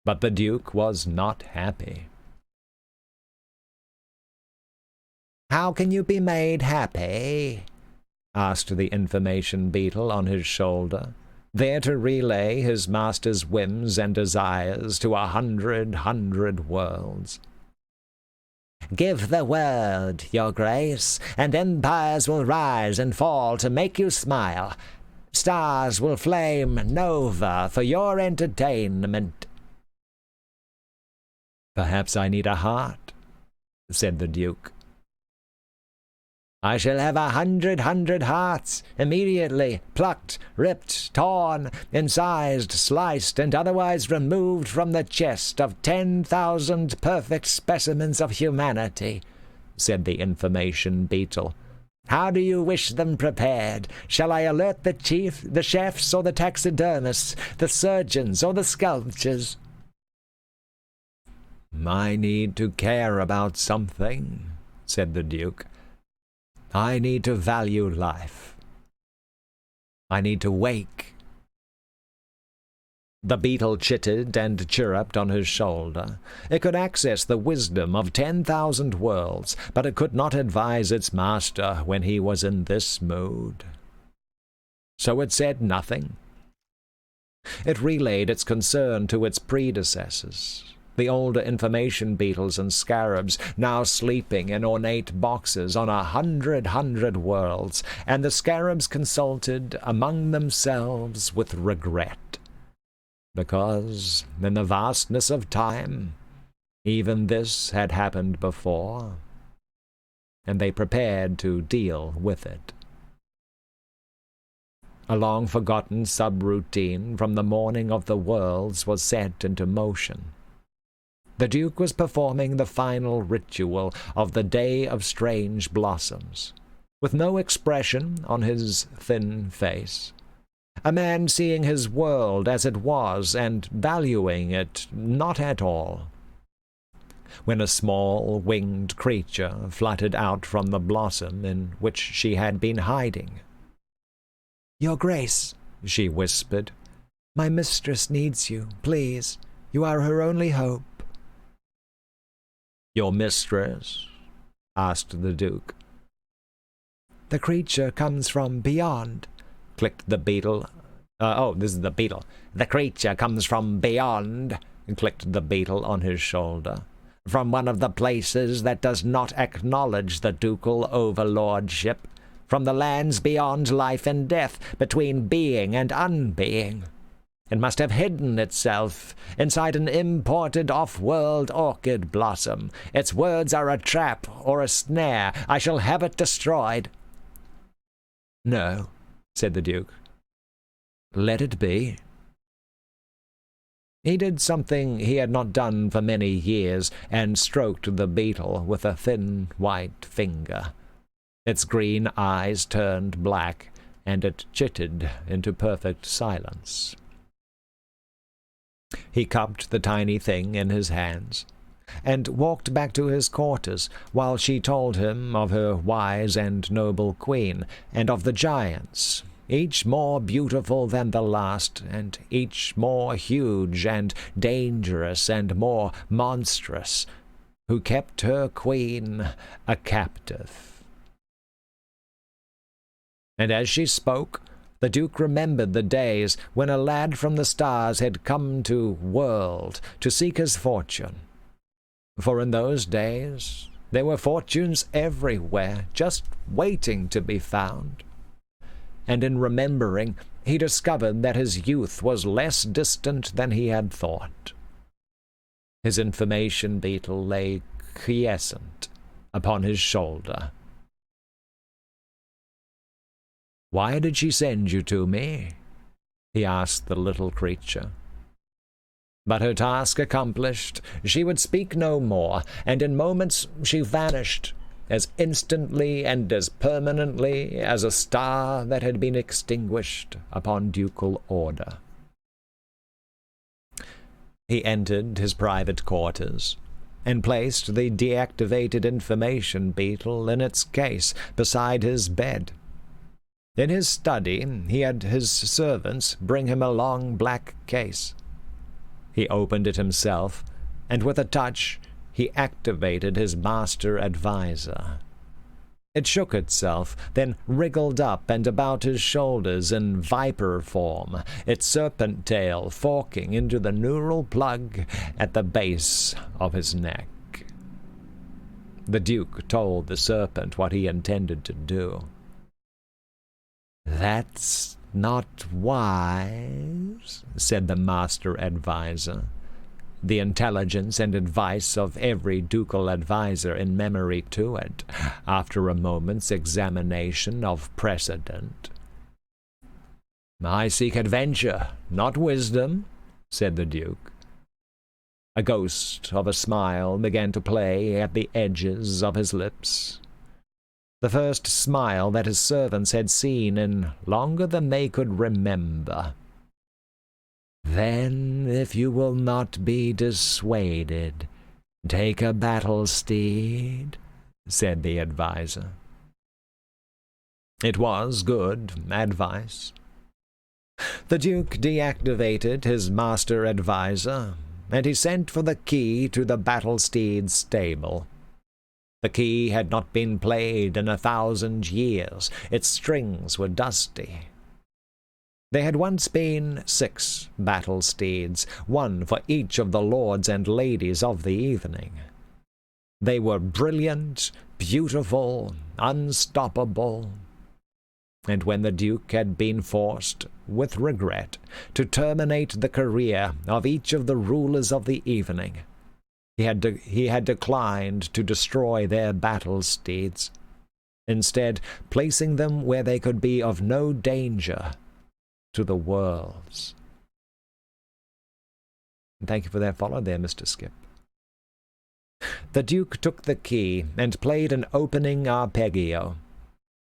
But the Duke was not happy. "How can you be made happy?" asked the information beetle on his shoulder, there to relay his master's whims and desires to 100 worlds. "Give the word, your grace, and empires will rise and fall to make you smile. Stars will flame nova for your entertainment." "Perhaps I need a heart," said the Duke. "I shall have 100 hearts, immediately plucked, ripped, torn, incised, sliced, and otherwise removed from the chest of 10,000 perfect specimens of humanity," said the information beetle. "How do you wish them prepared? Shall I alert the chief, the chefs, or the taxidermists, the surgeons, or the sculptors?" "I need to care about something," said the Duke. "I need to value life. I need to wake." The beetle chittered and chirruped on his shoulder. It could access the wisdom of 10,000 worlds, but it could not advise its master when he was in this mood. So it said nothing. It relayed its concern to its predecessors, the older information beetles and scarabs, now sleeping in ornate boxes on 100 worlds, and the scarabs consulted among themselves with regret, because, in the vastness of time, even this had happened before, and they prepared to deal with it. A long-forgotten subroutine from the morning of the worlds was set into motion. The Duke was performing the final ritual of the Day of Strange Blossoms, with no expression on his thin face. A man seeing his world as it was and valuing it not at all. When a small winged creature fluttered out from the blossom in which she had been hiding. "Your Grace," she whispered, "my mistress needs you, please. You are her only hope." "Your mistress?" asked the Duke. "The creature comes from beyond," clicked the beetle. This is the beetle. "The creature comes from beyond," clicked the beetle on his shoulder. "From one of the places that does not acknowledge the ducal overlordship. From the lands beyond life and death, between being and unbeing. It must have hidden itself inside an imported off-world orchid blossom. Its words are a trap or a snare. I shall have it destroyed." "No," said the Duke. "Let it be." He did something he had not done for many years, and stroked the beetle with a thin white finger. Its green eyes turned black, and it chittered into perfect silence. He cupped the tiny thing in his hands, and walked back to his quarters, while she told him of her wise and noble queen, and of the giants, each more beautiful than the last, and each more huge and dangerous and more monstrous, who kept her queen a captive. And as she spoke, the Duke remembered the days when a lad from the stars had come to world to seek his fortune. For in those days There were fortunes everywhere, just waiting to be found. And in remembering, he discovered that his youth was less distant than he had thought. His information beetle lay quiescent upon his shoulder. "Why did she send you to me?" he asked the little creature. But her task accomplished, she would speak no more, and in moments she vanished, as instantly and as permanently as a star that had been extinguished upon ducal order. He entered his private quarters, and placed the deactivated information beetle in its case beside his bed. In his study, he had his servants bring him a long black case. He opened it himself, and with a touch he activated his master advisor. It shook itself, then wriggled up and about his shoulders in viper form, its serpent tail forking into the neural plug at the base of his neck. The Duke told the serpent what he intended to do. "That's not wise," said the master advisor, the intelligence and advice of every ducal advisor in memory to it, after a moment's examination of precedent. "I seek adventure, not wisdom," said the Duke. A ghost of a smile began to play at the edges of his lips. The first smile that his servants had seen in longer than they could remember. "Then, if you will not be dissuaded, take a battle steed," said the advisor. It was good advice. The Duke deactivated his master advisor, and he sent for the key to the battle steed's stable. The key had not been played in 1,000 years. Its strings were dusty. There had once been 6 battle steeds, one for each of the lords and ladies of the evening. They were brilliant, beautiful, unstoppable. And when the Duke had been forced, with regret, to terminate the career of each of the rulers of the evening, he had declined to destroy their battle steeds, instead placing them where they could be of no danger to the worlds. Thank you for that follow there, Mr. Skip. The Duke took the key and played an opening arpeggio.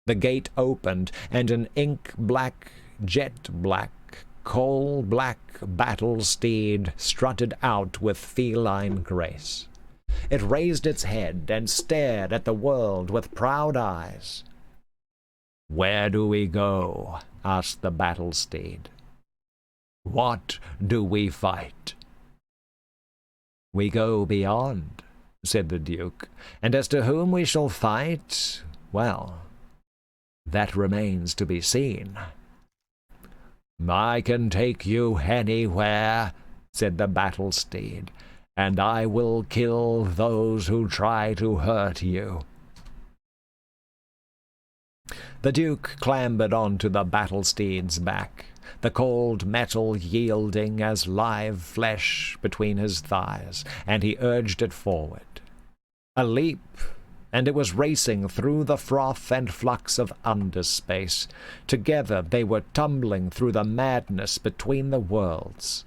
The gate opened, and an ink-black, jet-black, coal-black battle steed strutted out with feline grace. It raised its head and stared at the world with proud eyes. "Where do we go?" asked the battle steed. "What do we fight?" "We go beyond," said the Duke, "and as to whom we shall fight, well, that remains to be seen." "I can take you anywhere," said the battle steed, "and I will kill those who try to hurt you." The Duke clambered onto the battle steed's back, the cold metal yielding as live flesh between his thighs, and he urged it forward. A leap, and it was racing through the froth and flux of underspace. Together they were tumbling through the madness between the worlds.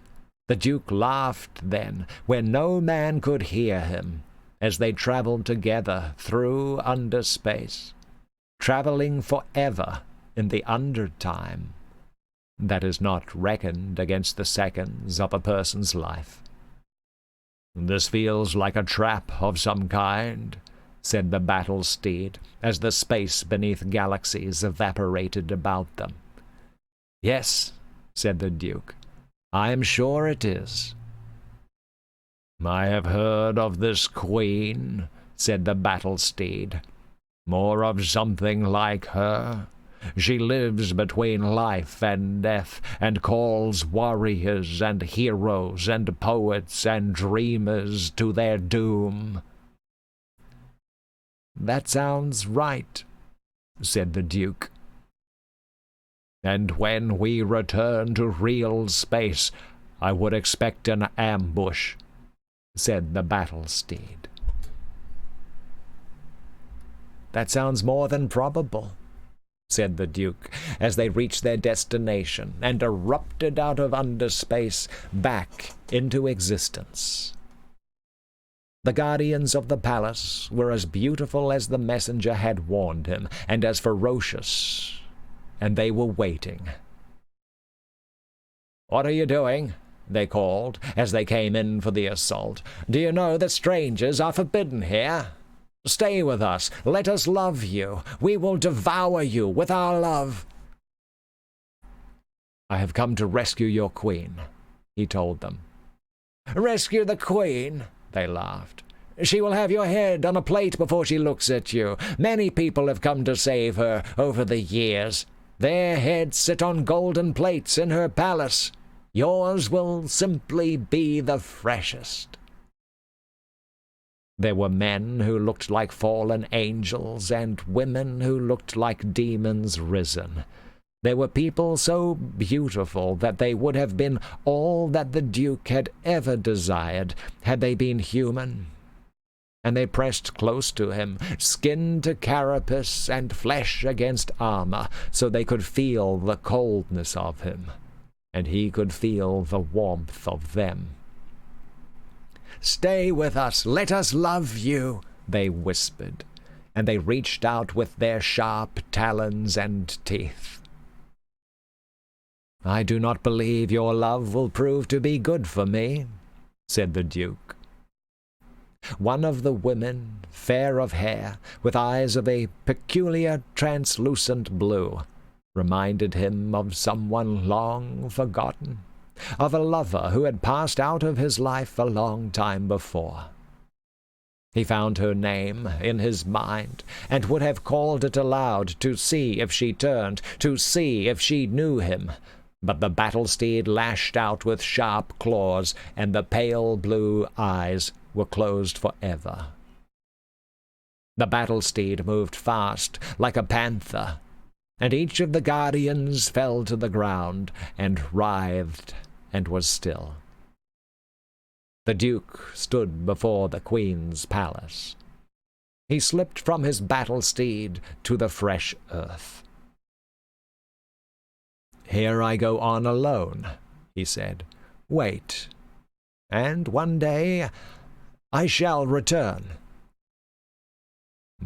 The Duke laughed then, where no man could hear him, as they traveled together through underspace, traveling forever in the undertime that is not reckoned against the seconds of a person's life. "This feels like a trap of some kind," said the battle steed, as the space beneath galaxies evaporated about them. "Yes," said the Duke, "I am sure it is." "I have heard of this queen," said the battle steed. "More of something like her. She lives between life and death, and calls warriors and heroes and poets and dreamers to their doom." "That sounds right," said the Duke. "And when we return to real space, I would expect an ambush," said the battle steed. "That sounds more than probable," said the Duke, as they reached their destination and erupted out of underspace back into existence. The guardians of the palace were as beautiful as the messenger had warned him, and as ferocious, and they were waiting. "What are you doing?" they called, as they came in for the assault. "Do you know that strangers are forbidden here? Stay with us. Let us love you. We will devour you with our love." "I have come to rescue your queen," he told them. "Rescue the queen?" they laughed. "She will have your head on a plate before she looks at you. Many people have come to save her over the years. Their heads sit on golden plates in her palace. Yours will simply be the freshest." There were men who looked like fallen angels, and women who looked like demons risen. There were people so beautiful that they would have been all that the Duke had ever desired had they been human. And they pressed close to him, skin to carapace and flesh against armor, so they could feel the coldness of him, and he could feel the warmth of them. "Stay with us, let us love you," they whispered, and they reached out with their sharp talons and teeth. "I do not believe your love will prove to be good for me," said the Duke. One of the women, fair of hair, with eyes of a peculiar translucent blue, reminded him of someone long forgotten, of a lover who had passed out of his life a long time before. He found her name in his mind, and would have called it aloud to see if she turned, to see if she knew him, but the battle steed lashed out with sharp claws, and the pale blue eyes were closed forever. The battle steed moved fast, like a panther, and each of the guardians fell to the ground, and writhed, and was still. The Duke stood before the Queen's palace. He slipped from his battle steed to the fresh earth. "Here I go on alone," he said. "Wait, and one day I shall return."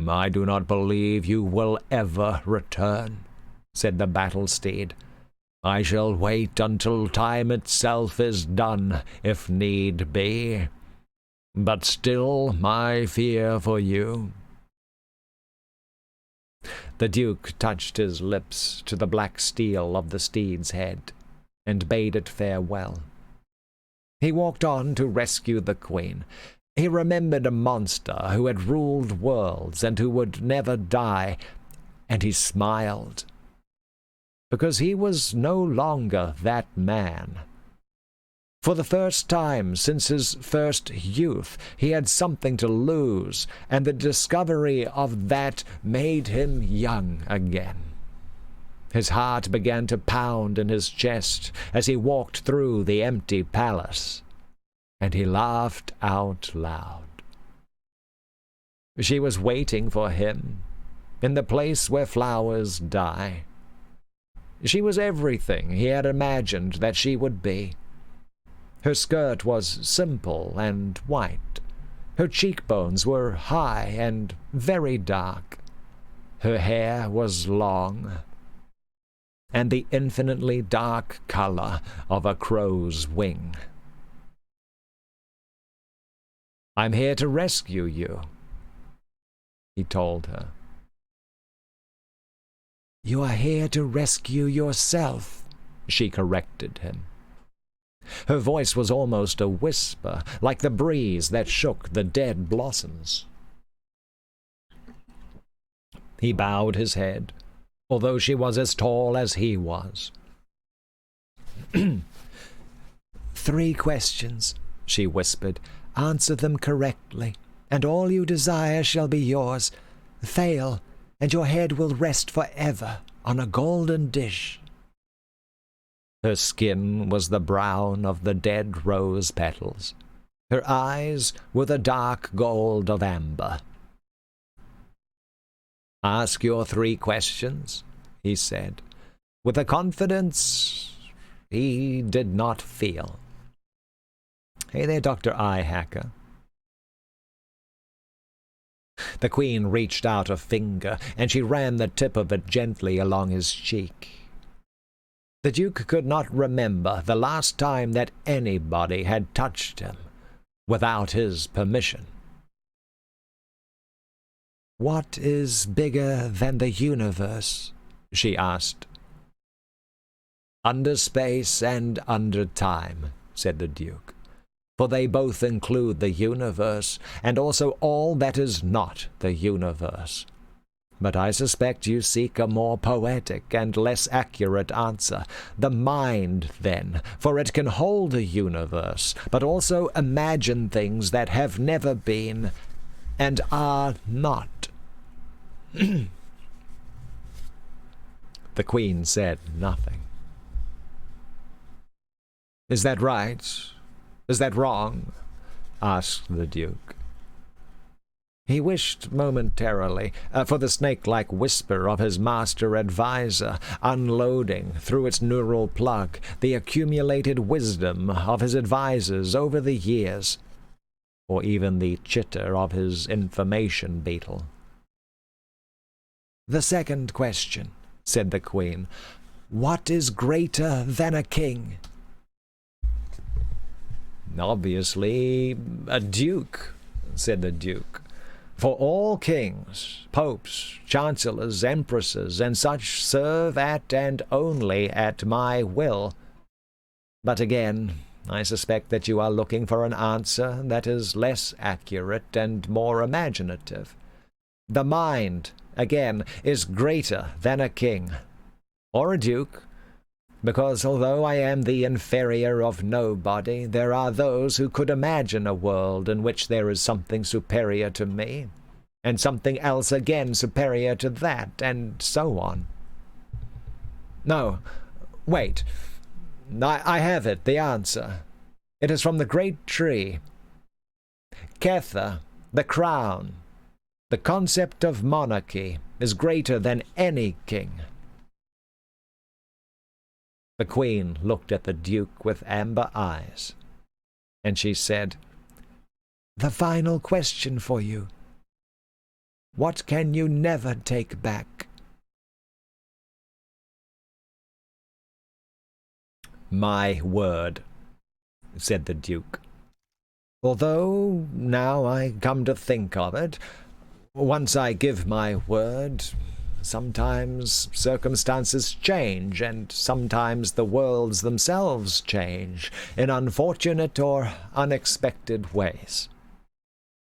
"I do not believe you will ever return," said the battle steed. "I shall wait until time itself is done, if need be. But still my fear for you." The Duke touched his lips to the black steel of the steed's head, and bade it farewell. He walked on to rescue the Queen. He remembered a monster who had ruled worlds and who would never die, and he smiled, because he was no longer that man. For the first time since his first youth, he had something to lose, and the discovery of that made him young again. His heart began to pound in his chest as he walked through the empty palace, and he laughed out loud. She was waiting for him in the place where flowers die. She was everything he had imagined that she would be. Her skirt was simple and white. Her cheekbones were high and very dark. Her hair was long, and the infinitely dark color of a crow's wing. "I'm here to rescue you," he told her. "You are here to rescue yourself," she corrected him. Her voice was almost a whisper, like the breeze that shook the dead blossoms. He bowed his head, although she was as tall as he was. 3 questions, she whispered. "Answer them correctly, and all you desire shall be yours. Fail, and your head will rest forever on a golden dish. Her skin was the brown of the dead rose petals. Her eyes were the dark gold of amber. Ask your 3 questions, he said, with a confidence he did not feel. Hey there, Dr. Eye Hacker. The Queen reached out a finger, and she ran the tip of it gently along his cheek. The Duke could not remember the last time that anybody had touched him without his permission. "What is bigger than the universe?" she asked. "Under space and under time," said the Duke, "for they both include the universe and also all that is not the universe. But I suspect you seek a more poetic and less accurate answer. The mind, then, for it can hold the universe, but also imagine things that have never been and are not." The Queen said nothing. "Is that right? Is that wrong?" asked the Duke. He wished momentarily for the snake-like whisper of his master adviser, unloading through its neural plug the accumulated wisdom of his advisers over the years, or even the chitter of his information beetle. "The second question," said the Queen. "What is greater than a king?" "Obviously, a duke," said the Duke. "For all kings, popes, chancellors, empresses, and such serve at and only at my will. But again, I suspect that you are looking for an answer that is less accurate and more imaginative. The mind, again, is greater than a king, or a duke, because although I am the inferior of nobody, there are those who could imagine a world in which there is something superior to me, and something else again superior to that, and so on. No, wait. I have it, the answer. It is from the great tree. Kether, the crown, the concept of monarchy, is greater than any king." The Queen looked at the Duke with amber eyes, and she said, "The final question for you. What can you never take back?" "My word," said the Duke. "Although, now I come to think of it, once I give my word, sometimes circumstances change, and sometimes the worlds themselves change in unfortunate or unexpected ways.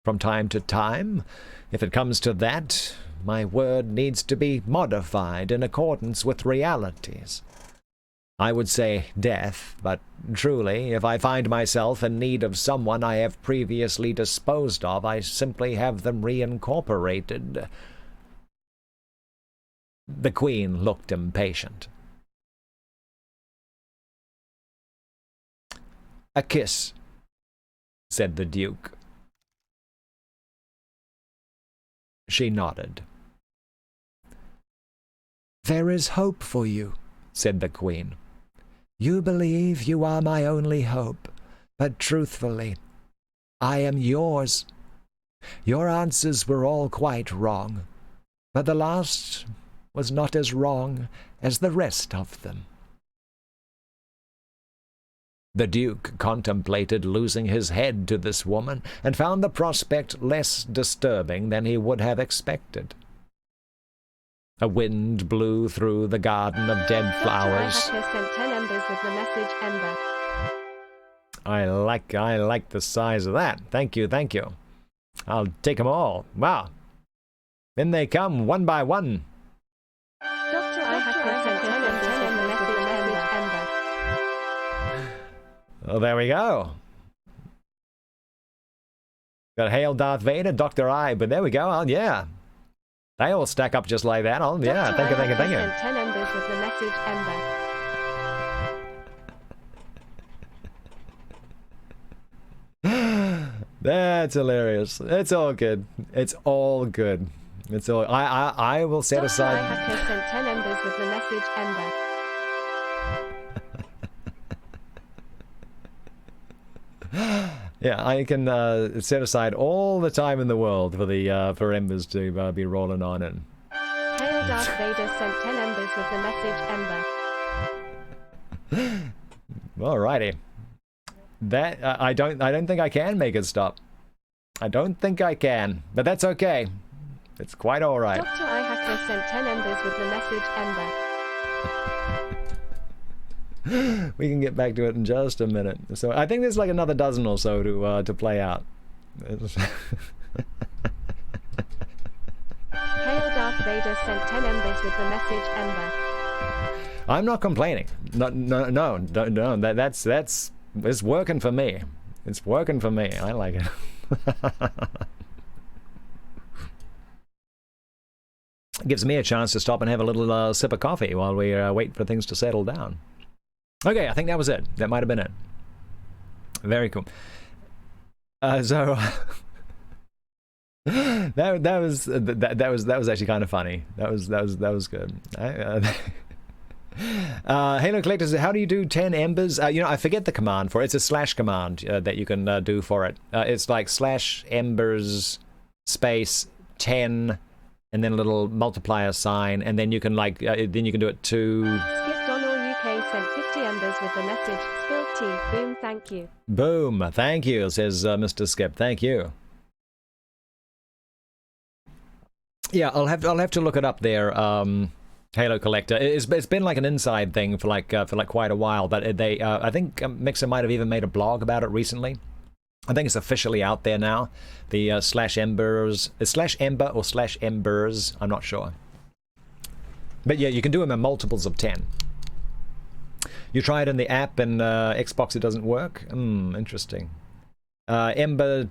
From time to time, if it comes to that, my word needs to be modified in accordance with realities. I would say death, but truly, if I find myself in need of someone I have previously disposed of, I simply have them reincorporated." The Queen looked impatient. "A kiss," said the Duke. She nodded. "There is hope for you," said the Queen. "You believe you are my only hope, but truthfully, I am yours. Your answers were all quite wrong, but the last was not as wrong as the rest of them." The Duke contemplated losing his head to this woman, and found the prospect less disturbing than he would have expected. A wind blew through the garden of dead flowers. Dr. Hacker sent 10 embers with the message Ember. I like the size of that. Thank you. I'll take 'em all. Wow. In they come, one by one. Dr. Hacker sent 10 embers with the message Ember. Oh, there we go. Got Hail Darth Vader, Dr. I, but there we go. Oh, yeah. They all stack up just like that. Oh, yeah, thank you. Sent 10 embers with the message Ember. That's hilarious. It's all good. It's all good. It's all. I will set Dr. aside. iHacker sent 10 embers with the message Ember. Yeah, I can set aside all the time in the world for the for embers to be rolling on and. Hail Darth Vader sent 10 embers with the message Ember. Alrighty. That I don't think I can make it stop. I don't think I can, but that's okay. It's quite all right. Dr. iHacker sent 10 embers with the message Ember. We can get back to it in just a minute. So I think there's like another dozen or so to play out. Hail Darth Vader sent 10 embers with the message Ember. I'm not complaining. No. That's it's working for me. It's working for me. I like it. Gives me a chance to stop and have a little sip of coffee while we wait for things to settle down. Okay, I think that was it. That might have been it. Very cool. So that was actually kind of funny. That was good. Halo Collectors, how do you do 10 embers? I forget the command for it. It's a slash command that you can do for it. It's like /embers space 10 and then a little multiplier sign, and then you can do it to. Skip Donald UK sent 50 embers with the message spilled tea. Boom, thank you. Boom, thank you, says Mr. Skip. Thank you. Yeah, I'll have to look it up there. Halo Collector. It's been like an inside thing for quite a while, but they I think Mixer might have even made a blog about it recently. I think it's officially out there now. The /embers, /ember or /embers. I'm not sure, but yeah, you can do them in multiples of 10. You try it in the app and Xbox, it doesn't work. Interesting. Ember.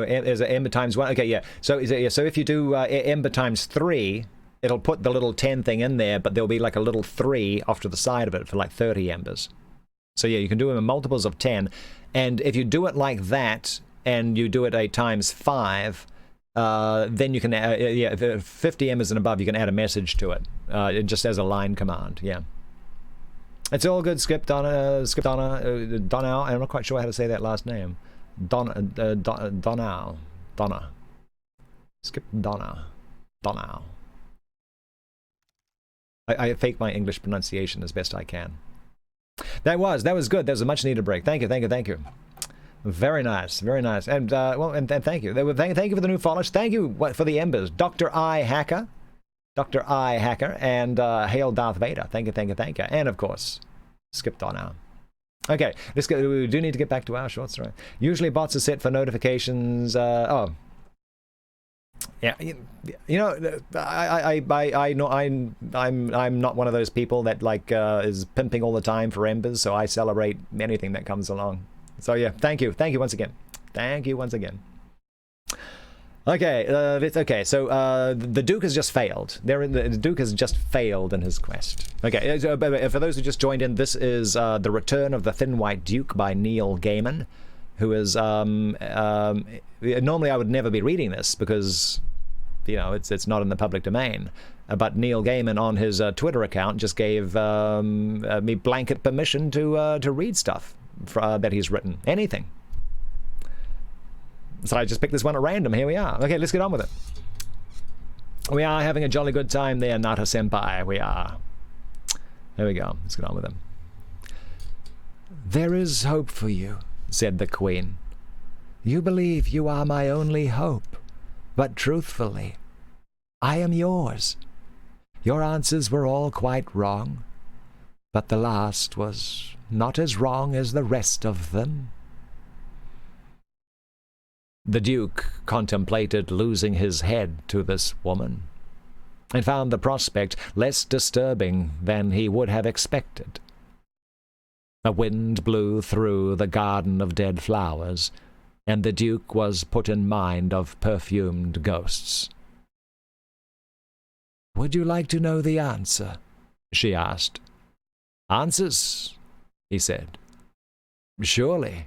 Is it Ember times 1? Okay, yeah. So if you do Ember times 3. It'll put the little 10 thing in there, but there'll be like a little 3 off to the side of it for like 30 embers. So yeah, you can do them in multiples of 10. And if you do it like that, and you do it a times 5, then you can, if 50 embers and above, you can add a message to it, just as a line command, yeah. It's all good, Donna. I'm not quite sure how to say that last name. Donna. Skip Donna. I fake my English pronunciation as best I can. That was good. That was a much needed break. Thank you. Very nice. And thank you. Thank you for the new followers. Thank you for the embers, Dr. iHacker, and Hail Darth Vader. Thank you. And of course, skipped on out. Okay, let's go. We do need to get back to our shorts, right? Usually bots are set for notifications. Yeah, I know I'm not one of those people that is pimping all the time for embers, so I celebrate anything that comes along. So yeah, thank you once again. Okay, okay. So the Duke has just failed. The Duke has just failed in his quest. Okay, for those who just joined in, this is The Return of the Thin White Duke by Neil Gaiman, who is normally I would never be reading this because it's not in the public domain. But Neil Gaiman on his Twitter account just gave me blanket permission to read stuff that he's written, anything. So I just picked this one at random. Here we are. Okay, let's get on with it. We are having a jolly good time there, Nata Senpai. We are. There we go. Let's get on with it. There is hope for you, said the Queen. You believe you are my only hope, but truthfully, I am yours. Your answers were all quite wrong, but the last was not as wrong as the rest of them. The Duke contemplated losing his head to this woman, and found the prospect less disturbing than he would have expected. A wind blew through the garden of dead flowers, and the Duke was put in mind of perfumed ghosts. Would you like to know the answer? She asked. Answers? He said. Surely.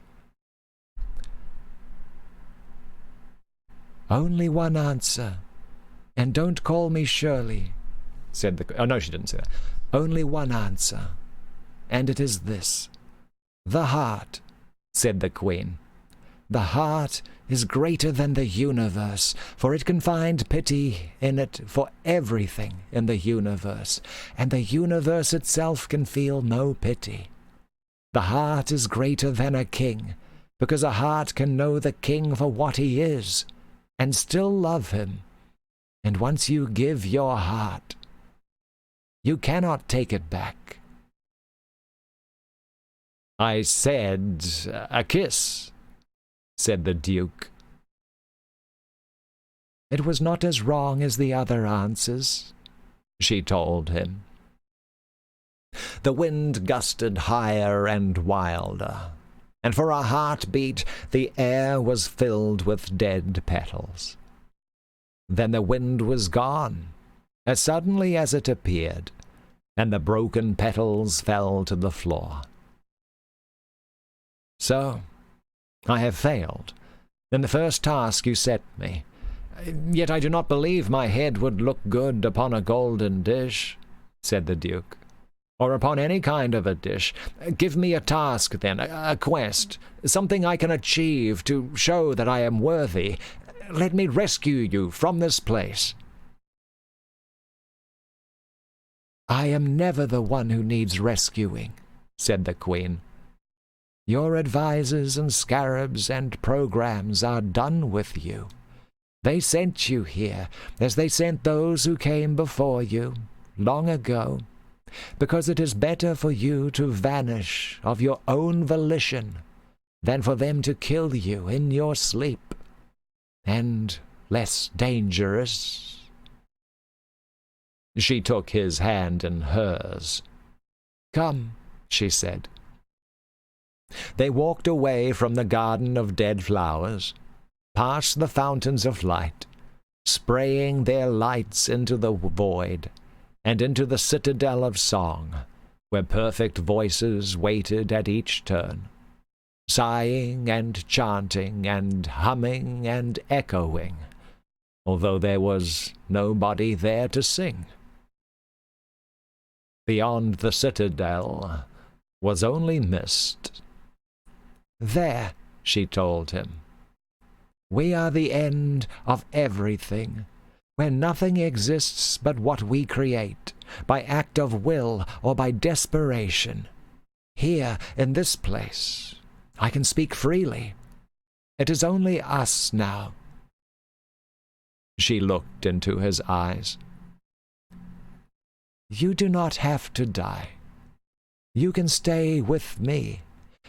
Only one answer. And don't call me Shirley, said the... Oh, no, she didn't say that. Only one answer. And it is this. The heart, said the Queen. The heart is greater than the universe, for it can find pity in it for everything in the universe, and the universe itself can feel no pity. The heart is greater than a king, because a heart can know the king for what he is, and still love him. And once you give your heart, you cannot take it back. I said a kiss, said the Duke. It was not as wrong as the other answers, she told him. The wind gusted higher and wilder, and for a heartbeat the air was filled with dead petals. Then the wind was gone, as suddenly as it appeared, and the broken petals fell to the floor. So, I have failed in the first task you set me, yet I do not believe my head would look good upon a golden dish, said the Duke, or upon any kind of a dish. Give me a task, then, a quest, something I can achieve to show that I am worthy. Let me rescue you from this place. I am never the one who needs rescuing, said the Queen. Your advisors and scarabs and programs are done with you. They sent you here, as they sent those who came before you, long ago, because it is better for you to vanish of your own volition than for them to kill you in your sleep, and less dangerous. She took his hand in hers. Come, she said. They walked away from the garden of dead flowers, past the fountains of light, spraying their lights into the void, and into the citadel of song, where perfect voices waited at each turn, sighing and chanting and humming and echoing, although there was nobody there to sing. Beyond the citadel was only mist. There, she told him, we are the end of everything, where nothing exists but what we create, by act of will or by desperation. Here, in this place, I can speak freely. It is only us now. She looked into his eyes. You do not have to die. You can stay with me.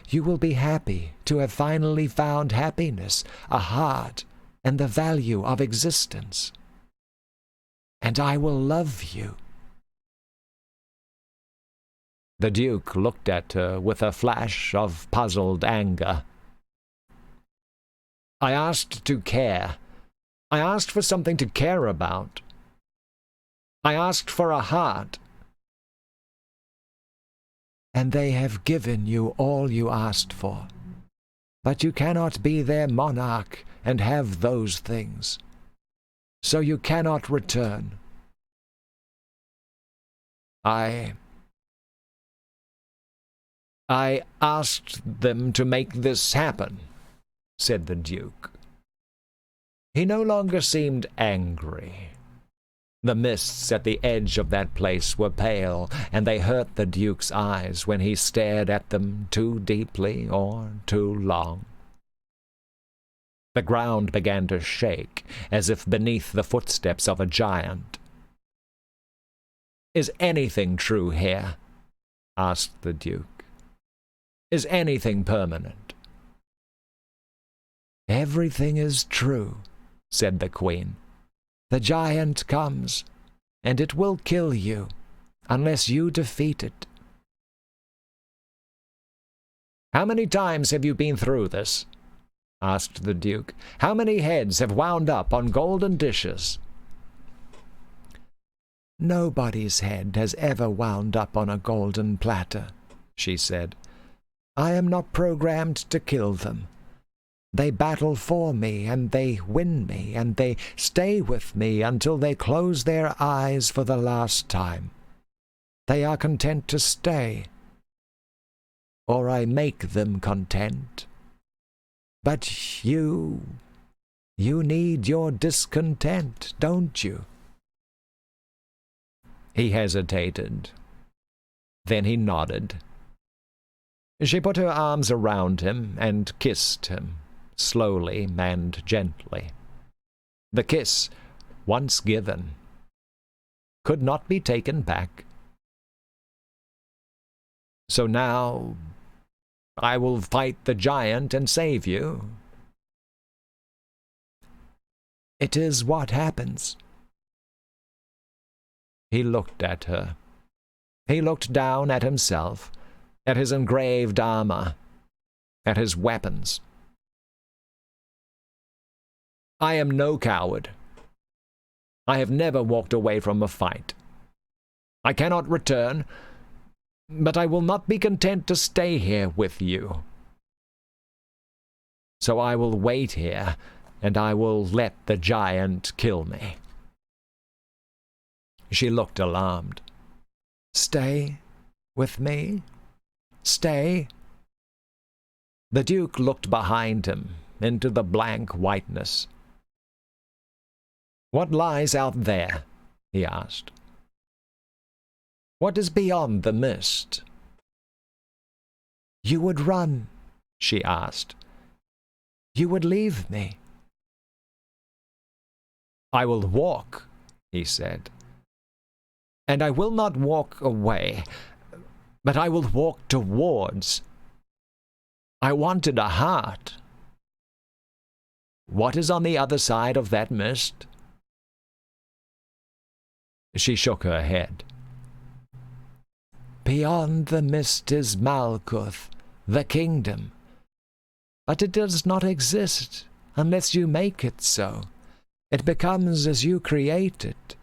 You will be happy to have finally found happiness, a heart, and the value of existence. And I will love you. The Duke looked at her with a flash of puzzled anger. I asked to care. I asked for something to care about. I asked for a heart. And they have given you all you asked for. But you cannot be their monarch and have those things. So you cannot return. I asked them to make this happen, said the Duke. He no longer seemed angry. The mists at the edge of that place were pale, and they hurt the Duke's eyes when he stared at them too deeply or too long. The ground began to shake, as if beneath the footsteps of a giant. Is anything true here? Asked the Duke. Is anything permanent? Everything is true, said the Queen. The giant comes, and it will kill you, unless you defeat it. How many times have you been through this? Asked the Duke. How many heads have wound up on golden dishes? "Nobody's head has ever wound up on a golden platter," she said. "I am not programmed to kill them. They battle for me, and they win me, and they stay with me until they close their eyes for the last time. They are content to stay, or I make them content. But you need your discontent, don't you?" He hesitated. Then he nodded. She put her arms around him and kissed him, slowly and gently. The kiss, once given, could not be taken back. "So now I will fight the giant and save you." "It is what happens." He looked at her. He looked down at himself, at his engraved armor, at his weapons. "I am no coward. I have never walked away from a fight. I cannot return, but I will not be content to stay here with you. So I will wait here, and I will let the giant kill me." She looked alarmed. "Stay with me? Stay?" The Duke looked behind him, into the blank whiteness. "What lies out there?" he asked. "What is beyond the mist?" "You would run," she asked. "You would leave me." "I will walk," he said. "And I will not walk away, but I will walk towards. I wanted a heart. What is on the other side of that mist?" She shook her head. "Beyond the mist is Malkuth, the kingdom. But it does not exist unless you make it so. It becomes as you create it.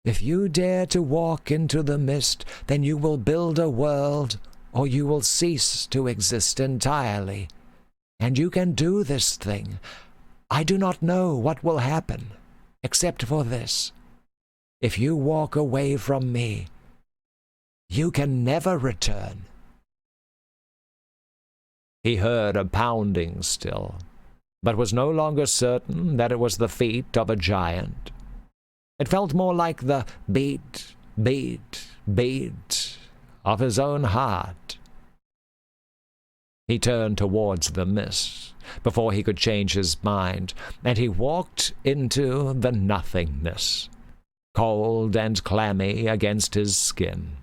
If you dare to walk into the mist, then you will build a world, or you will cease to exist entirely. And you can do this thing. I do not know what will happen, except for this. If you walk away from me, you can never return." He heard a pounding still, but was no longer certain that it was the feet of a giant. It felt more like the beat, beat, beat of his own heart. He turned towards the mist before he could change his mind, and he walked into the nothingness, cold and clammy against his skin.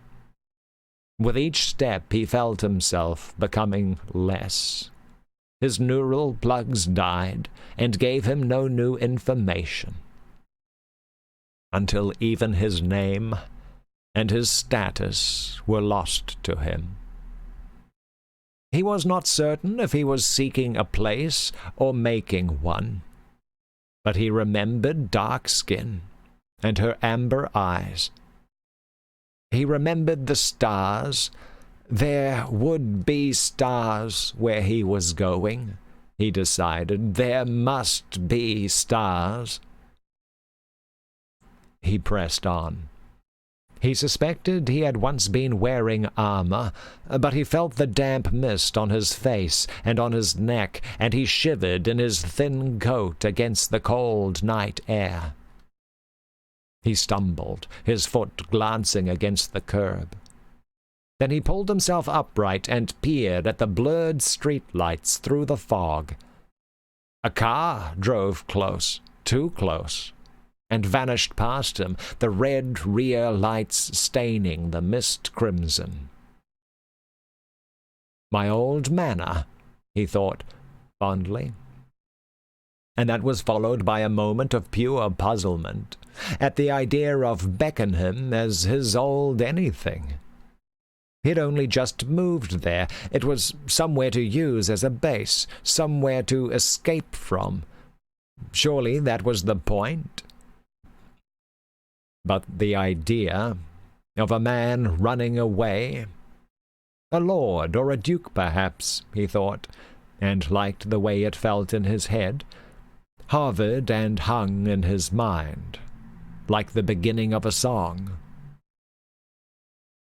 With each step he felt himself becoming less. His neural plugs died and gave him no new information, until even his name and his status were lost to him. He was not certain if he was seeking a place or making one, but he remembered dark skin and her amber eyes. He remembered the stars. There would be stars where he was going, he decided. There must be stars. He pressed on. He suspected he had once been wearing armor, but he felt the damp mist on his face and on his neck, and he shivered in his thin coat against the cold night air. He stumbled, his foot glancing against the curb. Then he pulled himself upright and peered at the blurred streetlights through the fog. A car drove close, too close, and vanished past him, the red rear lights staining the mist crimson. My old manor, he thought fondly. And that was followed by a moment of pure puzzlement at the idea of Beckenham as his old anything. He'd only just moved there. It was somewhere to use as a base, somewhere to escape from. Surely that was the point. But the idea of a man running away, a lord or a duke perhaps, he thought, and liked the way it felt in his head, hovered and hung in his mind, like the beginning of a song.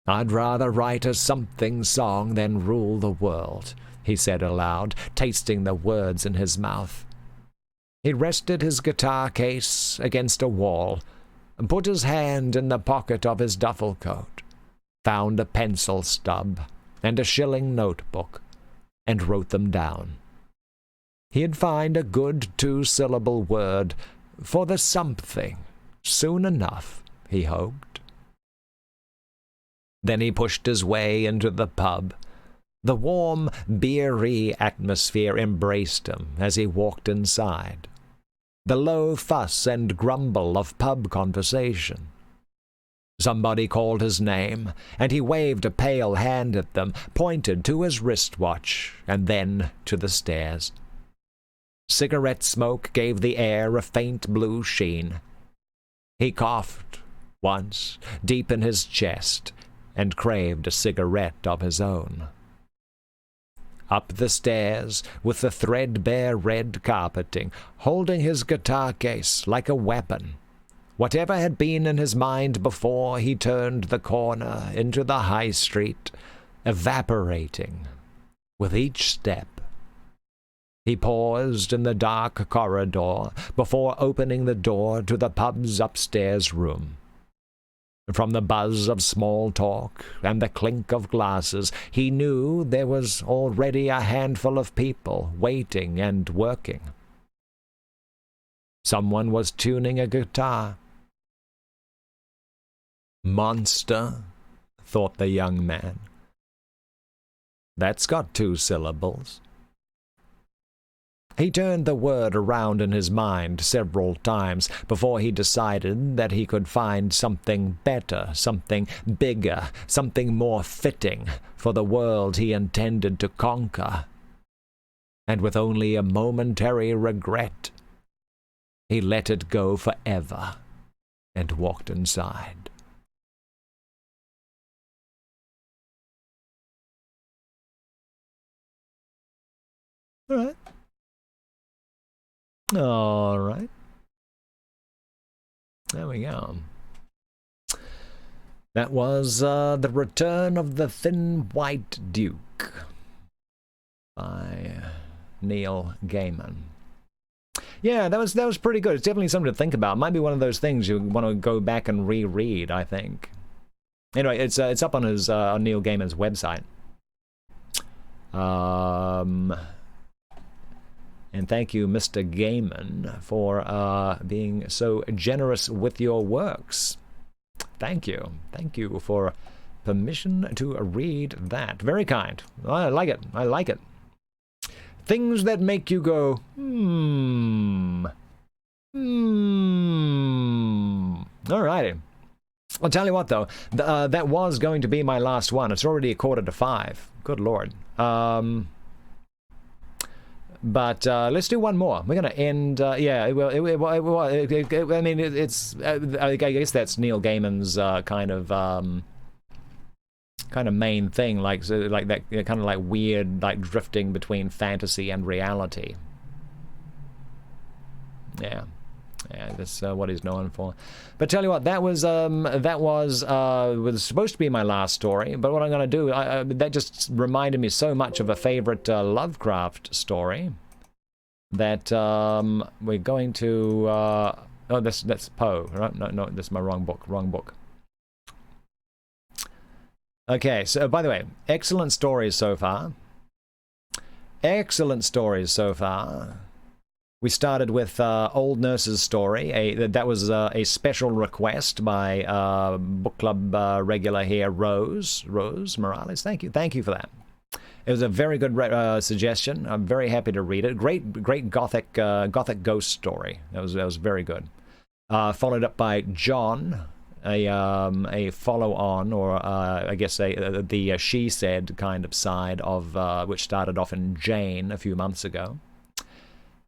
"I'd rather write a something song than rule the world," he said aloud, tasting the words in his mouth. He rested his guitar case against a wall, and put his hand in the pocket of his duffel coat, found a pencil stub and a shilling notebook, and wrote them down. He'd find a good 2-syllable word for the something soon enough, he hoped. Then he pushed his way into the pub. The warm, beery atmosphere embraced him as he walked inside. The low fuss and grumble of pub conversation. Somebody called his name, and he waved a pale hand at them, pointed to his wristwatch, and then to the stairs. Cigarette smoke gave the air a faint blue sheen. He coughed once, deep in his chest, and craved a cigarette of his own. Up the stairs, with the threadbare red carpeting, holding his guitar case like a weapon. Whatever had been in his mind before he turned the corner into the high street, evaporating with each step. He paused in the dark corridor before opening the door to the pub's upstairs room. From the buzz of small talk and the clink of glasses, he knew there was already a handful of people waiting and working. Someone was tuning a guitar. "Monster," thought the young man. "That's got 2 syllables." He turned the word around in his mind several times before he decided that he could find something better, something bigger, something more fitting for the world he intended to conquer. And with only a momentary regret, he let it go forever and walked inside. All right. There we go. That was The Return of the Thin White Duke by Neil Gaiman. Yeah, that was pretty good. It's definitely something to think about. Might be one of those things you want to go back and reread, I think. Anyway, it's up on his on Neil Gaiman's website. And thank you, Mr. Gaiman, for being so generous with your works. Thank you. Thank you for permission to read that. Very kind. I like it. I like it. Things that make you go, Alrighty. I'll tell you what, though. That was going to be my last one. It's already 4:45. Good Lord. But let's do one more. We're going to end. I mean, I guess that's Neil Gaiman's kind of main thing, like that kind of like weird, like drifting between fantasy and reality. Yeah, that's what he's known for. But tell you what, that was supposed to be my last story. But what I'm going to do, that just reminded me so much of a favorite Lovecraft story that we're going to. Oh, that's Poe. Right? No, that's my wrong book. Wrong book. Okay, so by the way, excellent stories so far. Excellent stories so far. We started with Old Nurse's Story. That was a special request by book club regular here, Rose Morales. Thank you for that. It was a very good suggestion. I'm very happy to read it. Great gothic ghost story. That was very good. Followed up by John, a follow-on, or I guess the She Said kind of side of which started off in Jane a few months ago.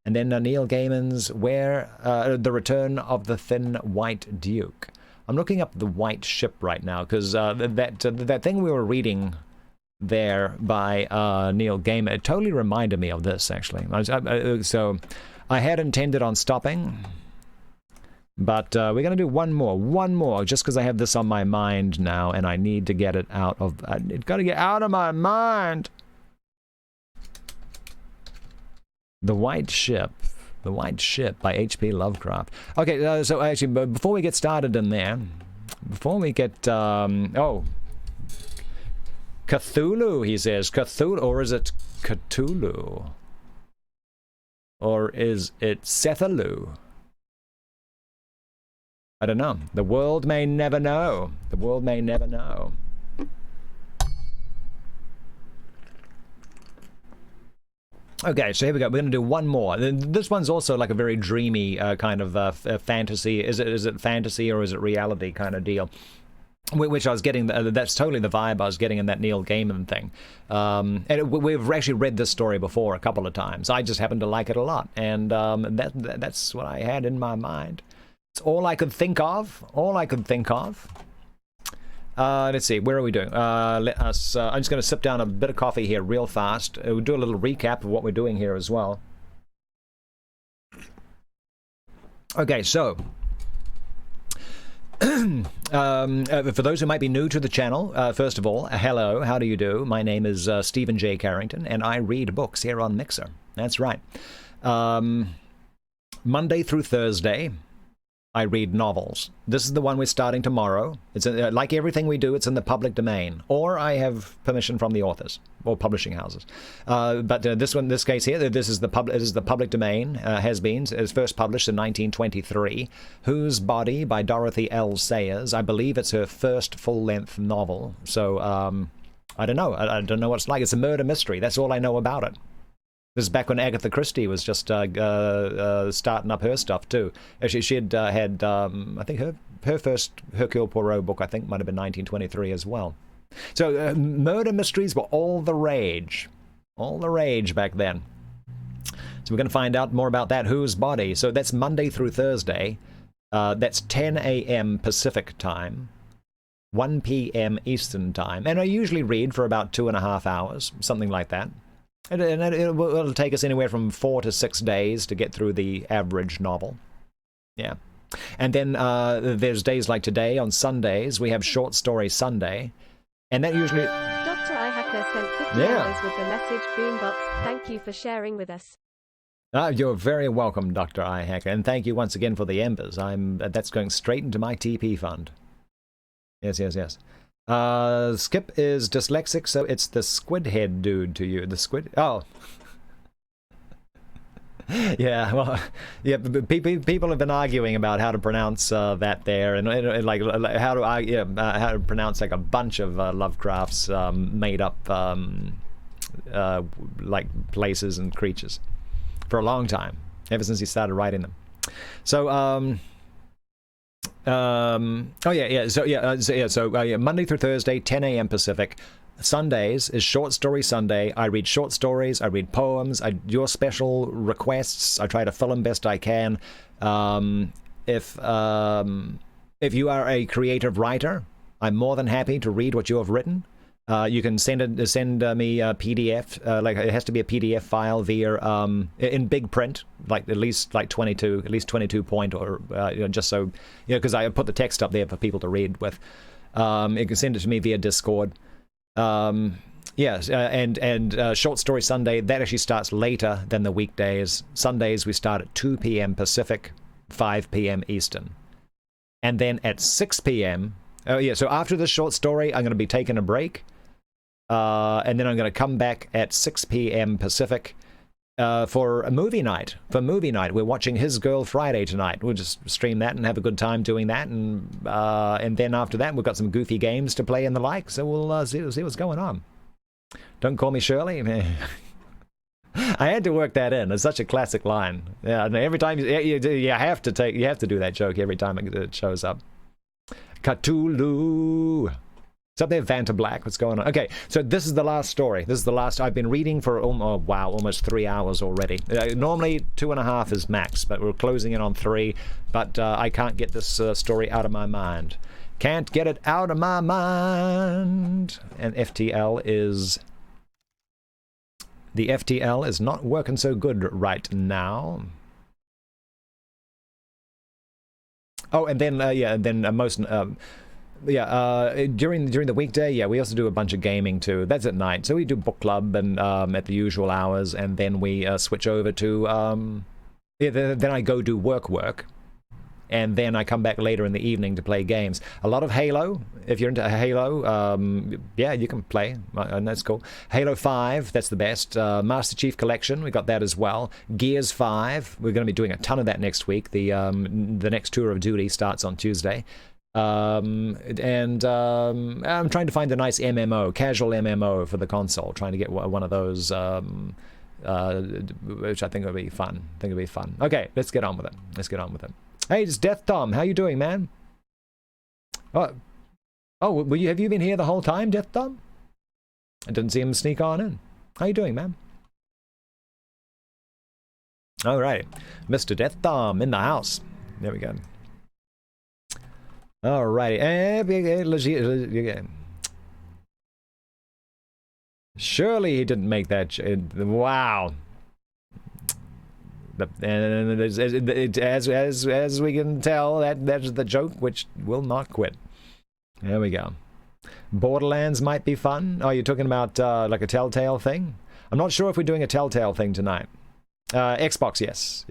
And then Neil Gaiman's The Return of the Thin White Duke. I'm looking up the White Ship right now, because that thing we were reading there by Neil Gaiman, it totally reminded me of this, actually. So I had intended on stopping, but we're going to do one more, just because I have this on my mind now, and I need to get it out of... It's got to get out of my mind! The White Ship. The White Ship by H.P. Lovecraft. Okay, so actually, before we get started in there, before we get, Cthulhu, he says. Cthulhu, or is it Cthulhu? Or is it Cthulhu? I don't know. The world may never know. The world may never know. Okay, so here we go. We're going to do one more. This one's also like a very dreamy kind of fantasy. Is it fantasy or is it reality kind of deal? Which I was getting, that's totally the vibe I was getting in that Neil Gaiman thing. And we've actually read this story before a couple of times. I just happen to like it a lot. And that's what I had in my mind. It's all I could think of. All I could think of. Let's see, where are we doing? I'm just going to sip down a bit of coffee here real fast. We'll do a little recap of what we're doing here as well. Okay, so... for those who might be new to the channel, first of all, hello, how do you do? My name is Stephen J. Carrington, and I read books here on Mixer. That's right. Monday through Thursday, I read novels. This is the one we're starting tomorrow. It's like everything we do, it's in the public domain, or I have permission from the authors or publishing houses. But this case here, this is the public domain. Has been. It was first published in 1923. Whose Body by Dorothy L. Sayers. I believe it's her first full-length novel. So I don't know. I don't know what it's like. It's a murder mystery. That's all I know about it. This is back when Agatha Christie was just starting up her stuff too. Actually, she had I think her first Hercule Poirot book, I think, might have been 1923 as well. So murder mysteries were all the rage back then. So we're going to find out more about that. Whose Body? So that's Monday through Thursday. That's 10 a.m. Pacific time, 1 p.m. Eastern time, and I usually read for about 2.5 hours, something like that. And it'll take us anywhere from 4 to 6 days to get through the average novel. Yeah. And then there's days like today, on Sundays, we have Short Story Sunday. And that usually... Dr. iHacker sent 50 hours with the message Boombox. Thank you for sharing with us. You're very welcome, Dr. iHacker. And thank you once again for the embers. That's going straight into my TP fund. Yes. Skip is dyslexic, so it's the squid head dude to you. The squid... Oh. Yeah, well, yeah. People have been arguing about how to pronounce that there, and like how to pronounce like a bunch of Lovecraft's made up like places and creatures for a long time, ever since he started writing them. So Monday through Thursday, 10 a.m. Pacific. Sundays is Short Story Sunday. I read short stories, I read poems, your special requests, I try to fill them best I can. If you are a creative writer, I'm more than happy to read what you have written. You can send me a PDF, like it has to be a PDF file via in big print, like at least 22 point, or just so because I put the text up there for people to read with. You can send it to me via Discord. And Short Story Sunday, that actually starts later than the weekdays. Sundays we start at 2 p.m. Pacific, 5 p.m. Eastern, and then at 6 p.m. So after the short story, I'm going to be taking a break. And then I'm going to come back at 6 p.m. Pacific for a movie night. We're watching His Girl Friday tonight. We'll just stream that and have a good time doing that. And then after that, we've got some goofy games to play and the like. So we'll see what's going on. Don't call me Shirley. I had to work that in. It's such a classic line. Yeah, every time you have to do that joke every time it shows up. Cthulhu. It's up there, Vanta Black. What's going on? Okay, so this is the last story. This is the last. I've been reading for, oh, wow, almost 3 hours already. Normally 2.5 is max, but we're closing in on 3. But I can't get this story out of my mind. Can't get it out of my mind. And FTL is... The FTL is not working so good right now. Oh, and then, during the weekday, yeah, we also do a bunch of gaming too. That's at night. So we do book club and at the usual hours, and then we switch over to, then I go do work. And then I come back later in the evening to play games. A lot of Halo. If you're into Halo, yeah, you can play, and that's cool. Halo 5, that's the best. Master Chief Collection, we got that as well. Gears 5, we're going to be doing a ton of that next week. The next Tour of Duty starts on Tuesday. I'm trying to find a nice MMO, casual MMO for the console. Trying to get one of those, which I think would be fun. Okay, let's get on with it. Hey, it's Death Tom. How you doing, man? Oh, have you been here the whole time, Death Tom? I didn't see him sneak on in. How you doing, man? All right, Mr. Death Tom in the house. There we go. All righty. Surely he didn't make that. Wow. And as we can tell, that's the joke which will not quit. There we go. Borderlands might be fun. Oh, you're talking about like a Telltale thing? I'm not sure if we're doing a Telltale thing tonight. Xbox, yes.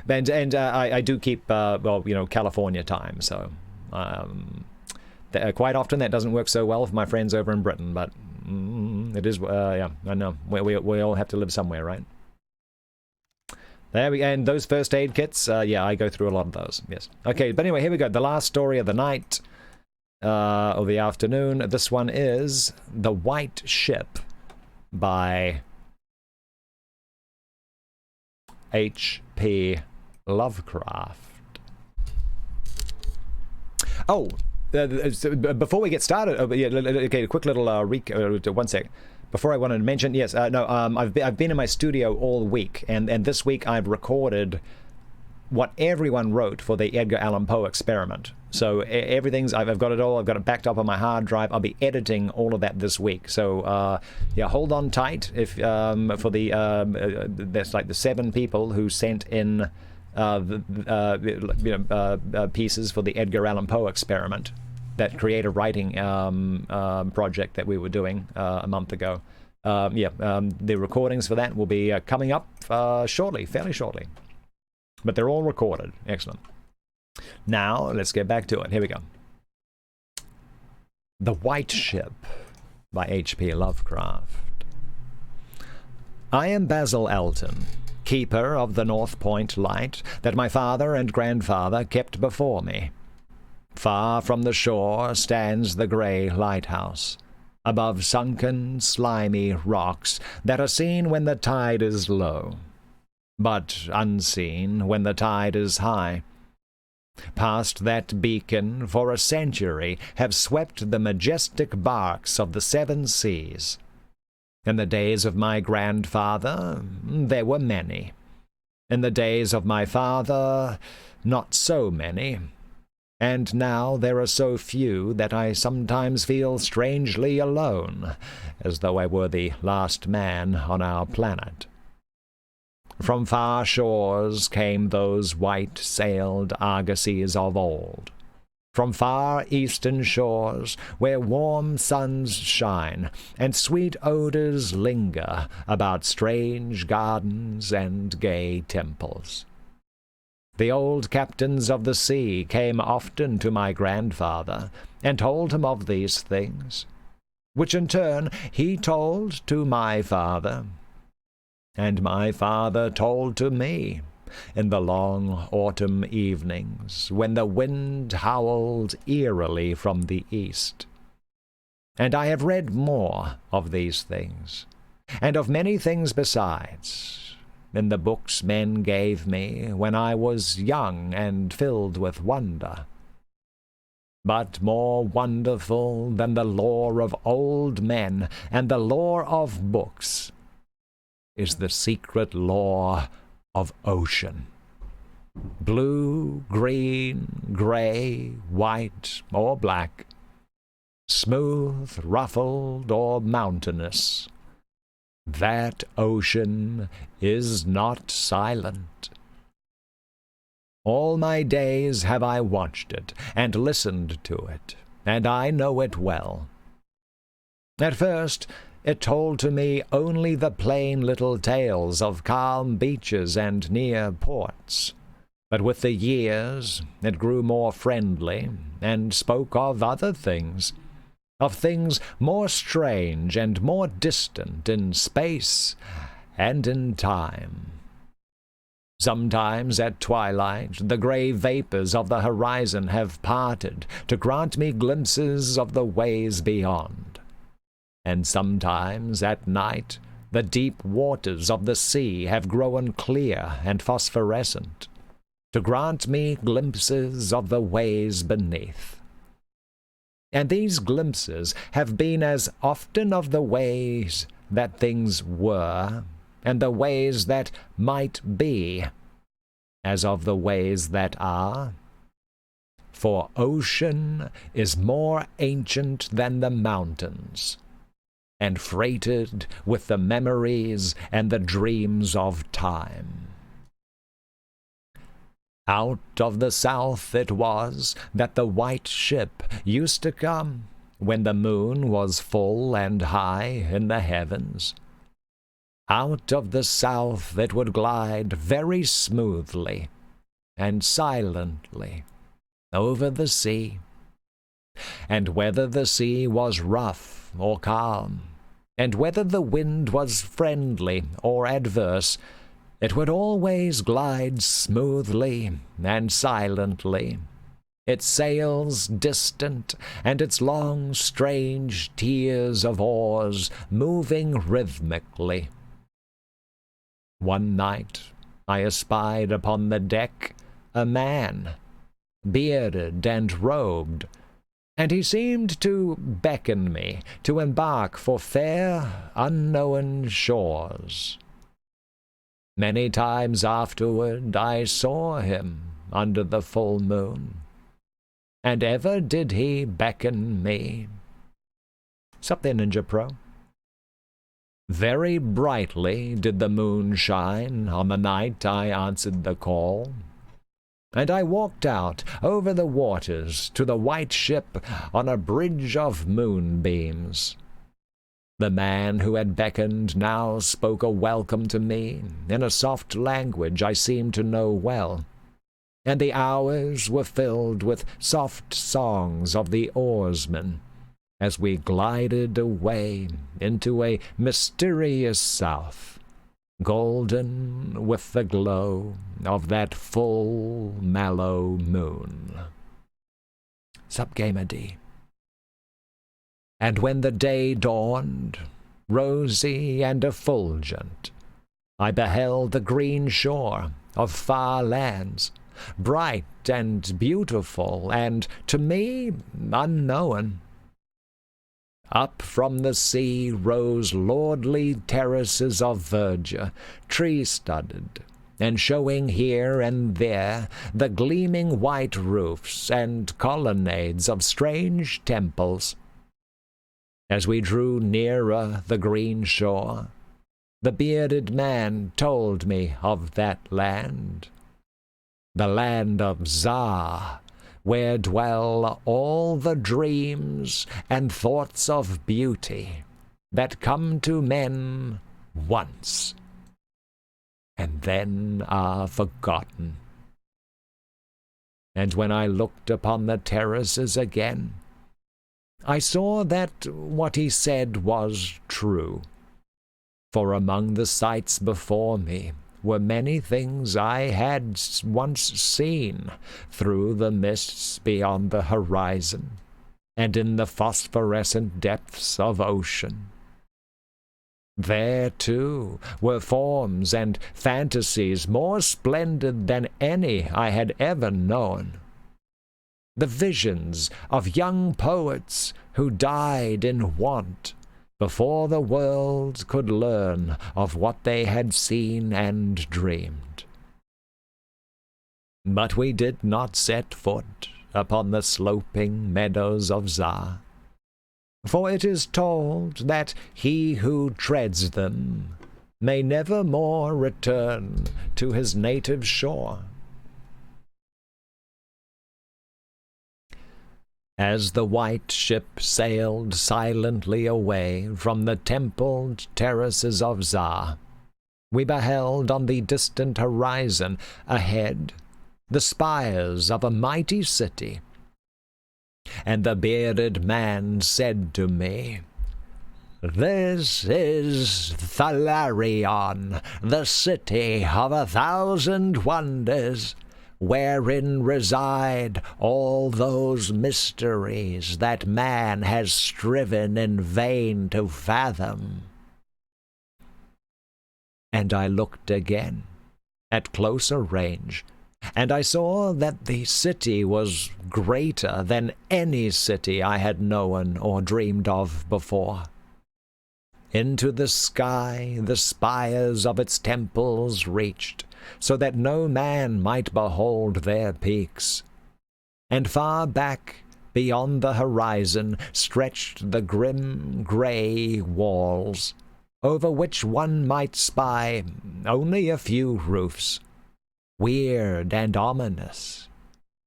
And I do keep California time, so quite often that doesn't work so well for my friends over in Britain, but it is. Yeah, I know. We all have to live somewhere, right? There we go. And those first aid kits, yeah, I go through a lot of those, yes. Okay, but anyway, here we go. The last story of the night, or the afternoon. This one is The White Ship by H.P. Lovecraft. Oh, before we get started, okay, a quick little one sec. Before I wanted to mention, yes, I've been in my studio all week, and this week I've recorded what everyone wrote for the Edgar Allan Poe experiment. So everything's, I've got it all, I've got it backed up on my hard drive. I'll be editing all of that this week. So yeah, hold on tight if for the there's like the 7 people who sent in pieces for the Edgar Allan Poe experiment, that creative writing project that we were doing a month ago. The recordings for that will be coming up shortly, fairly shortly. But they're all recorded. Excellent. Now, let's get back to it. Here we go. The White Ship by H.P. Lovecraft. I am Basil Elton, keeper of the North Point light that my father and grandfather kept before me. Far from the shore stands the grey lighthouse, above sunken, slimy rocks that are seen when the tide is low, but unseen when the tide is high. Past that beacon for a century have swept the majestic barks of the 7 seas. In the days of my grandfather, there were many. In the days of my father, not so many. And now there are so few that I sometimes feel strangely alone, as though I were the last man on our planet. From far shores came those white-sailed argosies of old. From far eastern shores, where warm suns shine, and sweet odors linger about strange gardens and gay temples. The old captains of the sea came often to my grandfather, and told him of these things, which in turn he told to my father, and my father told to me, in the long autumn evenings, when the wind howled eerily from the east. And I have read more of these things, and of many things besides, in the books men gave me when I was young and filled with wonder. But more wonderful than the lore of old men and the lore of books is the secret lore of ocean. Blue, green, gray, white, or black, smooth, ruffled, or mountainous, that ocean is not silent. All my days have I watched it and listened to it, and I know it well. At first, it told to me only the plain little tales of calm beaches and near ports. But with the years, it grew more friendly, and spoke of other things, of things more strange and more distant in space and in time. Sometimes at twilight the grey vapours of the horizon have parted to grant me glimpses of the ways beyond, and sometimes at night the deep waters of the sea have grown clear and phosphorescent, to grant me glimpses of the ways beneath. And these glimpses have been as often of the ways that things were, and the ways that might be, as of the ways that are. For ocean is more ancient than the mountains, and freighted with the memories and the dreams of time. Out of the south it was that the white ship used to come, when the moon was full and high in the heavens. Out of the south it would glide very smoothly and silently over the sea. And whether the sea was rough or calm, and whether the wind was friendly or adverse, it would always glide smoothly and silently, its sails distant, and its long, strange tiers of oars moving rhythmically. One night I espied upon the deck a man, bearded and robed, and he seemed to beckon me to embark for fair, unknown shores. Many times afterward I saw him under the full moon, and ever did he beckon me. Sup there, Ninja Pro? Very brightly did the moon shine on the night I answered the call, and I walked out over the waters to the white ship on a bridge of moonbeams. The man who had beckoned now spoke a welcome to me in a soft language I seemed to know well, and the hours were filled with soft songs of the oarsmen, as we glided away into a mysterious south, golden with the glow of that full, mellow moon. Sup, Gamer D. And when the day dawned, rosy and effulgent, I beheld the green shore of far lands, bright and beautiful, and, to me, unknown. Up from the sea rose lordly terraces of verdure, tree-studded, and showing here and there the gleaming white roofs and colonnades of strange temples. As we drew nearer the green shore, the bearded man told me of that land, the land of Za, where dwell all the dreams and thoughts of beauty that come to men once, and then are forgotten. And when I looked upon the terraces again, I saw that what he said was true, for among the sights before me were many things I had once seen through the mists beyond the horizon, and in the phosphorescent depths of ocean. There, too, were forms and fantasies more splendid than any I had ever known. the visions of young poets who died in want before the world could learn of what they had seen and dreamed. But we did not set foot upon the sloping meadows of Za, for it is told that he who treads them may never more return to his native shore. As the white ship sailed silently away from the templed terraces of Za, we beheld on the distant horizon ahead the spires of a mighty city. And the bearded man said to me, "This is Thalarion, the city of 1,000 wonders, wherein reside all those mysteries that man has striven in vain to fathom." And I looked again, at closer range, and I saw that the city was greater than any city I had known or dreamed of before. Into the sky the spires of its temples reached, so that no man might behold their peaks. And far back, beyond the horizon, stretched the grim grey walls, over which one might spy only a few roofs, weird and ominous,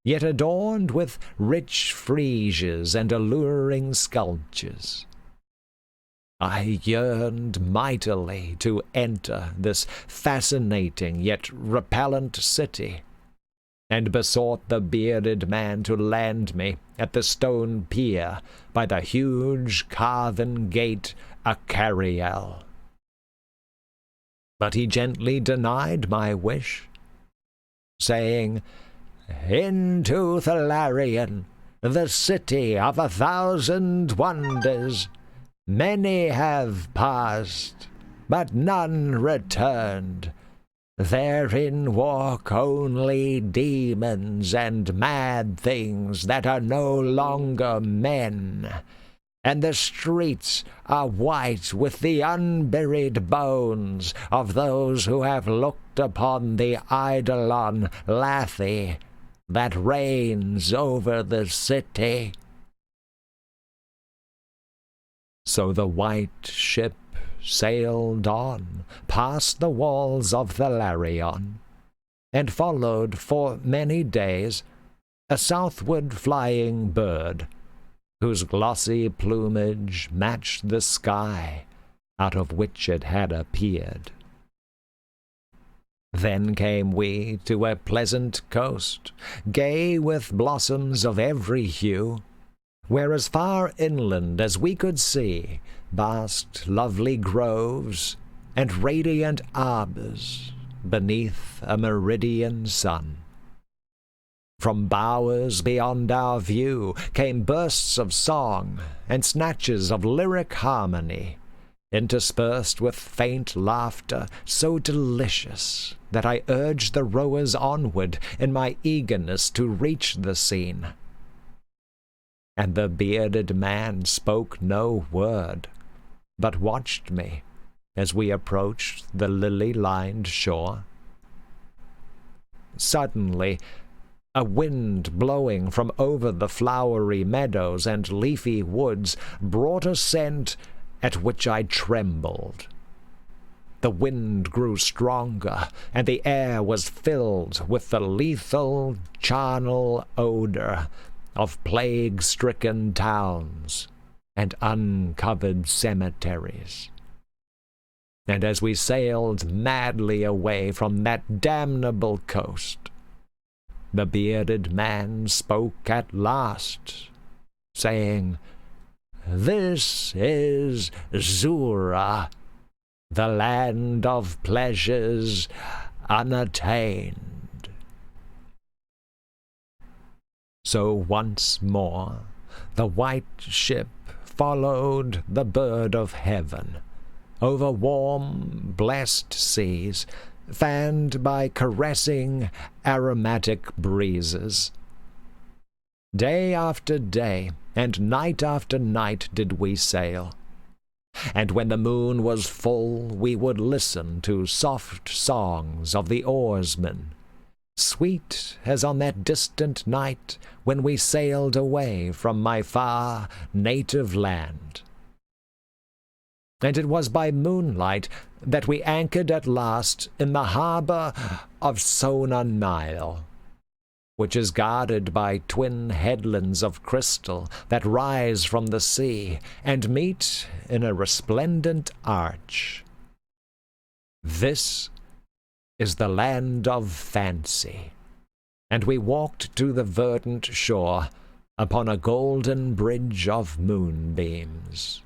yet adorned with rich friezes and alluring sculptures. I yearned mightily to enter this fascinating yet repellent city, and besought the bearded man to land me at the stone pier by the huge carven gate Acariel. But he gently denied my wish, saying, "Into Thalarion, the city of 1,000 wonders, many have passed, but none returned. Therein walk only demons and mad things that are no longer men, and the streets are white with the unburied bones of those who have looked upon the Eidolon Lathi that reigns over the city." So the white ship sailed on past the walls of Thalarion, and followed for many days a southward flying bird, whose glossy plumage matched the sky out of which it had appeared. Then came we to a pleasant coast, gay with blossoms of every hue, where as far inland as we could see basked lovely groves and radiant arbors beneath a meridian sun. From bowers beyond our view came bursts of song and snatches of lyric harmony, interspersed with faint laughter so delicious that I urged the rowers onward in my eagerness to reach the scene. And the bearded man spoke no word, but watched me as we approached the lily-lined shore. Suddenly, a wind blowing from over the flowery meadows and leafy woods brought a scent at which I trembled. The wind grew stronger, and the air was filled with the lethal charnel odor of plague-stricken towns and uncovered cemeteries. And as we sailed madly away from that damnable coast, the bearded man spoke at last, saying, "This is Zura, the land of pleasures unattained." So once more the white ship followed the bird of heaven, over warm, blessed seas, fanned by caressing, aromatic breezes. Day after day, and night after night did we sail. And when the moon was full, we would listen to soft songs of the oarsmen, sweet as on that distant night when we sailed away from my far native land. And it was by moonlight that we anchored at last in the harbor of Sona Nyl, which is guarded by twin headlands of crystal that rise from the sea and meet in a resplendent arch. This is the land of fancy, and we walked to the verdant shore upon a golden bridge of moonbeams.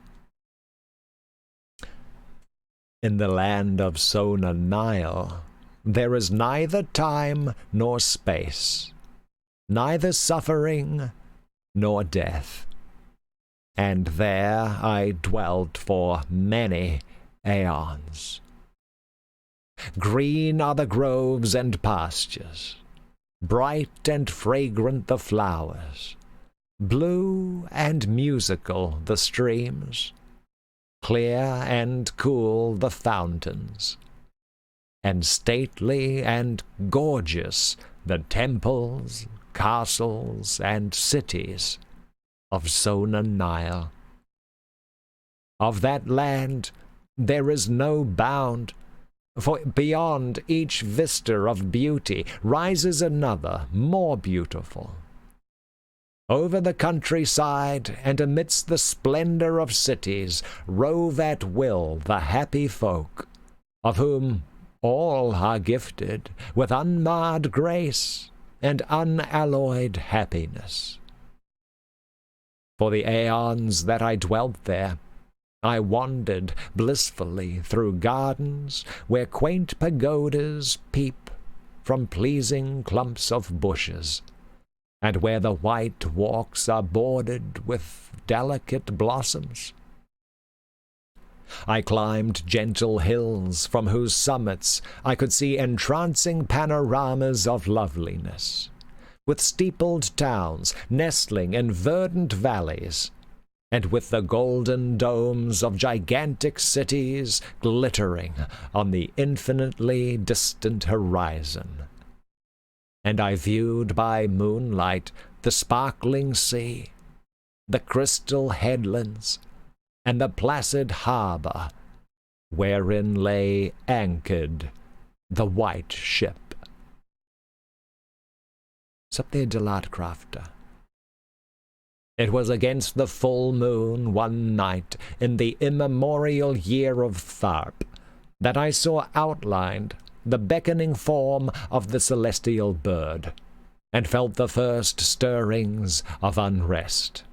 In the land of Sona Nyl, there is neither time nor space, neither suffering nor death. And there I dwelt for many aeons. Green are the groves and pastures, bright and fragrant the flowers, blue and musical the streams, clear and cool the fountains, and stately and gorgeous the temples, castles, and cities of Sona Nyl. Of that land there is no bound, for beyond each vista of beauty rises another, more beautiful. Over the countryside and amidst the splendor of cities rove at will the happy folk, of whom all are gifted with unmarred grace and unalloyed happiness. For the aeons that I dwelt there, I wandered blissfully through gardens where quaint pagodas peep from pleasing clumps of bushes, and where the white walks are bordered with delicate blossoms. I climbed gentle hills from whose summits I could see entrancing panoramas of loveliness, with steepled towns nestling in verdant valleys, and with the golden domes of gigantic cities glittering on the infinitely distant horizon. And I viewed by moonlight the sparkling sea, the crystal headlands, and the placid harbor, wherein lay anchored the white ship. Sup there, Delat Crafter. It was against the full moon one night in the immemorial year of Tharp that I saw outlined the beckoning form of the celestial bird, and felt the first stirrings of unrest.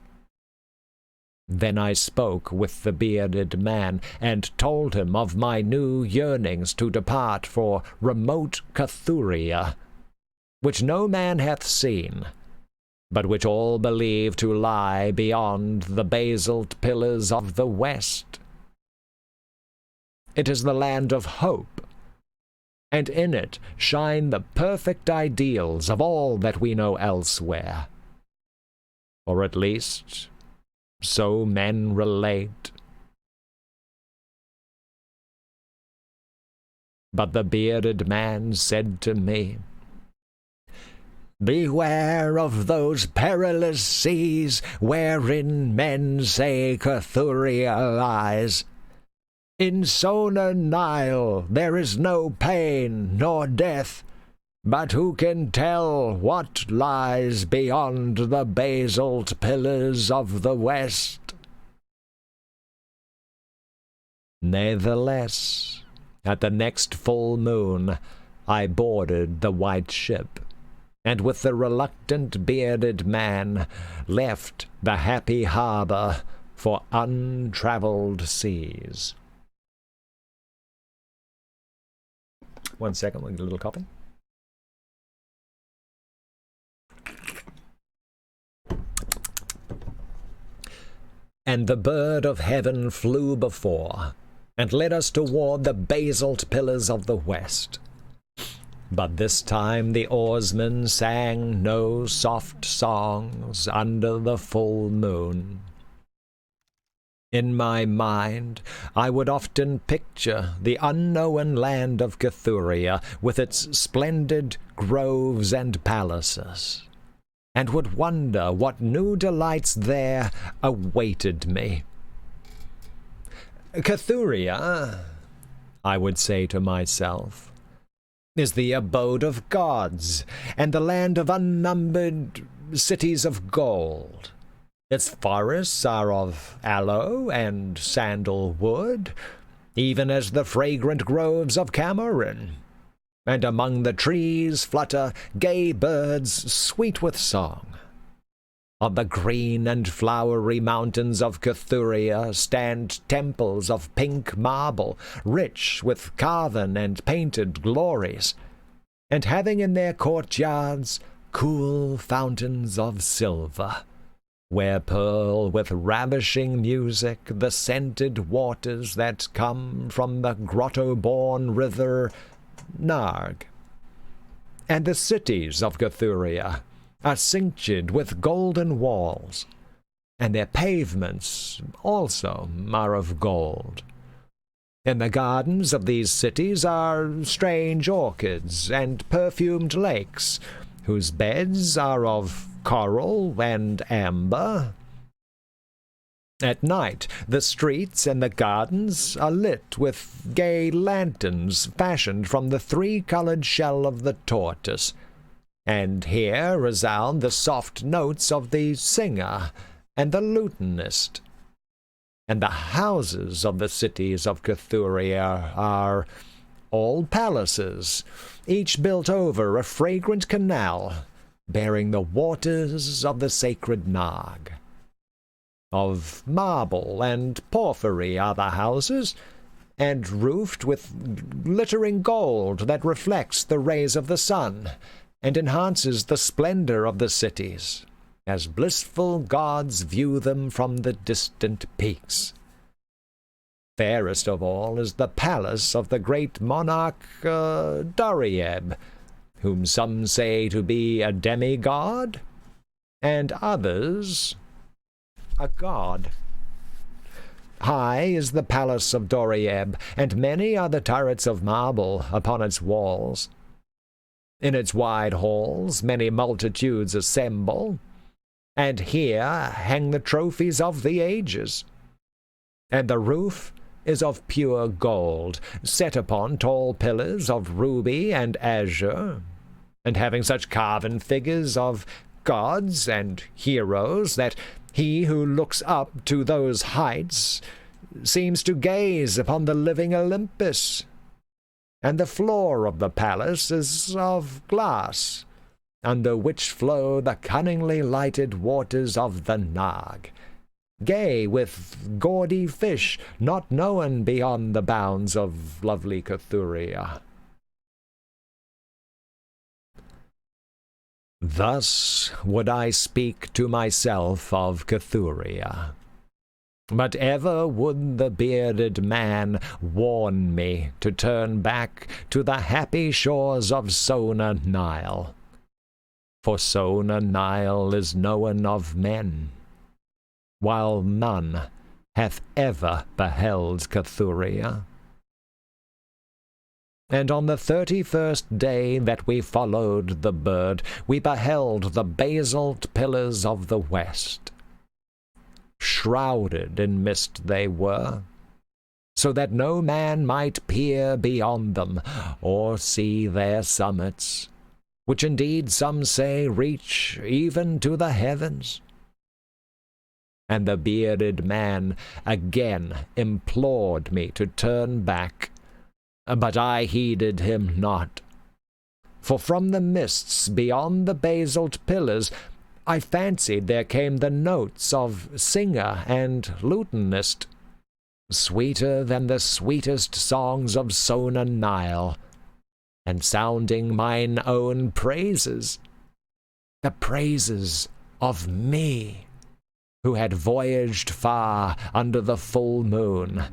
Then I spoke with the bearded man, and told him of my new yearnings to depart for remote Cathuria, which no man hath seen, but which all believe to lie beyond the basalt pillars of the west. It is the land of hope, and in it shine the perfect ideals of all that we know elsewhere. Or at least, so men relate. But the bearded man said to me, "Beware of those perilous seas wherein men say Cathuria lies. In Sona Nyl there is no pain nor death, but who can tell what lies beyond the basalt pillars of the west?" Nevertheless, at the next full moon, I boarded the white ship, and with the reluctant bearded man left the happy harbor for untraveled seas. 1 second, we'll get a little coffee. And the bird of heaven flew before, and led us toward the basalt pillars of the west. But this time the oarsmen sang no soft songs under the full moon. In my mind, I would often picture the unknown land of Cathuria with its splendid groves and palaces, and would wonder what new delights there awaited me. Cathuria, I would say to myself, is the abode of gods, and the land of unnumbered cities of gold. Its forests are of aloe and sandalwood, even as the fragrant groves of Cameron. And among the trees flutter gay birds sweet with song. On the green and flowery mountains of Cathuria stand temples of pink marble, rich with carven and painted glories, and having in their courtyards cool fountains of silver, where purl with ravishing music the scented waters that come from the grotto-born river Narg. And the cities of Cathuria are cinctured with golden walls, and their pavements also are of gold. In the gardens of these cities are strange orchids and perfumed lakes, whose beds are of coral and amber. At night, the streets and the gardens are lit with gay lanterns fashioned from the three-colored shell of the tortoise, and here resound the soft notes of the singer and the lutenist. And the houses of the cities of Cathuria are all palaces, each built over a fragrant canal, bearing the waters of the sacred Narg. Of marble and porphyry are the houses, and roofed with glittering gold that reflects the rays of the sun, and enhances the splendor of the cities, as blissful gods view them from the distant peaks. Fairest of all is the palace of the great monarch Dorieb, whom some say to be a demigod, and others a god. High is the palace of Dorieb, and many are the turrets of marble upon its walls. In its wide halls many multitudes assemble, and here hang the trophies of the ages. And the roof is of pure gold, set upon tall pillars of ruby and azure, and having such carven figures of gods and heroes that he who looks up to those heights seems to gaze upon the living Olympus. And the floor of the palace is of glass, under which flow the cunningly lighted waters of the Narg, gay with gaudy fish not known beyond the bounds of lovely Cathuria. Thus would I speak to myself of Cathuria. But ever would the bearded man warn me to turn back to the happy shores of Sona Nile. For Sona Nile is known of men, while none hath ever beheld Cathuria. And on the 31st day that we followed the bird, we beheld the basalt pillars of the west. Shrouded in mist they were, so that no man might peer beyond them, or see their summits, which indeed some say reach even to the heavens. And the bearded man again implored me to turn back, but I heeded him not. For from the mists beyond the basalt pillars I fancied there came the notes of singer and lutenist, sweeter than the sweetest songs of Sona Nile, and sounding mine own praises, the praises of me, who had voyaged far under the full moon,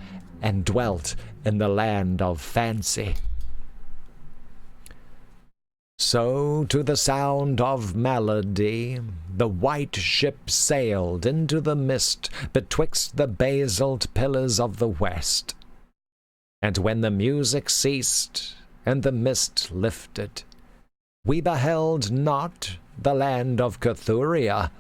and dwelt in the land of fancy. So, to the sound of melody, the white ship sailed into the mist betwixt the basalt pillars of the west. And when the music ceased, and the mist lifted, we beheld not the land of Cathuria,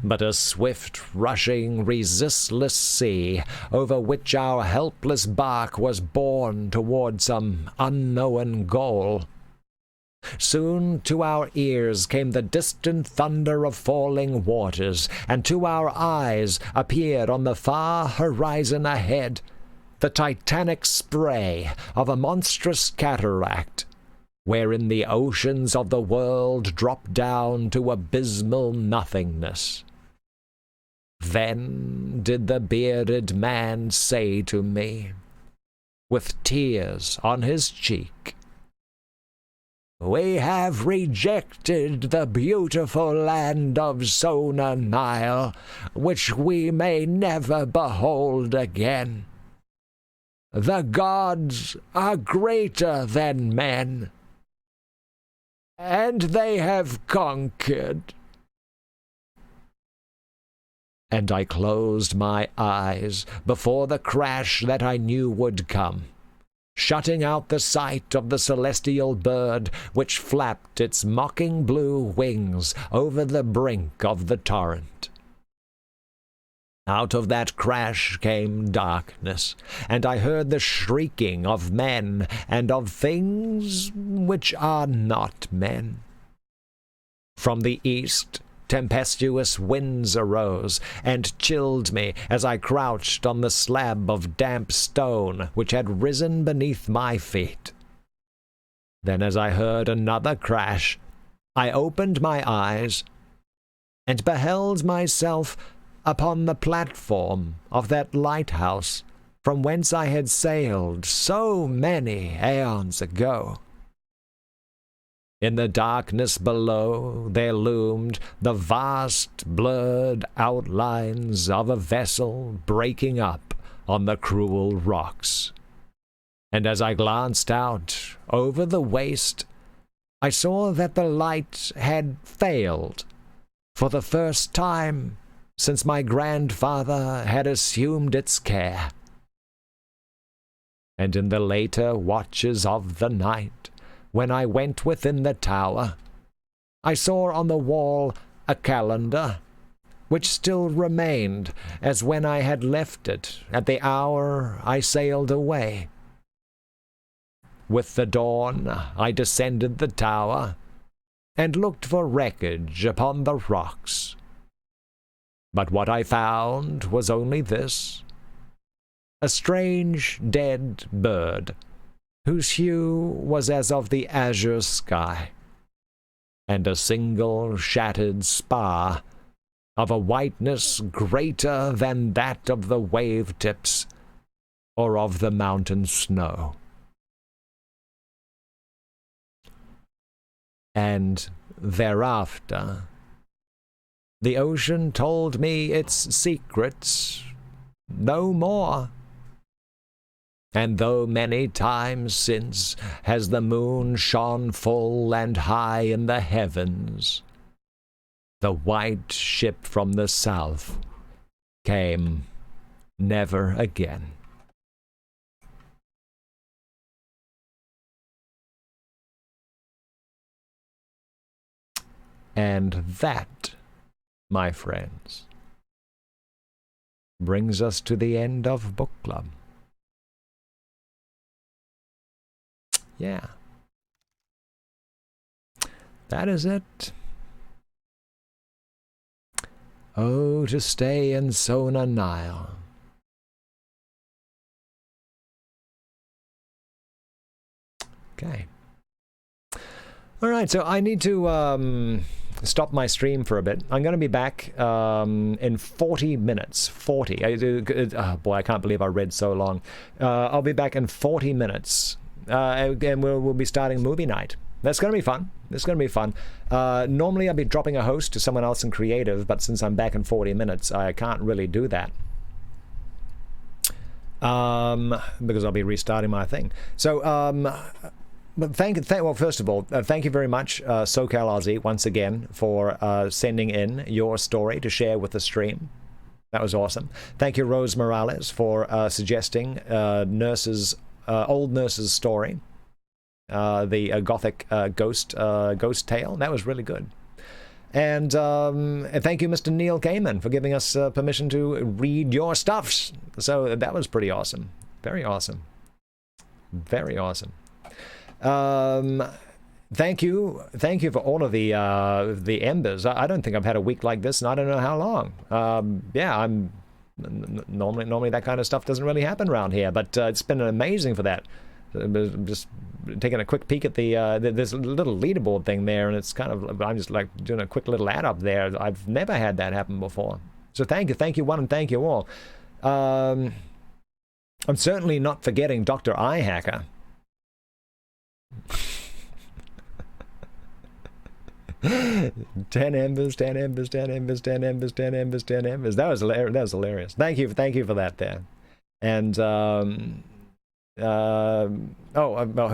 but a swift, rushing, resistless sea, over which our helpless bark was borne toward some unknown goal. Soon to our ears came the distant thunder of falling waters, and to our eyes appeared on the far horizon ahead the titanic spray of a monstrous cataract, wherein the oceans of the world drop down to abysmal nothingness. Then did the bearded man say to me, with tears on his cheek, "We have rejected the beautiful land of Sona Nyl, which we may never behold again. The gods are greater than men, and they have conquered." And I closed my eyes before the crash that I knew would come, shutting out the sight of the celestial bird which flapped its mocking blue wings over the brink of the torrent. Out of that crash came darkness, and I heard the shrieking of men and of things which are not men. From the east, tempestuous winds arose, and chilled me as I crouched on the slab of damp stone which had risen beneath my feet. Then, as I heard another crash, I opened my eyes, and beheld myself upon the platform of that lighthouse from whence I had sailed so many aeons ago. In the darkness below there loomed the vast blurred outlines of a vessel breaking up on the cruel rocks. And as I glanced out over the waste, I saw that the light had failed for the first time since my grandfather had assumed its care. And in the later watches of the night, when I went within the tower, I saw on the wall a calendar, which still remained as when I had left it at the hour I sailed away. With the dawn I descended the tower, and looked for wreckage upon the rocks. But what I found was only this: a strange dead bird, whose hue was as of the azure sky, and a single shattered spar of a whiteness greater than that of the wave-tips or of the mountain snow. And thereafter, the ocean told me its secrets no more. And though many times since has the moon shone full and high in the heavens, the white ship from the south came never again. And that, my friends, brings us to the end of Book Club. Yeah. That is it. Oh, to stay in Sona Nyl. Okay. All right, so I need to stop my stream for a bit. I'm going to be back in 40 minutes. 40. Oh boy, I can't believe I read so long. I'll be back in 40 minutes. And we'll be starting movie night. That's going to be fun. It's going to be fun. Normally I'd be dropping a host to someone else in creative, but since I'm back in 40 minutes, I can't really do that. Because I'll be restarting my thing. So, But well, first of all, thank you very much, SoCal Aussie, once again, for sending in your story to share with the stream. That was awesome. Thank you, Rose Morales, for suggesting old nurse's story, the gothic ghost tale. That was really good. And thank you, Mr. Neil Gaiman, for giving us permission to read your stuffs. So that was pretty awesome. Very awesome. Very awesome. Thank you for all of the embers. I don't think I've had a week like this, and I don't know how long. Yeah, normally that kind of stuff doesn't really happen around here, but it's been amazing for that. Just taking a quick peek at there's a little leaderboard thing there, and it's kind of, I'm just like doing a quick little add up there. I've never had that happen before. So thank you one, and thank you all. I'm certainly not forgetting Dr. Eye Hacker. 10 embers, 10 embers, 10 embers, 10 embers, 10 embers, 10 embers. That was hilarious. Thank you for that there. And who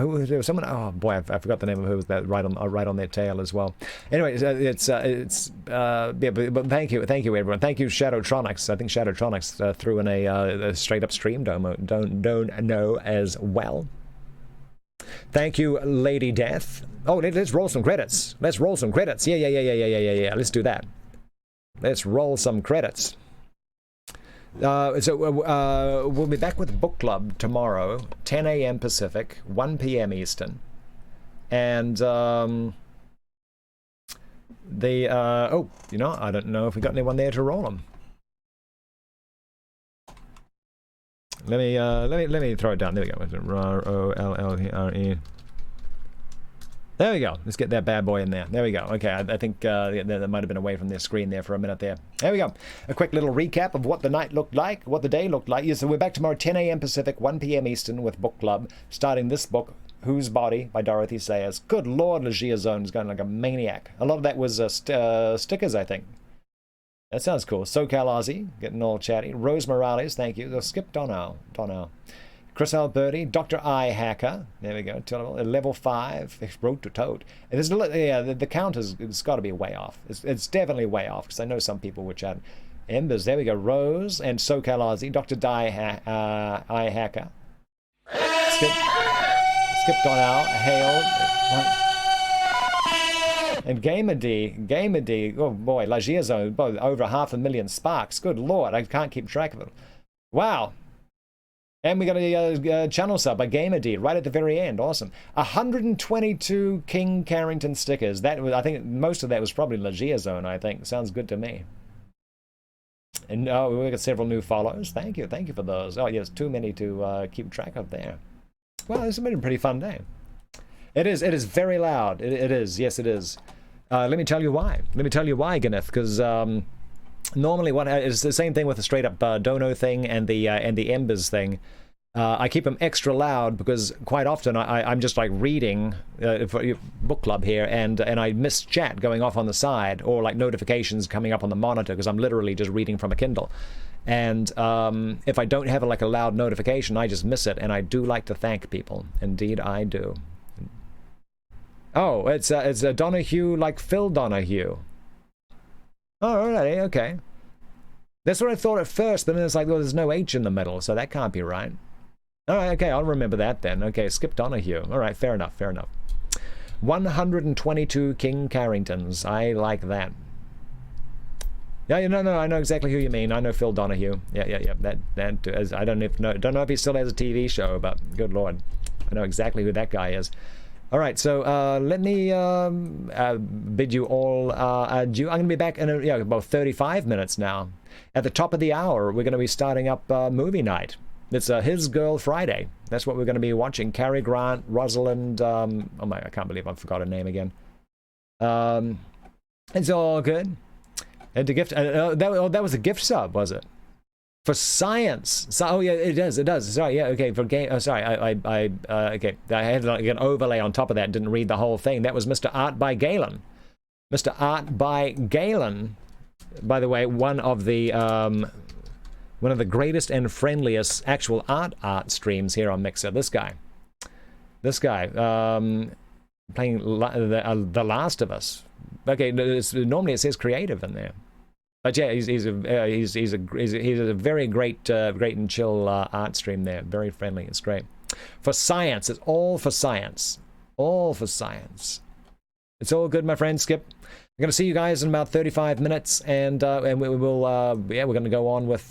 was there? Someone, oh boy, I forgot the name of who was that right on their tail as well. Anyway, but thank you everyone. Thank you, Shadowtronics. I think Shadowtronics threw in a straight up stream don't know as well. Thank you, Lady Death. Oh, let's roll some credits. Yeah. Let's do that. Let's roll some credits. We'll be back with Book Club tomorrow, 10 a.m. Pacific, 1 p.m. Eastern. And I don't know if we got anyone there to roll them. Let me throw it down. There we go. R-O-L-L-E-R-E. There we go. Let's get that bad boy in there. There we go. Okay, I think that might have been away from their screen there for a minute there. There we go. A quick little recap of what the night looked like, what the day looked like. Yeah, so we're back tomorrow, 10 a.m. Pacific, 1 p.m. Eastern with Book Club, starting this book, Whose Body by Dorothy Sayers. Good Lord, Legia Zone is going like a maniac. A lot of that was stickers, I think. That sounds cool. SoCal Aussie, getting all chatty. Rose Morales, thank you. Skip Donow. Chris Alberti, Dr. Eye Hacker. There we go. Level 5. Road to Toad. The count it's got to be way off. It's definitely way off, because I know some people were chatting. Embers, there we go. Rose and SoCal Aussie. Dr. Eye Hacker. Skip Donow. Hale. And Gamer D, oh boy, Lagia Zone, over 500,000 sparks. Good Lord, I can't keep track of it. Wow. And we got a channel sub by Gamer D right at the very end. Awesome. 122 King Carrington stickers. I think most of that was probably Lagia Zone, I think. Sounds good to me. And we got several new follows. Thank you for those. Oh, yes, too many to keep track of there. Well, it's been a pretty fun day. It is very loud. It is. Yes, it is. Let me tell you why. Gwyneth, because normally it's the same thing with the straight up dono thing and the embers thing. I keep them extra loud because quite often I'm just like reading for Book Club here, and I miss chat going off on the side, or like notifications coming up on the monitor, because I'm literally just reading from a Kindle. And if I don't have a loud notification, I just miss it, and I do like to thank people. Indeed, I do. Oh, it's a Donahue like Phil Donahue. Oh, alright, okay. That's what I thought at first, but then it's like, well, there's no H in the middle, so that can't be right. Alright, okay, I'll remember that then. Okay, Skip Donahue. Alright, fair enough. 122 King Carringtons. I like that. Yeah, no, I know exactly who you mean. I know Phil Donahue. Yeah. That I don't know if he still has a TV show, but good Lord, I know exactly who that guy is. All right, so let me bid you all adieu. I'm going to be back in about 35 minutes now. At the top of the hour, we're going to be starting up movie night. It's His Girl Friday. That's what we're going to be watching. Cary Grant, Rosalind. I can't believe I forgot her name again. It's all good. And the gift. That was a gift sub, was it? For science. So, yeah, it does. Sorry, yeah, okay. For game. Oh, sorry. Okay. I had like an overlay on top of that. Didn't read the whole thing. That was Mr. Art by Galen. Mr. Art by Galen. By the way, one of the greatest and friendliest actual art streams here on Mixer. This guy. This guy, playing The Last of Us. Okay, normally it says creative in there. But yeah, he's a very great and chill art stream there. Very friendly. It's great. For science, it's all for science. All for science. It's all good, my friend Skip. I'm going to see you guys in about 35 minutes, and we will, we're going to go on with